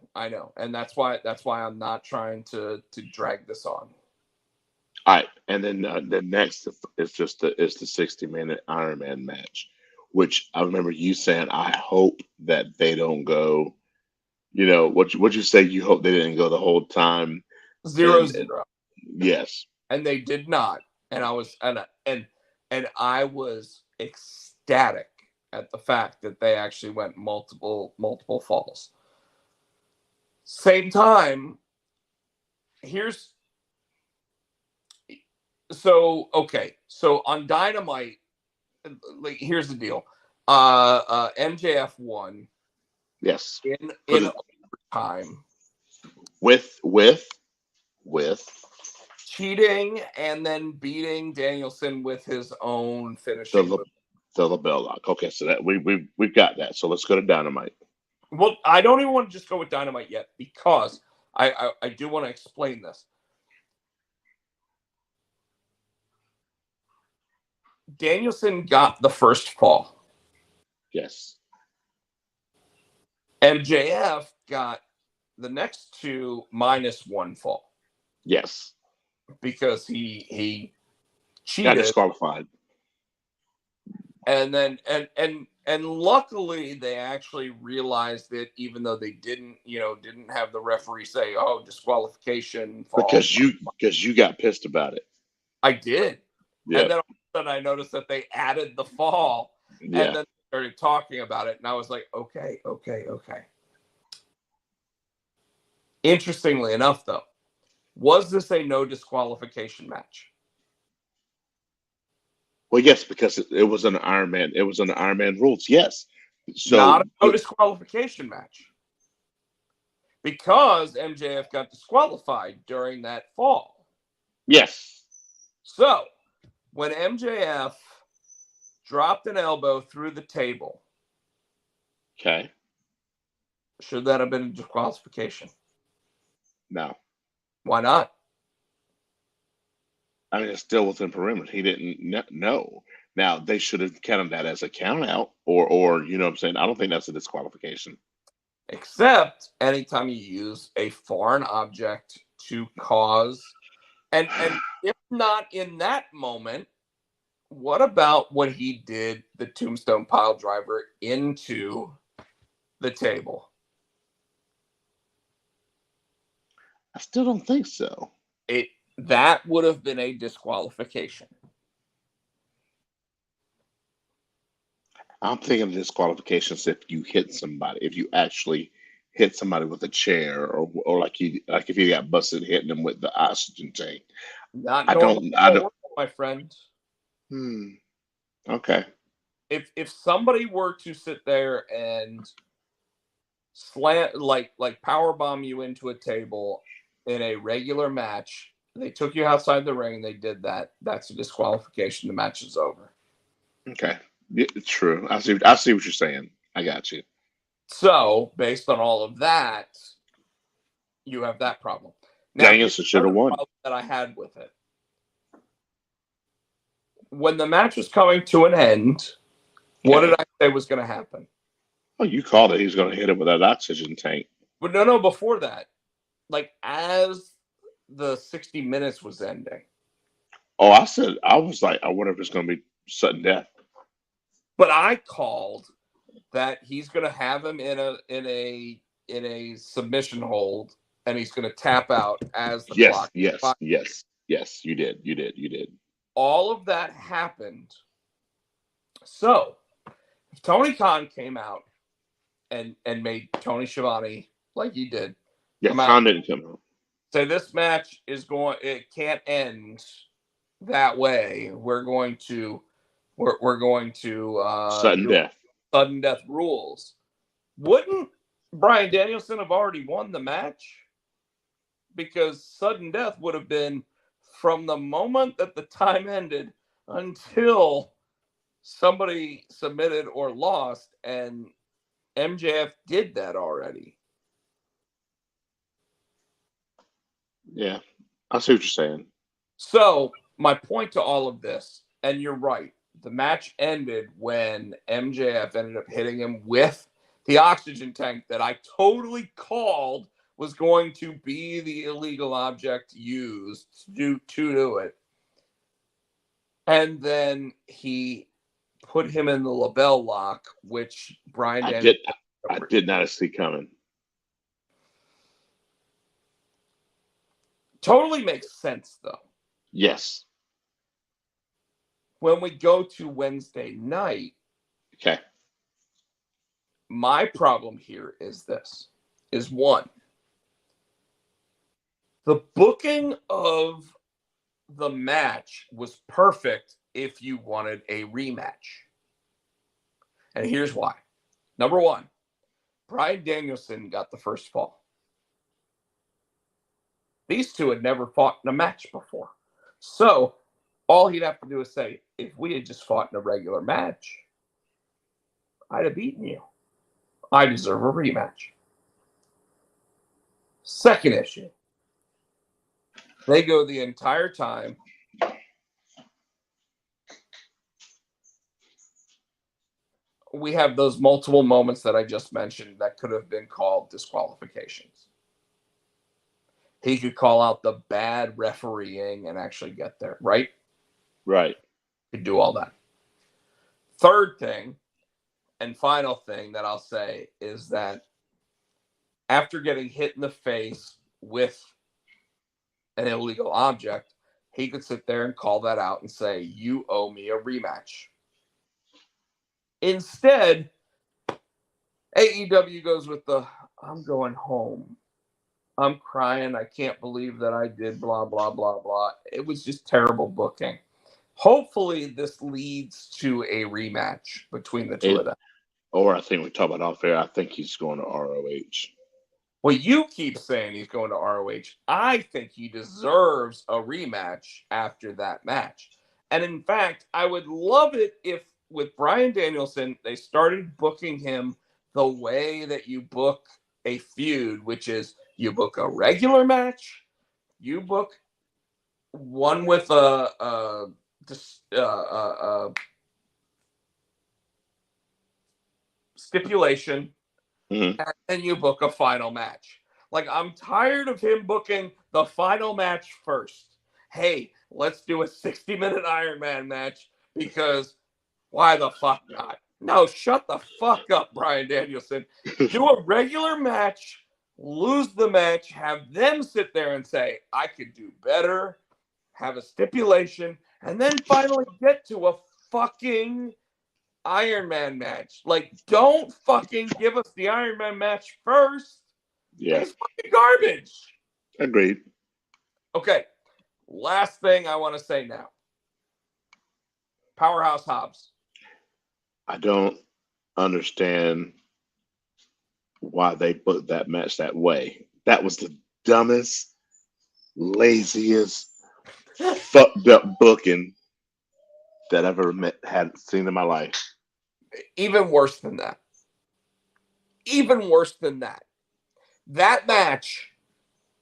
and that's why I'm not trying to drag this on. All right, and then the next is just the 60-minute Iron Man match, which I remember you saying I hope that they don't go. You know what you say? You hope they didn't go the whole time. 0-0. Yes, and they did not, and I was I was ecstatic at the fact that they actually went multiple falls. Same time, so on Dynamite, here's the deal. MJF won. Yes. In overtime. With cheating and then beating Danielson with his own finishing move. The bell lock. Okay, so that we've got that. So let's go to Dynamite. Well, I don't even want to just go with Dynamite yet because I do want to explain this. Danielson got the first fall. Yes. MJF got the next two -1 fall. Yes. Because he cheated. Got disqualified. And then and luckily they actually realized it, even though they didn't have the referee say, "Oh, disqualification." Fall. Because you got pissed about it. I did. Yep. And then all of a sudden I noticed that they added the fall. Yeah. And then they started talking about it, and I was like, okay. Interestingly enough, though, was this a no disqualification match? Well, yes, because it was an Iron Man. It was an Iron Man rules. Yes. So not a no disqualification match. Because MJF got disqualified during that fall. Yes. So when MJF dropped an elbow through the table. Okay. Should that have been a disqualification? No. Why not? I mean, it's still within perimeter. He didn't know. Now, they should have counted that as a count out or you know what I'm saying? I don't think that's a disqualification. Except anytime you use a foreign object to cause, and if not in that moment, what about what he did, the tombstone pile driver into the table? I still don't think so. That would have been a disqualification. I'm thinking of disqualifications if you hit somebody, if you actually hit somebody with a chair, or like if you got busted hitting them with the oxygen tank. I don't, my friend. Okay. If somebody were to sit there and slant like powerbomb you into a table in a regular match, they took you outside the ring, they did that, that's a disqualification, the match is over. Okay. Yeah, it's true. I see what you're saying. I got you. So, based on all of that, you have that problem. Now, here's Danielson should have another won. problem that I had with it. When the match was coming to an end, what did I say was going to happen? Oh, you called it. He's going to hit him with that oxygen tank. But no, before that, like as the 60 minutes was ending. Oh, I was like, I wonder if it's going to be sudden death. But I called that he's going to have him in a submission hold, and he's going to tap out as the Yes, clock. yes. You did. All of that happened. So, if Tony Khan came out and made Tony Schiavone like he did, Yeah, Khan didn't come out. Say this match it can't end that way. We're going to Sudden death. Sudden death rules. Wouldn't Bryan Danielson have already won the match? Because sudden death would have been from the moment that the time ended until somebody submitted or lost, and MJF did that already. Yeah, I see what you're saying. So, my point to all of this, and you're right, the match ended when MJF ended up hitting him with the oxygen tank that I totally called was going to be the illegal object used to do it. And then he put him in the label lock, which Bryan Danielson... I did not see coming. Totally makes sense, though. Yes. When we go to Wednesday night, okay. My problem here is this. Is one, the booking of the match was perfect if you wanted a rematch. And here's why. Number one, Bryan Danielson got the first fall. These two had never fought in a match before. So all he'd have to do is say, if we had just fought in a regular match, I'd have beaten you. I deserve a rematch. Second issue. They go the entire time we have those multiple moments that I just mentioned that could have been called disqualifications. He could call out the bad refereeing and actually get there, right? Right. Could do all that. Third thing and final thing that I'll say is that after getting hit in the face with an illegal object, he could sit there and call that out and say, you owe me a rematch. Instead, AEW goes with the, I'm going home. I'm crying. I can't believe that I did blah, blah, blah, blah. It was just terrible booking. Hopefully, this leads to a rematch between the two of them. Or I think we talked about off air. I think he's going to ROH. Well, you keep saying he's going to ROH. I think he deserves a rematch after that match. And in fact, I would love it if with Bryan Danielson, they started booking him the way that you book a feud, which is you book a regular match, you book one with a stipulation, mm-hmm. and then you book a final match. Like, I'm tired of him booking the final match first. Hey, let's do a 60-minute Iron Man match because why the fuck not? No, shut the fuck up, Bryan Danielson. Do a regular match, lose the match, have them sit there and say, I could do better, have a stipulation, and then finally get to a fucking Iron Man match. Like, don't fucking give us the Iron Man match first. Yeah. It's fucking garbage. Agreed. Okay. Last thing I want to say now. Powerhouse Hobbs. I don't understand why they booked that match that way. That was the dumbest, laziest, fucked up booking that I've ever had seen in my life. Even worse than that. Even worse than that. That match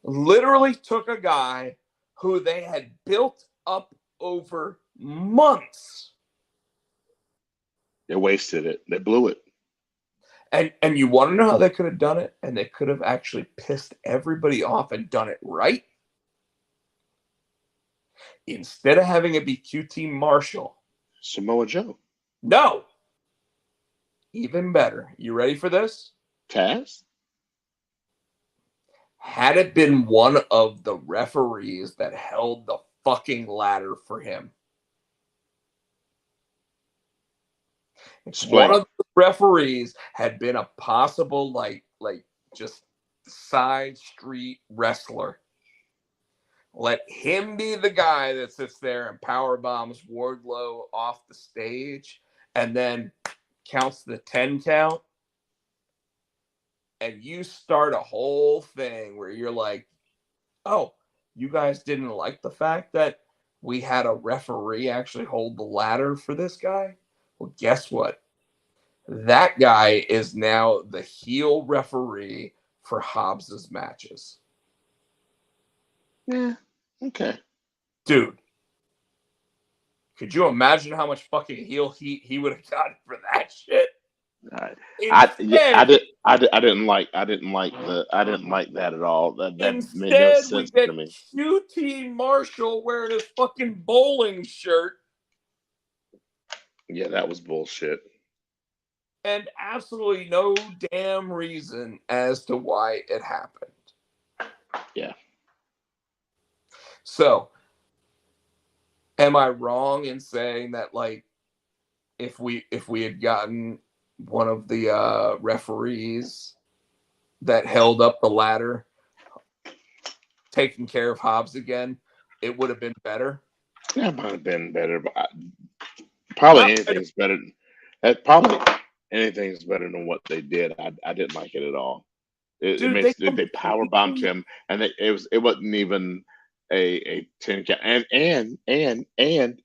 literally took a guy who they had built up over months. They wasted it. They blew it. And you want to know how they could have done it? And they could have actually pissed everybody off and done it right? Instead of having it be QT Marshall. Samoa Joe. No. Even better. You ready for this? Taz? Had it been one of the referees that held the fucking ladder for him. Explain. One of the referees had been a possible like just side street wrestler. Let him be the guy that sits there and power bombs Wardlow off the stage and then counts the 10 count. And you start a whole thing where you're like, oh, you guys didn't like the fact that we had a referee actually hold the ladder for this guy? Well, guess what? That guy is now the heel referee for Hobbs's matches. Yeah. Okay. Dude, could you imagine how much fucking heel heat he would have gotten for that shit? I didn't like that at all. That made no sense we get to me. QT Marshall wearing his fucking bowling shirt. Yeah, that was bullshit. And absolutely no damn reason as to why it happened. Yeah. So, am I wrong in saying that, like, if we had gotten one of the referees that held up the ladder taking care of Hobbs again, it would have been better? Yeah, it might have been better, but probably anything's better. Probably anything's better than what they did. I didn't like it at all. They power bombed him, and it wasn't even a 10 count. And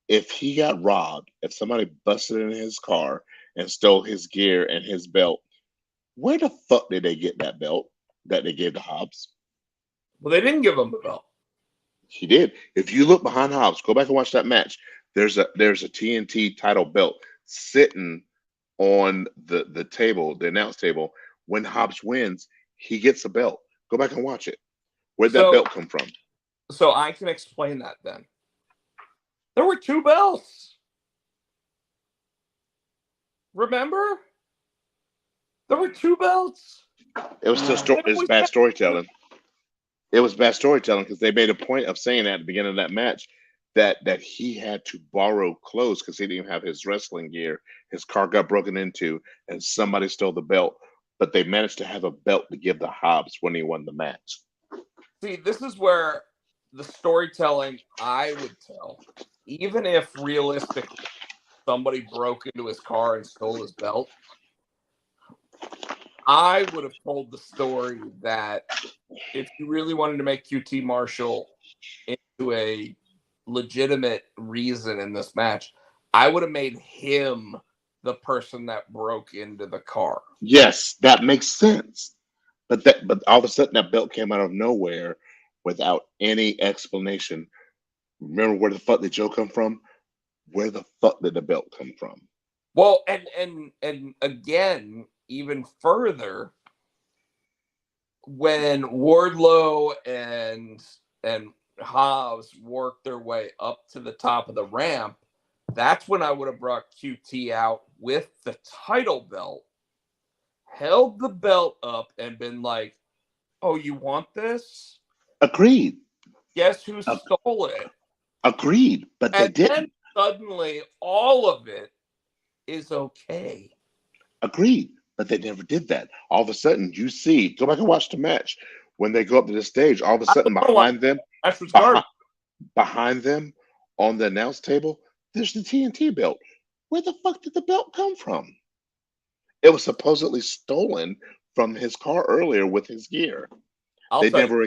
if he got robbed, if somebody busted in his car and stole his gear and his belt, where the fuck did they get that belt that they gave to Hobbs? Well, they didn't give him the belt. He did. If you look behind Hobbs, go back and watch that match. There's a TNT title belt sitting on the table, the announce table. When Hobbs wins, he gets a belt. Go back and watch it. Where'd that belt come from? So I can explain that then. There were 2 belts. Remember? There were 2 belts. It was just bad storytelling. It was bad storytelling because they made a point of saying at the beginning of that match that he had to borrow clothes because he didn't have his wrestling gear. His car got broken into and somebody stole the belt. But they managed to have a belt to give to Hobbs when he won the match. See, this is where the storytelling I would tell, even if realistically somebody broke into his car and stole his belt, I would have told the story that if you really wanted to make QT Marshall into a legitimate reason in this match, I would have made him the person that broke into the car. Yes, that makes sense. But all of a sudden that belt came out of nowhere without any explanation. Remember where the fuck did Joe come from? Where the fuck did the belt come from? Well, and again, even further, when Wardlow and Hobbs worked their way up to the top of the ramp, that's when I would have brought QT out with the title belt, held the belt up, and been like, oh, you want this? Agreed. Guess who stole it? Agreed, but they didn't. And then suddenly all of it is okay. Agreed, but they never did that. All of a sudden, you see, go back and watch the match. When they go up to the stage, all of a sudden behind them on the announce table, there's the TNT belt. Where the fuck did the belt come from? It was supposedly stolen from his car earlier with his gear. They never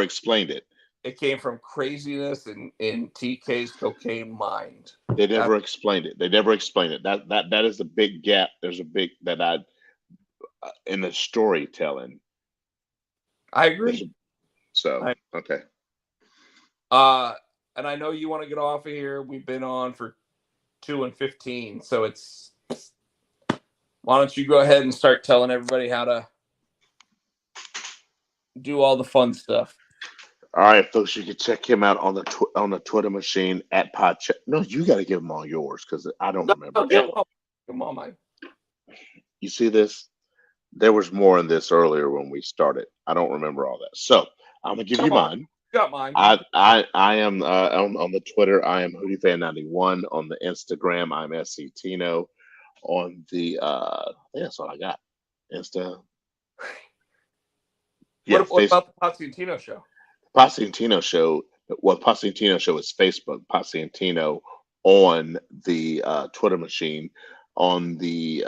explained it. It came from craziness in TK's cocaine mind. They never explained it. They never explained it. That is a big gap. There's a big that I in the storytelling. I agree. Okay. And I know you want to get off of here. We've been on for 2 and 15, so it's. Why don't you go ahead and start telling everybody how to do all the fun stuff? All right, folks, you can check him out on the Twitter machine at Podcheck. No, you got to give him all yours because I don't remember. Come on, Mike. You see this? There was more in this earlier when we started. I don't remember all that. So I'm gonna give you mine. Got mine. I am on the Twitter. I am HoodieFan91. On the Instagram, I'm Tino. On the that's all I got. Insta. Yeah, what about the Potsy and Tino show? Potsy and Tino show. Well, Potsy and Tino show is Facebook. Potsy and Tino on the Twitter machine. On the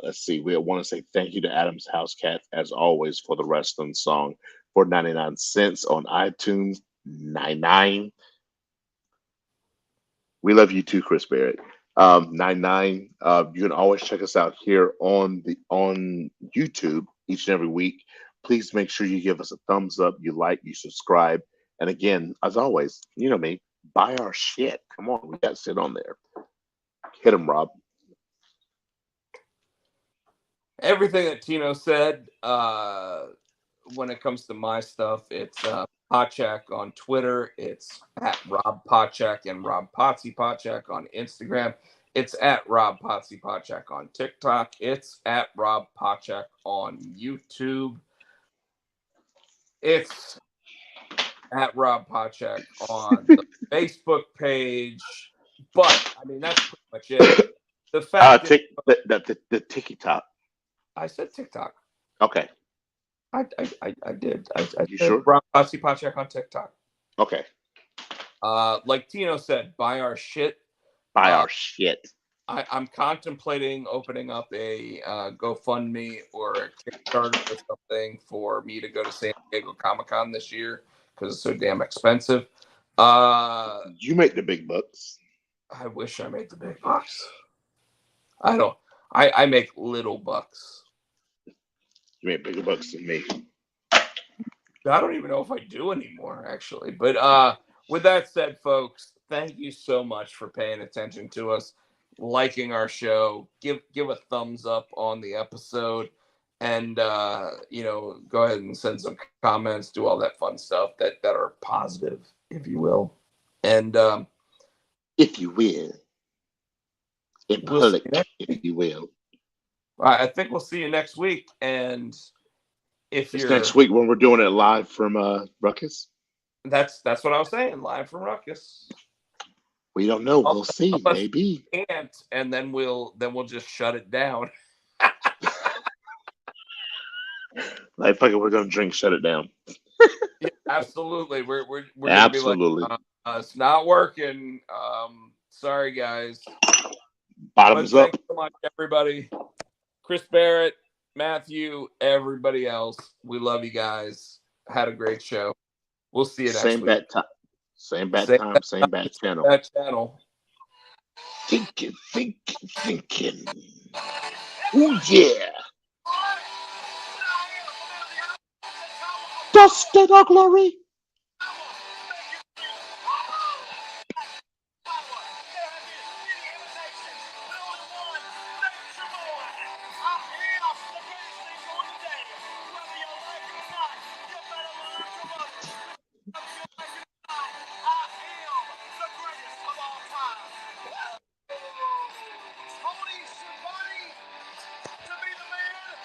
let's see, we want to say thank you to Adam's House Cat as always for the wrestling song for 99 cents on iTunes. 99. We love you too, Chris Barrett. 99. You can always check us out here on YouTube each and every week. Please make sure you give us a thumbs up, you like, you subscribe, and again, as always, you know me, buy our shit. Come on, we got shit on there. Hit him, Rob. Everything that Tino said, when it comes to my stuff, it's Pochak on Twitter. It's at Rob Pochak and Rob Potsy Pochak on Instagram. It's at Rob Potsy Pochak on TikTok. It's at Rob Pochak on YouTube. It's at Rob Pochak on the Facebook page. But I mean, that's pretty much it. The fact the TikTok. I said TikTok. Okay. I did. I you said sure? Rob Potsy Pochak on TikTok. Okay. Like Tino said, buy our shit. Buy our shit. I'm contemplating opening up a GoFundMe or a Kickstarter or something for me to go to San Diego Comic-Con this year because it's so damn expensive. You make the big bucks. I wish I made the big bucks. I don't. I make little bucks. You make bigger bucks than me. I don't even know if I do anymore, actually. But with that said, folks, thank you so much for paying attention to us, liking our show. Give a thumbs up on the episode, and go ahead and send some comments, do all that fun stuff that are positive, if you will. And if you will. In public, if you will. I think we'll see you next week. And if it's next week when we're doing it live from Ruckus. That's what I was saying, live from Ruckus. We don't know. We'll see. Maybe. Can't, and then we'll just shut it down. Like fucking, we're gonna drink. Shut it down. Yeah, absolutely. We're absolutely. Gonna be like, it's not working. Sorry, guys. Bottoms up. Thanks so much, everybody. Chris Barrett, Matthew, everybody else. We love you guys. Had a great show. We'll see you next week. Same bad time. Same bad channel. Bad channel. Thinking. Oh yeah. Dusted our glory.